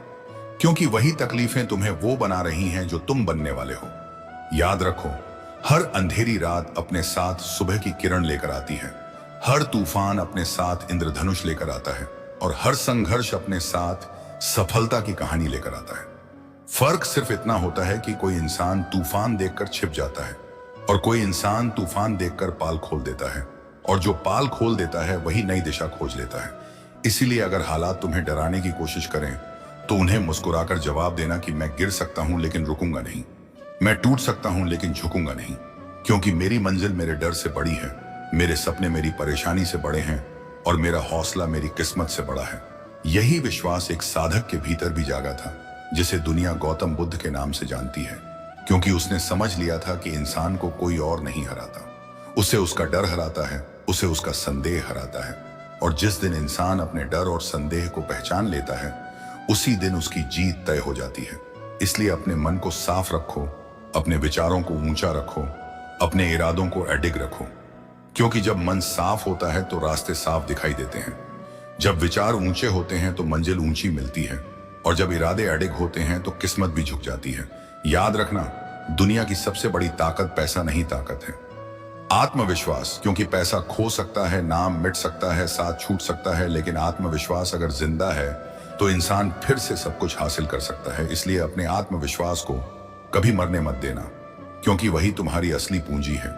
Speaker 1: क्योंकि वही तकलीफें तुम्हें वो बना रही हैं जो तुम बनने वाले हो। याद रखो, हर अंधेरी रात अपने साथ सुबह की किरण लेकर आती है, हर तूफान अपने साथ इंद्रधनुष लेकर आता है और हर संघर्ष अपने साथ सफलता की कहानी लेकर आता है। फर्क सिर्फ इतना होता है कि कोई इंसान तूफान देखकर छिप जाता है और कोई इंसान तूफान देखकर पाल खोल देता है, और जो पाल खोल देता है वही नई दिशा खोज लेता है। इसीलिए अगर हालात तुम्हें डराने की कोशिश करें तो उन्हें मुस्कुराकर जवाब देना कि मैं गिर सकता हूं लेकिन रुकूंगा नहीं, मैं टूट सकता हूं लेकिन झुकूंगा नहीं, क्योंकि मेरी मंजिल मेरे डर से बड़ी है, मेरे सपने मेरी परेशानी से बड़े हैं और मेरा हौसला मेरी किस्मत से बड़ा है। यही विश्वास एक साधक के भीतर भी जागा था, जिसे दुनिया गौतम बुद्ध के नाम से जानती है, क्योंकि उसने समझ लिया था कि इंसान को कोई और नहीं हराता, उसे उसका डर हराता है, उसे उसका संदेह हराता है। और जिस दिन इंसान अपने डर और संदेह को पहचान लेता है, उसी दिन उसकी जीत तय हो जाती है। इसलिए अपने मन को साफ रखो, अपने विचारों को ऊंचा रखो, अपने इरादों को अडिग रखो, क्योंकि जब मन साफ होता है तो रास्ते साफ दिखाई देते हैं। जब विचार ऊंचे होते हैं तो मंजिल ऊंची मिलती है, और जब इरादे अडिग होते हैं तो किस्मत भी झुक जाती है। याद रखना, दुनिया की सबसे बड़ी ताकत पैसा नहीं, ताकत है आत्मविश्वास। क्योंकि पैसा खो सकता है, नाम मिट सकता है, साथ छूट सकता है, लेकिन आत्मविश्वास अगर जिंदा है तो इंसान फिर से सब कुछ हासिल कर सकता है। इसलिए अपने आत्मविश्वास को कभी मरने मत देना, क्योंकि वही तुम्हारी असली पूंजी है,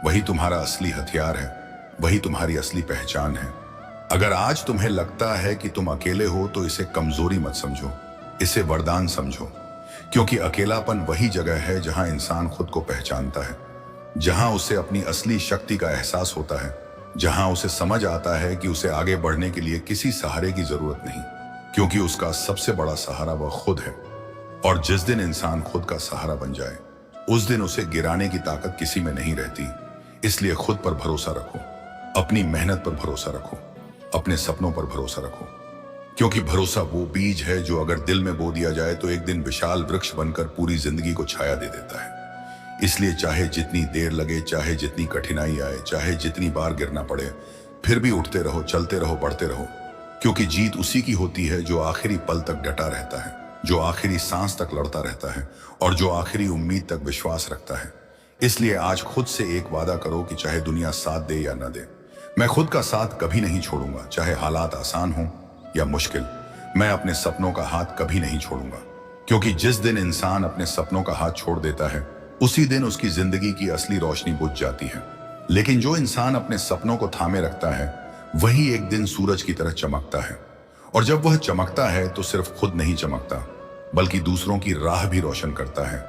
Speaker 1: वही तुम्हारा असली हथियार है, वही तुम्हारी असली पहचान है। अगर आज तुम्हें लगता है कि तुम अकेले हो तो इसे कमजोरी मत समझो, इसे वरदान समझो, क्योंकि अकेलापन वही जगह है जहां इंसान खुद को पहचानता है, जहां उसे अपनी असली शक्ति का एहसास होता है, जहां उसे समझ आता है कि उसे आगे बढ़ने के लिए किसी सहारे की जरूरत नहीं, क्योंकि उसका सबसे बड़ा सहारा वह खुद है। और जिस दिन इंसान खुद का सहारा बन जाए, उस दिन उसे गिराने की ताकत किसी में नहीं रहती। इसलिए खुद पर भरोसा रखो, अपनी मेहनत पर भरोसा रखो, अपने सपनों पर भरोसा रखो, क्योंकि भरोसा वो बीज है जो अगर दिल में बो दिया जाए तो एक दिन विशाल वृक्ष बनकर पूरी जिंदगी को छाया दे देता है। इसलिए चाहे जितनी देर लगे, चाहे जितनी कठिनाई आए, चाहे जितनी बार गिरना पड़े, फिर भी उठते रहो, चलते रहो, बढ़ते रहो, क्योंकि जीत उसी की होती है जो आखिरी पल तक डटा रहता है, जो आखिरी सांस तक लड़ता रहता है और जो आखिरी उम्मीद तक विश्वास रखता है। इसलिए आज खुद से एक वादा करो कि चाहे दुनिया साथ दे या न दे, मैं खुद का साथ कभी नहीं छोड़ूंगा। चाहे हालात आसान हो या मुश्किल, मैं अपने सपनों का हाथ कभी नहीं छोड़ूंगा, क्योंकि जिस दिन इंसान अपने सपनों का हाथ छोड़ देता है, उसी दिन उसकी जिंदगी की असली रोशनी बुझ जाती है। लेकिन जो इंसान अपने सपनों को थामे रखता है, वही एक दिन सूरज की तरह चमकता है। और जब वह चमकता है तो सिर्फ खुद नहीं चमकता, बल्कि दूसरों की राह भी रोशन करता है।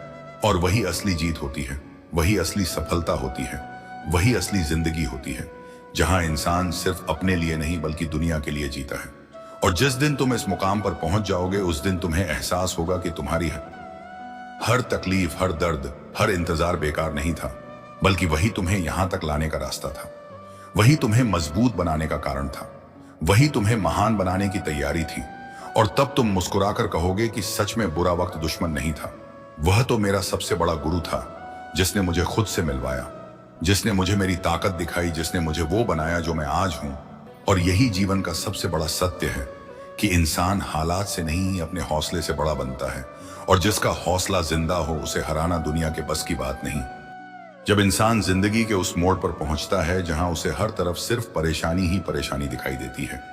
Speaker 1: और वही असली जीत होती है, वही असली सफलता होती है, वही असली जिंदगी होती है, जहां इंसान सिर्फ अपने लिए नहीं बल्कि दुनिया के लिए जीता है। और जिस दिन तुम इस मुकाम पर पहुंच जाओगे उस दिन तुम्हें एहसास होगा कि तुम्हारी हर तकलीफ, हर दर्द, हर इंतजार बेकार नहीं था, बल्कि वही तुम्हें यहां तक लाने का रास्ता था। वही तुम्हें मजबूत बनाने का कारण था। वही तुम्हें महान बनाने की तैयारी थी। और तब तुम मुस्कुराकर कहोगे कि सच में बुरा वक्त दुश्मन नहीं था, वह तो मेरा सबसे बड़ा गुरु था, जिसने मुझे खुद से मिलवाया, जिसने मुझे मेरी ताकत दिखाई, जिसने मुझे वो बनाया जो मैं आज हूं। और यही जीवन का सबसे बड़ा सत्य है कि इंसान हालात से नहीं अपने हौसले से बड़ा बनता है, और जिसका हौसला जिंदा हो उसे हराना दुनिया के बस की बात नहीं। जब इंसान जिंदगी के उस मोड़ पर पहुंचता है जहां उसे हर तरफ सिर्फ परेशानी ही परेशानी दिखाई देती है,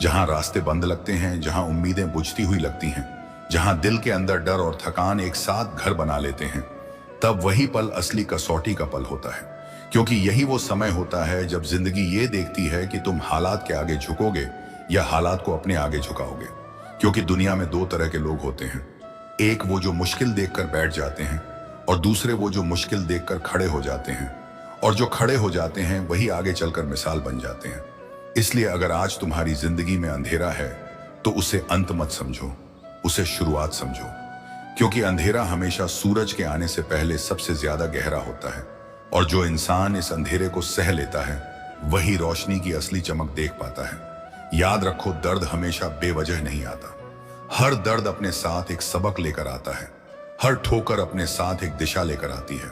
Speaker 1: जहां रास्ते बंद लगते हैं, जहां उम्मीदें बुझती हुई लगती हैं, जहां दिल के अंदर डर और थकान एक साथ घर बना लेते हैं, तब वही पल असली कसौटी का पल होता है। क्योंकि यही वो समय होता है जब जिंदगी ये देखती है कि तुम हालात के आगे झुकोगे या हालात को अपने आगे झुकाओगे। क्योंकि दुनिया में दो तरह के लोग होते हैं, एक वो जो मुश्किल देखकर बैठ जाते हैं, और दूसरे वो जो मुश्किल देखकर खड़े हो जाते हैं। और जो खड़े हो जाते हैं वही आगे चलकर मिसाल बन जाते हैं। इसलिए अगर आज तुम्हारी जिंदगी में अंधेरा है तो उसे अंत मत समझो, उसे शुरुआत समझो। क्योंकि अंधेरा हमेशा सूरज के आने से पहले सबसे ज्यादा गहरा होता है, और जो इंसान इस अंधेरे को सह लेता है वही रोशनी की असली चमक देख पाता है। याद रखो, दर्द हमेशा बेवजह नहीं आता। हर दर्द अपने साथ एक सबक लेकर आता है। हर ठोकर अपने साथ एक दिशा लेकर आती है।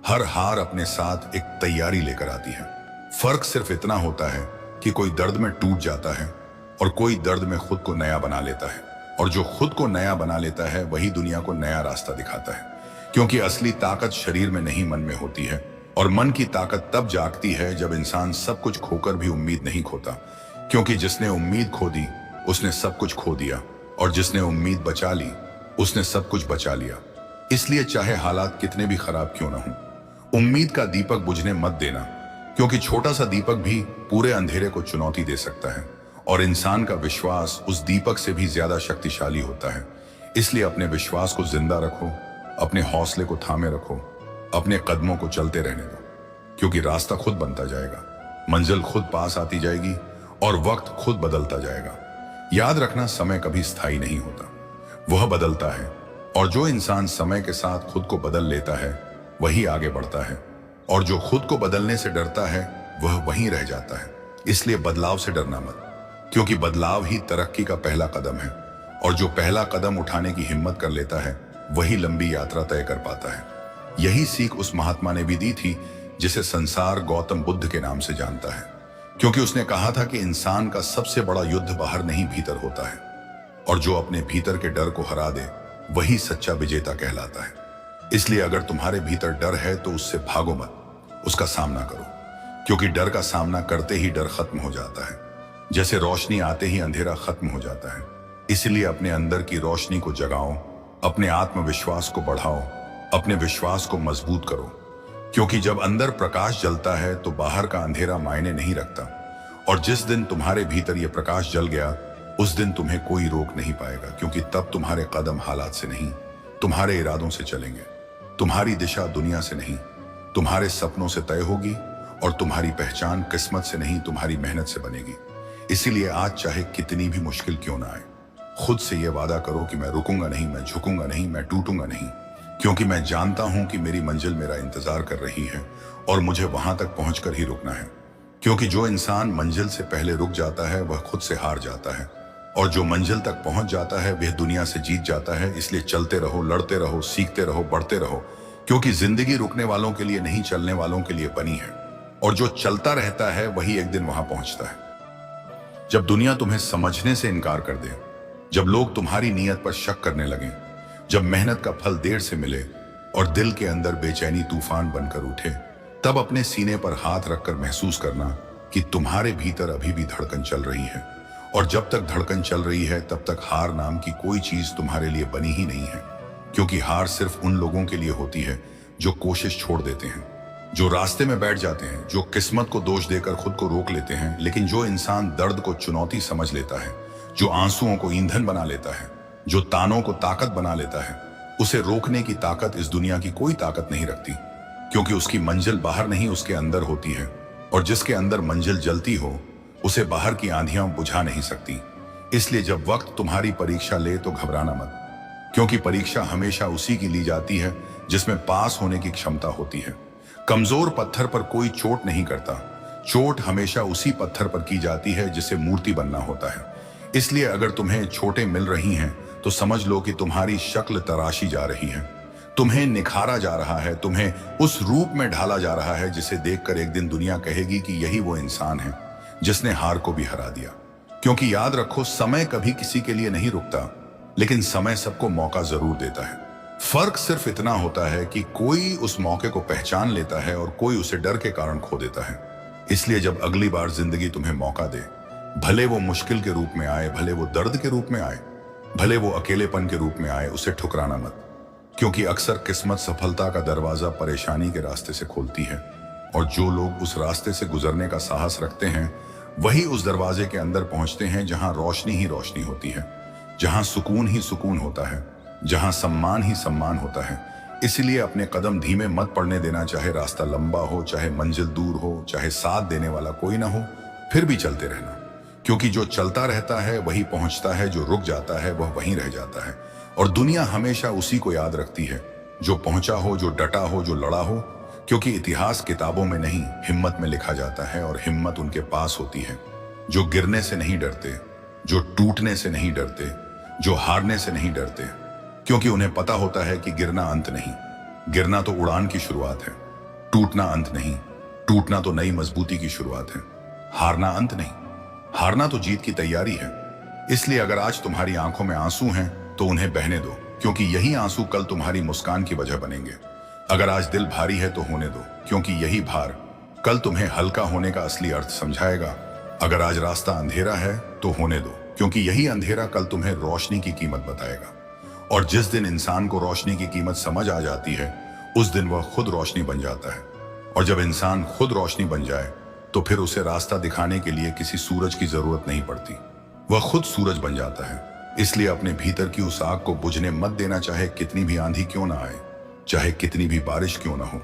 Speaker 1: हर हार अपने साथ एक तैयारी लेकर आती है। फर्क सिर्फ इतना होता है कि कोई दर्द में टूट जाता है और कोई दर्द में खुद को नया बना लेता है। और जो खुद को नया बना लेता है वही दुनिया को नया रास्ता दिखाता है। क्योंकि असली ताकत शरीर में नहीं मन में होती है, और मन की ताकत तब जागती है जब इंसान सब कुछ खोकर भी उम्मीद नहीं खोता। क्योंकि जिसने उम्मीद खो दी उसने सब कुछ खो दिया, और जिसने उम्मीद बचा ली उसने सब कुछ बचा लिया। इसलिए चाहे हालात कितने भी खराब क्यों ना हो, उम्मीद का दीपक बुझने मत देना। क्योंकि छोटा सा दीपक भी पूरे अंधेरे को चुनौती दे सकता है, और इंसान का विश्वास उस दीपक से भी ज्यादा शक्तिशाली होता है। इसलिए अपने विश्वास को जिंदा रखो, अपने हौसले को थामे रखो, अपने कदमों को चलते रहने दो। क्योंकि रास्ता खुद बनता जाएगा, मंजिल खुद पास आती जाएगी, और वक्त खुद बदलता जाएगा। याद रखना, समय कभी स्थायी नहीं होता, वह बदलता है। और जो इंसान समय के साथ खुद को बदल लेता है वही आगे बढ़ता है, और जो खुद को बदलने से डरता है वह वहीं रह जाता है। इसलिए बदलाव से डरना मत, क्योंकि बदलाव ही तरक्की का पहला कदम है, और जो पहला कदम उठाने की हिम्मत कर लेता है वही लंबी यात्रा तय कर पाता है। यही सीख उस महात्मा ने भी दी थी जिसे संसार गौतम बुद्ध के नाम से जानता है। क्योंकि उसने कहा था कि इंसान का सबसे बड़ा युद्ध बाहर नहीं भीतर होता है, और जो अपने भीतर के डर को हरा दे वही सच्चा विजेता कहलाता है। इसलिए अगर तुम्हारे भीतर डर है तो उससे भागो मत, उसका सामना करो। क्योंकि डर का सामना करते ही डर खत्म हो जाता है, जैसे रोशनी आते ही अंधेरा खत्म हो जाता है। इसलिए अपने अंदर की रोशनी को जगाओ, अपने आत्मविश्वास को बढ़ाओ, अपने विश्वास को मजबूत करो। क्योंकि जब अंदर प्रकाश जलता है तो बाहर का अंधेरा मायने नहीं रखता, और जिस दिन तुम्हारे भीतर यह प्रकाश जल गया उस दिन तुम्हें कोई रोक नहीं पाएगा। क्योंकि तब तुम्हारे कदम हालात से नहीं, तुम्हारे इरादों से चलेंगे। तुम्हारी दिशा दुनिया से नहीं, तुम्हारे सपनों से तय होगी, और तुम्हारी पहचान किस्मत से नहीं, तुम्हारी मेहनत से बनेगी। इसीलिए आज चाहे कितनी भी मुश्किल क्यों ना आए, खुद से यह वादा करो कि मैं रुकूंगा नहीं, मैं झुकूंगा नहीं, मैं टूटूंगा नहीं। क्योंकि मैं जानता हूं कि मेरी मंजिल मेरा इंतजार कर रही है, और मुझे वहां तक पहुंचकर ही रुकना है। क्योंकि जो इंसान मंजिल से पहले रुक जाता है वह खुद से हार जाता है, और जो मंजिल तक पहुंच जाता है वह दुनिया से जीत जाता है। इसलिए चलते रहो, लड़ते रहो, सीखते रहो, बढ़ते रहो। क्योंकि जिंदगी रुकने वालों के लिए नहीं, चलने वालों के लिए बनी है, और जो चलता रहता है वही एक दिन वहां पहुंचता है। जब दुनिया तुम्हें समझने से इनकार कर दे, जब लोग तुम्हारी नीयत पर शक करने लगे, जब मेहनत का फल देर से मिले और दिल के अंदर बेचैनी तूफान बनकर उठे, तब अपने सीने पर हाथ रखकर महसूस करना कि तुम्हारे भीतर अभी भी धड़कन चल रही है। और जब तक धड़कन चल रही है तब तक हार नाम की कोई चीज तुम्हारे लिए बनी ही नहीं है। क्योंकि हार सिर्फ उन लोगों के लिए होती है जो कोशिश छोड़ देते हैं, जो रास्ते में बैठ जाते हैं, जो किस्मत को दोष देकर खुद को रोक लेते हैं। लेकिन जो इंसान दर्द को चुनौती समझ लेता है, जो आंसुओं को ईंधन बना लेता है, जो तानों को ताकत बना लेता है, उसे रोकने की ताकत इस दुनिया की कोई ताकत नहीं रखती। क्योंकि उसकी मंजिल बाहर नहीं, उसके अंदर होती है, और जिसके अंदर मंजिल जलती हो उसे बाहर की आंधियां बुझा नहीं सकती। इसलिए जब वक्त तुम्हारी परीक्षा ले तो घबराना मत, क्योंकि परीक्षा हमेशा उसी की ली जाती है जिसमें पास होने की क्षमता होती है। कमजोर पत्थर पर कोई चोट नहीं करता, चोट हमेशा उसी पत्थर पर की जाती है जिसे मूर्ति बनना होता है। इसलिए अगर तुम्हें चोटें मिल रही हैं तो समझ लो कि तुम्हारी शक्ल तराशी जा रही है, तुम्हें निखारा जा रहा है, तुम्हें उस रूप में ढाला जा रहा है जिसे देखकर एक दिन दुनिया कहेगी कि यही वो इंसान है जिसने हार को भी हरा दिया। क्योंकि याद रखो, समय कभी किसी के लिए नहीं रुकता, लेकिन समय सबको मौका जरूर देता है। फर्क सिर्फ इतना होता है कि कोई उस मौके को पहचान लेता है और कोई उसे डर के कारण खो देता है। इसलिए जब अगली बार जिंदगी तुम्हें मौका दे, भले वो मुश्किल के रूप में आए, भले वो दर्द के रूप में आए, भले वो अकेलेपन के रूप में आए, उसे ठुकराना मत। क्योंकि अक्सर किस्मत सफलता का दरवाजा परेशानी के रास्ते से खोलती है, और जो लोग उस रास्ते से गुजरने का साहस रखते हैं वही उस दरवाजे के अंदर पहुंचते हैं जहां रोशनी ही रोशनी होती है, जहां सुकून ही सुकून होता है, जहां सम्मान ही सम्मान होता है। इसलिए अपने कदम धीमे मत पड़ने देना, चाहे रास्ता लंबा हो, चाहे मंजिल दूर हो, चाहे साथ देने वाला कोई ना हो, फिर भी चलते रहना। क्योंकि जो चलता रहता है वही पहुंचता है, जो रुक जाता है वह वहीं रह जाता है। और दुनिया हमेशा उसी को याद रखती है जो पहुंचा हो, जो डटा हो, जो लड़ा हो। क्योंकि इतिहास किताबों में नहीं, हिम्मत में लिखा जाता है, और हिम्मत उनके पास होती है जो गिरने से नहीं डरते, जो टूटने से नहीं डरते, जो हारने से नहीं डरते। क्योंकि उन्हें पता होता है कि गिरना अंत नहीं, गिरना तो उड़ान की शुरुआत है, टूटना अंत नहीं, टूटना तो नई मजबूती की शुरुआत है, हारना अंत नहीं, हारना तो जीत की तैयारी है। इसलिए अगर आज तुम्हारी आंखों में आंसू हैं तो उन्हें बहने दो, क्योंकि यही आंसू कल तुम्हारी मुस्कान की वजह बनेंगे। अगर आज दिल भारी है तो होने दो, क्योंकि यही भार कल तुम्हें हल्का होने का असली अर्थ समझाएगा। अगर आज रास्ता अंधेरा है तो होने दो, क्योंकि यही अंधेरा कल तुम्हें रोशनी की कीमत बताएगा। और जिस दिन इंसान को रोशनी की कीमत समझ आ जाती है, उस दिन वह खुद रोशनी बन जाता है। और जब इंसान खुद रोशनी बन जाए तो फिर उसे रास्ता दिखाने के लिए किसी सूरज की जरूरत नहीं पड़ती, वह खुद सूरज बन जाता है। इसलिए अपने भीतर की उस आग को बुझने मत देना, चाहे कितनी भी आंधी क्यों ना आए, चाहे कितनी भी बारिश क्यों ना हो।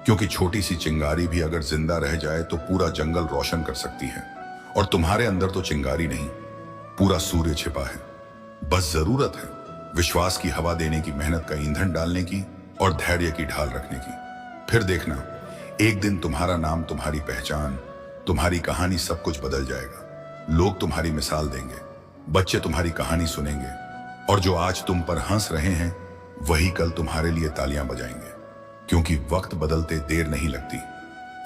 Speaker 1: क्योंकि छोटी सी चिंगारी भी अगर जिंदा रह जाए तो पूरा जंगल रोशन कर सकती है। और तुम्हारे अंदर तो चिंगारी नहीं, पूरा सूर्य छिपा है। बस जरूरत है विश्वास की हवा देने की, मेहनत का ईंधन डालने की, और धैर्य की ढाल रखने की। फिर देखना, एक दिन तुम्हारा नाम, तुम्हारी पहचान, तुम्हारी कहानी सब कुछ बदल जाएगा। लोग तुम्हारी मिसाल देंगे, बच्चे तुम्हारी कहानी सुनेंगे, और जो आज तुम पर हंस रहे हैं वही कल तुम्हारे लिए तालियां बजाएंगे। क्योंकि वक्त बदलते देर नहीं लगती,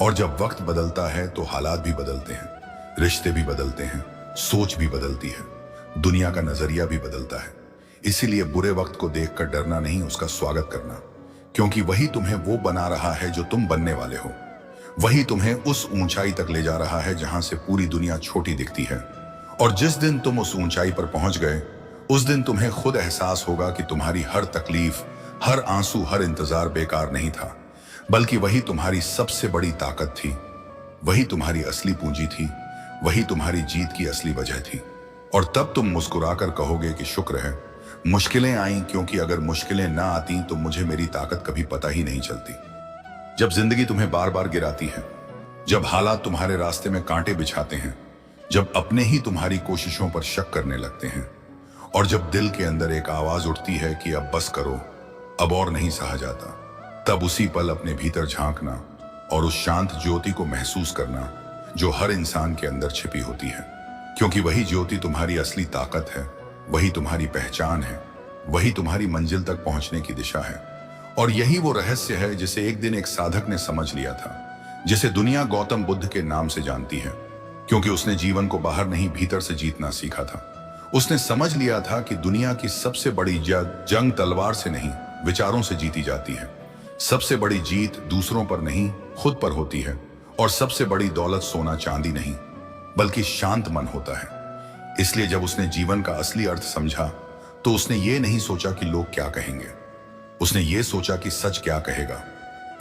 Speaker 1: और जब वक्त बदलता है तो हालात भी बदलते हैं, रिश्ते भी बदलते हैं, सोच भी बदलती है, दुनिया का नजरिया भी बदलता है। इसीलिए बुरे वक्त को देखकर डरना नहीं, उसका स्वागत करना। क्योंकि वही तुम्हें वो बना रहा है जो तुम बनने वाले हो। वही तुम्हें उस ऊंचाई तक ले जा रहा है जहां से पूरी दुनिया छोटी दिखती है। और जिस दिन तुम उस ऊंचाई पर पहुंच गए, उस दिन तुम्हें खुद एहसास होगा कि तुम्हारी हर तकलीफ, हर आंसू, हर इंतजार बेकार नहीं था, बल्कि वही तुम्हारी सबसे बड़ी ताकत थी, वही तुम्हारी असली पूंजी थी, वही तुम्हारी जीत की असली वजह थी। और तब तुम मुस्कुराकर कहोगे कि शुक्र है मुश्किलें आईं, क्योंकि अगर मुश्किलें ना आती तो मुझे मेरी ताकत कभी पता ही नहीं चलती। जब जिंदगी तुम्हें बार बार गिराती है, जब हालात तुम्हारे रास्ते में कांटे बिछाते हैं, जब अपने ही तुम्हारी कोशिशों पर शक करने लगते हैं, और जब दिल के अंदर एक आवाज उठती है कि अब बस करो, अब और नहीं सहा जाता, तब उसी पल अपने भीतर झांकना और उस शांत ज्योति को महसूस करना जो हर इंसान के अंदर छिपी होती है। क्योंकि वही ज्योति तुम्हारी असली ताकत है, वही तुम्हारी पहचान है, वही तुम्हारी मंजिल तक पहुंचने की दिशा है। और यही वो रहस्य है जिसे एक दिन एक साधक ने समझ लिया था, जिसे दुनिया गौतम बुद्ध के नाम से जानती है। क्योंकि उसने जीवन को बाहर नहीं, भीतर से जीतना सीखा था। उसने समझ लिया था कि दुनिया की सबसे बड़ी जंग तलवार से नहीं, विचारों से जीती जाती है। सबसे बड़ी जीत दूसरों पर नहीं, खुद पर होती है। और सबसे बड़ी दौलत सोना चांदी नहीं, बल्कि शांत मन होता है। इसलिए जब उसने जीवन का असली अर्थ समझा तो उसने ये नहीं सोचा कि लोग क्या कहेंगे, उसने ये सोचा कि सच क्या कहेगा।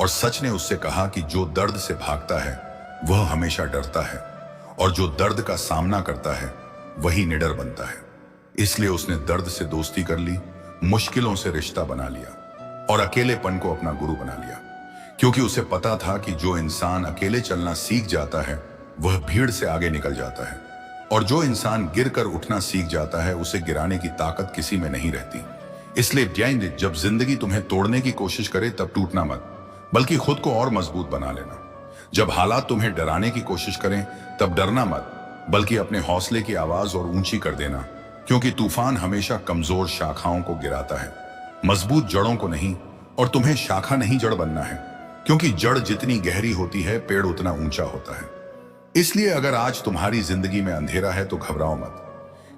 Speaker 1: और सच ने उससे कहा कि जो दर्द से भागता है वह हमेशा डरता है, और जो दर्द का सामना करता है वही निडर बनता है। इसलिए उसने दर्द से दोस्ती कर ली, मुश्किलों से रिश्ता बना लिया, और अकेलेपन को अपना गुरु बना लिया। क्योंकि उसे पता था कि जो इंसान अकेले चलना सीख जाता है वह भीड़ से आगे निकल जाता है। और जो इंसान गिरकर उठना सीख जाता है उसे गिराने की ताकत किसी में नहीं रहती। इसलिए जब जिंदगी तुम्हें तोड़ने की कोशिश करे तब टूटना मत, बल्कि खुद को और मजबूत बना लेना। जब हालात तुम्हें डराने की कोशिश करें तब डरना मत, बल्कि अपने हौसले की आवाज और ऊंची कर देना, क्योंकि तूफान हमेशा कमजोर शाखाओं को गिराता है, मजबूत जड़ों को नहीं। और तुम्हें शाखा नहीं जड़ बनना है, क्योंकि जड़ जितनी गहरी होती है पेड़ उतना ऊंचा होता है। इसलिए अगर आज तुम्हारी जिंदगी में अंधेरा है तो घबराओ मत,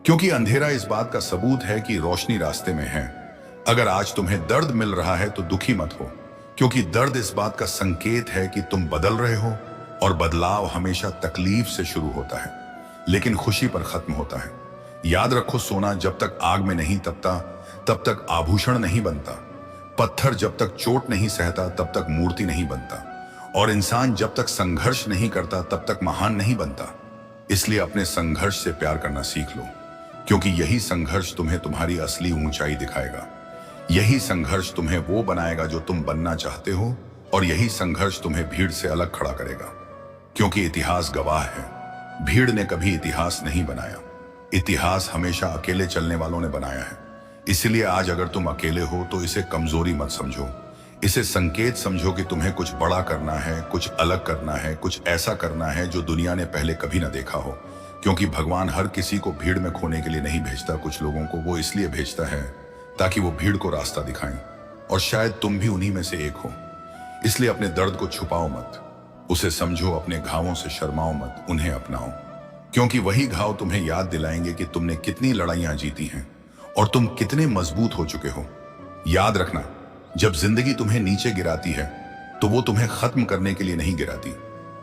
Speaker 1: क्योंकि अंधेरा इस बात का सबूत है कि रोशनी रास्ते में है। अगर आज तुम्हें दर्द मिल रहा है तो दुखी मत हो, क्योंकि दर्द इस बात का संकेत है कि तुम बदल रहे हो, और बदलाव हमेशा तकलीफ से शुरू होता है लेकिन खुशी पर खत्म होता है। याद रखो, सोना जब तक आग में नहीं तपता तब तक आभूषण नहीं बनता, पत्थर जब तक चोट नहीं सहता तब तक मूर्ति नहीं बनता, और इंसान जब तक संघर्ष नहीं करता तब तक महान नहीं बनता। इसलिए अपने संघर्ष से प्यार करना सीख लो, क्योंकि यही संघर्ष तुम्हें तुम्हारी असली ऊंचाई दिखाएगा। यही संघर्ष तुम्हें वो बनाएगा जो तुम बनना चाहते हो, और यही संघर्ष तुम्हें भीड़ से अलग खड़ा करेगा। क्योंकि इतिहास गवाह है, भीड़ ने कभी इतिहास नहीं बनाया, इतिहास हमेशा अकेले चलने वालों ने बनाया है। इसलिए आज अगर तुम अकेले हो तो इसे कमजोरी मत समझो, इसे संकेत समझो कि तुम्हें कुछ बड़ा करना है, कुछ अलग करना है, कुछ ऐसा करना है जो दुनिया ने पहले कभी ना देखा हो। क्योंकि भगवान हर किसी को भीड़ में खोने के लिए नहीं भेजता, कुछ लोगों को वो इसलिए भेजता है ताकि वो भीड़ को रास्ता दिखाएं, और शायद तुम भी उन्हीं में से एक हो। इसलिए अपने दर्द को छुपाओ मत, उसे समझो, अपने घावों से शर्माओ मत, उन्हें अपनाओ, क्योंकि वही घाव तुम्हें याद दिलाएंगे कि तुमने कितनी लड़ाइयां जीती हैं और तुम कितने मजबूत हो चुके हो। याद रखना, जब जिंदगी तुम्हें नीचे गिराती है तो वो तुम्हें खत्म करने के लिए नहीं गिराती,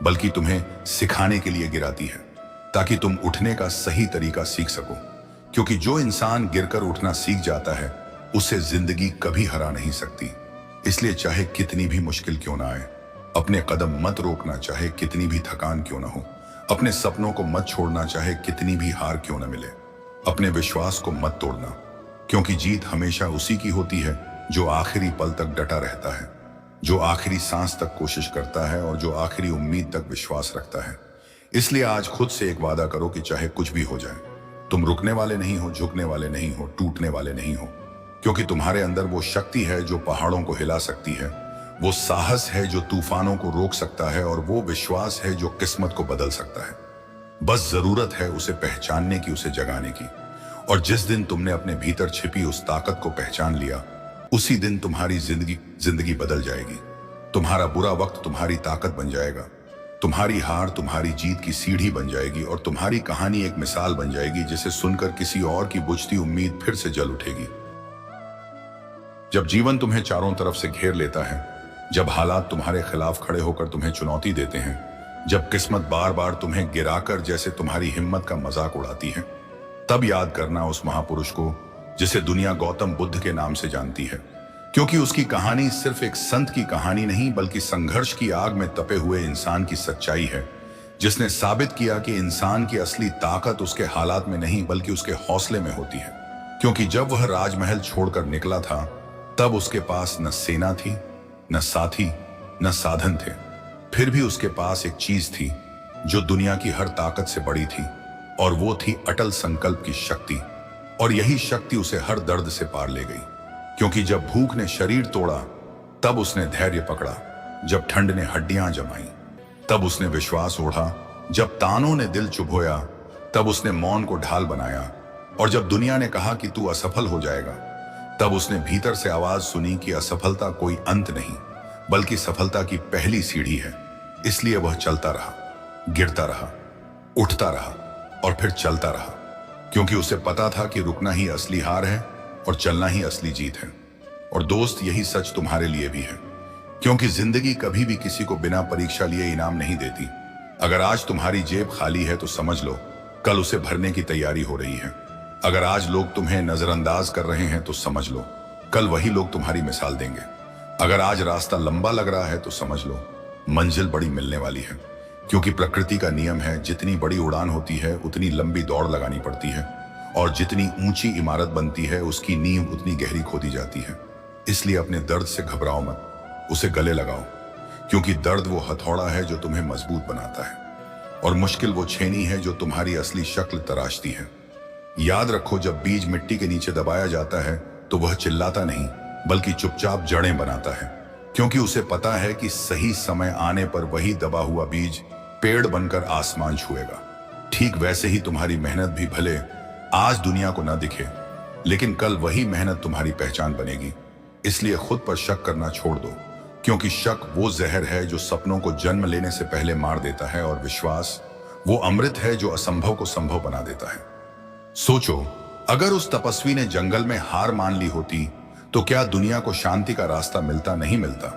Speaker 1: बल्कि तुम्हें सिखाने के लिए गिराती है, ताकि तुम उठने का सही तरीका सीख सको। क्योंकि जो इंसान गिरकर उठना सीख जाता है उसे जिंदगी कभी हरा नहीं सकती। इसलिए चाहे कितनी भी मुश्किल क्यों ना आए, अपने कदम मत रोकना, चाहे कितनी भी थकान क्यों ना हो, अपने सपनों को मत छोड़ना, चाहे कितनी भी हार क्यों ना मिले, अपने विश्वास को मत तोड़ना, क्योंकि जीत हमेशा उसी की होती है जो आखिरी पल तक डटा रहता है, जो आखिरी सांस तक कोशिश करता है, और जो आखिरी उम्मीद तक विश्वास रखता है। इसलिए आज खुद से एक वादा करो कि चाहे कुछ भी हो जाए, तुम रुकने वाले नहीं हो, झुकने वाले नहीं हो, टूटने वाले नहीं हो, क्योंकि तुम्हारे अंदर वो शक्ति है जो पहाड़ों को हिला सकती है, वो साहस है जो तूफानों को रोक सकता है, और वो विश्वास है जो किस्मत को बदल सकता है। बस जरूरत है उसे पहचानने की, उसे जगाने की। और जिस दिन तुमने अपने भीतर छिपी उस ताकत को पहचान लिया, उसी दिन तुम्हारी जिंदगी बदल जाएगी। तुम्हारा बुरा वक्त तुम्हारी ताकत बन जाएगा, तुम्हारी हार तुम्हारी जीत की सीढ़ी बन जाएगी, और तुम्हारी कहानी एक मिसाल बन जाएगी जिसे सुनकर किसी और की बुझती उम्मीद फिर से जल उठेगी। जब जीवन तुम्हें चारों तरफ से घेर लेता है, जब हालात तुम्हारे खिलाफ खड़े होकर तुम्हें चुनौती देते हैं, जब किस्मत बार बार तुम्हें गिराकर जैसे तुम्हारी हिम्मत का मजाक उड़ाती है, तब याद करना उस महापुरुष को जिसे दुनिया गौतम बुद्ध के नाम से जानती है। क्योंकि उसकी कहानी सिर्फ एक संत की कहानी नहीं, बल्कि संघर्ष की आग में तपे हुए इंसान की सच्चाई है, जिसने साबित किया कि इंसान की असली ताकत उसके हालात में नहीं बल्कि उसके हौसले में होती है। क्योंकि जब वह राजमहल छोड़कर निकला था, तब उसके पास न सेना थी, न साथी, न साधन थे। फिर भी उसके पास एक चीज थी जो दुनिया की हर ताकत से बड़ी थी, और वो थी अटल संकल्प की शक्ति। और यही शक्ति उसे हर दर्द से पार ले गई। क्योंकि जब भूख ने शरीर तोड़ा, तब उसने धैर्य पकड़ा, जब ठंड ने हड्डियां जमाई, तब उसने विश्वास ओढ़ा, जब तानों ने दिल चुभोया, तब उसने मौन को ढाल बनाया, और जब दुनिया ने कहा कि तू असफल हो जाएगा, तब उसने भीतर से आवाज सुनी कि असफलता कोई अंत नहीं, बल्कि सफलता की पहली सीढ़ी है। इसलिए वह चलता रहा, गिरता रहा, उठता रहा, और फिर चलता रहा, क्योंकि उसे पता था कि रुकना ही असली हार है और चलना ही असली जीत है। और दोस्त, यही सच तुम्हारे लिए भी है, क्योंकि जिंदगी कभी भी किसी को बिना परीक्षा लिए इनाम नहीं देती। अगर आज तुम्हारी जेब खाली है तो समझ लो कल उसे भरने की तैयारी हो रही है। अगर आज लोग तुम्हें नजरअंदाज कर रहे हैं तो समझ लो कल वही लोग तुम्हारी मिसाल देंगे। अगर आज रास्ता लंबा लग रहा है तो समझ लो मंजिल बड़ी मिलने वाली है, क्योंकि प्रकृति का नियम है, जितनी बड़ी उड़ान होती है उतनी लंबी दौड़ लगानी पड़ती है, और जितनी ऊंची इमारत बनती है उसकी नींव उतनी गहरी खोदी जाती है। इसलिए अपने दर्द से घबराओ मत, उसे गले लगाओ, क्योंकि दर्द वो हथौड़ा है जो तुम्हें मजबूत बनाता है। और मुश्किल वो छेनी है जो तुम्हारी असली शक्ल तराशती है। याद रखो, जब बीज मिट्टी के नीचे दबाया जाता है तो वह चिल्लाता नहीं बल्कि चुपचाप जड़ें बनाता है, क्योंकि उसे पता है कि सही समय आने पर वही दबा हुआ बीज पेड़ बनकर आसमान छुएगा। ठीक वैसे ही तुम्हारी मेहनत भी भले आज दुनिया को न दिखे, लेकिन कल वही मेहनत तुम्हारी पहचान बनेगी। इसलिए खुद पर शक करना छोड़ दो, क्योंकि शक वो जहर है जो सपनों को जन्म लेने से पहले मार देता है, और विश्वास वो अमृत है जो असंभव को संभव बना देता है। सोचो, अगर उस तपस्वी ने जंगल में हार मान ली होती तो क्या दुनिया को शांति का रास्ता मिलता? नहीं मिलता,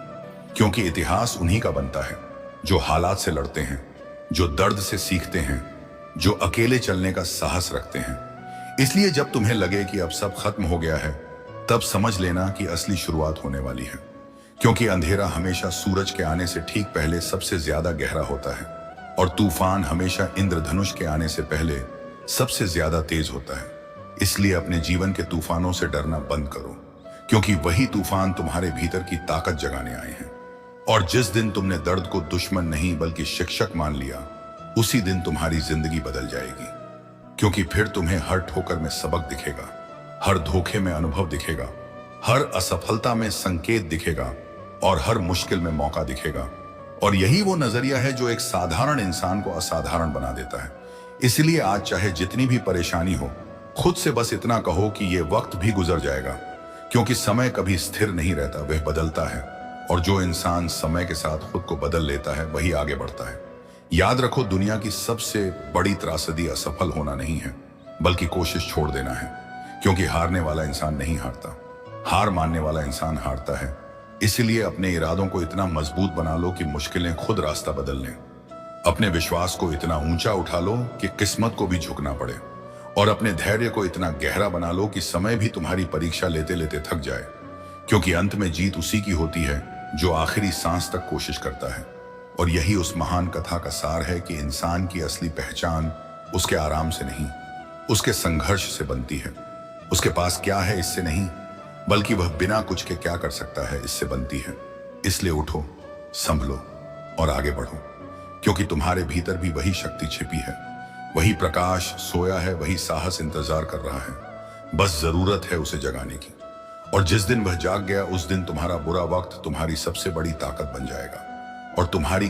Speaker 1: क्योंकि इतिहास उन्हीं का बनता है जो हालात से लड़ते हैं, जो दर्द से सीखते हैं, जो अकेले चलने का साहस रखते हैं। इसलिए जब तुम्हें लगे कि अब सब खत्म हो गया है, तब समझ लेना कि असली शुरुआत होने वाली है, क्योंकि अंधेरा हमेशा सूरज के आने से ठीक पहले सबसे ज्यादा गहरा होता है, और तूफान हमेशा इंद्रधनुष के आने से पहले सबसे ज्यादा तेज होता है। इसलिए अपने जीवन के तूफानों से डरना बंद करो, क्योंकि वही तूफान तुम्हारे भीतर की ताकत जगाने आए हैं। और जिस दिन तुमने दर्द को दुश्मन नहीं बल्कि शिक्षक मान लिया, उसी दिन तुम्हारी जिंदगी बदल जाएगी, क्योंकि फिर तुम्हें हर ठोकर में सबक दिखेगा, हर धोखे में अनुभव दिखेगा, हर असफलता में संकेत दिखेगा, और हर मुश्किल में मौका दिखेगा। और यही वो नजरिया है जो एक साधारण इंसान को असाधारण बना देता है। इसलिए आज चाहे जितनी भी परेशानी हो, खुद से बस इतना कहो कि ये वक्त भी गुजर जाएगा, क्योंकि समय कभी स्थिर नहीं रहता, वह बदलता है। और जो इंसान समय के साथ खुद को बदल लेता है, वही आगे बढ़ता है। याद रखो, दुनिया की सबसे बड़ी त्रासदी असफल होना नहीं है, बल्कि कोशिश छोड़ देना है, क्योंकि हारने वाला इंसान नहीं हारता, हार मानने वाला इंसान हारता है। इसलिए अपने इरादों को इतना मजबूत बना लो कि मुश्किलें खुद रास्ता बदल लें। अपने विश्वास को इतना ऊंचा उठा लो कि किस्मत को भी झुकना पड़े, और अपने धैर्य को इतना गहरा बना लो कि समय भी तुम्हारी परीक्षा लेते लेते थक जाए, क्योंकि अंत में जीत उसी की होती है जो आखिरी सांस तक कोशिश करता है। और यही उस महान कथा का सार है कि इंसान की असली पहचान उसके आराम से नहीं, उसके संघर्ष से बनती है। उसके पास क्या है इससे नहीं, बल्कि वह बिना कुछ के क्या कर सकता है इससे बनती है। इसलिए उठो, संभलो और आगे बढ़ो, क्योंकि तुम्हारे भीतर भी वही शक्ति छिपी है, वही प्रकाश सोया है, वही साहस इंतजार कर रहा है। बस जरूरत है उसे जगाने की। और जिस दिन वह जाग गया, उस दिन तुम्हारा बुरा वक्त तुम्हारी सबसे बड़ी ताकत बन जाएगा, और तुम्हारी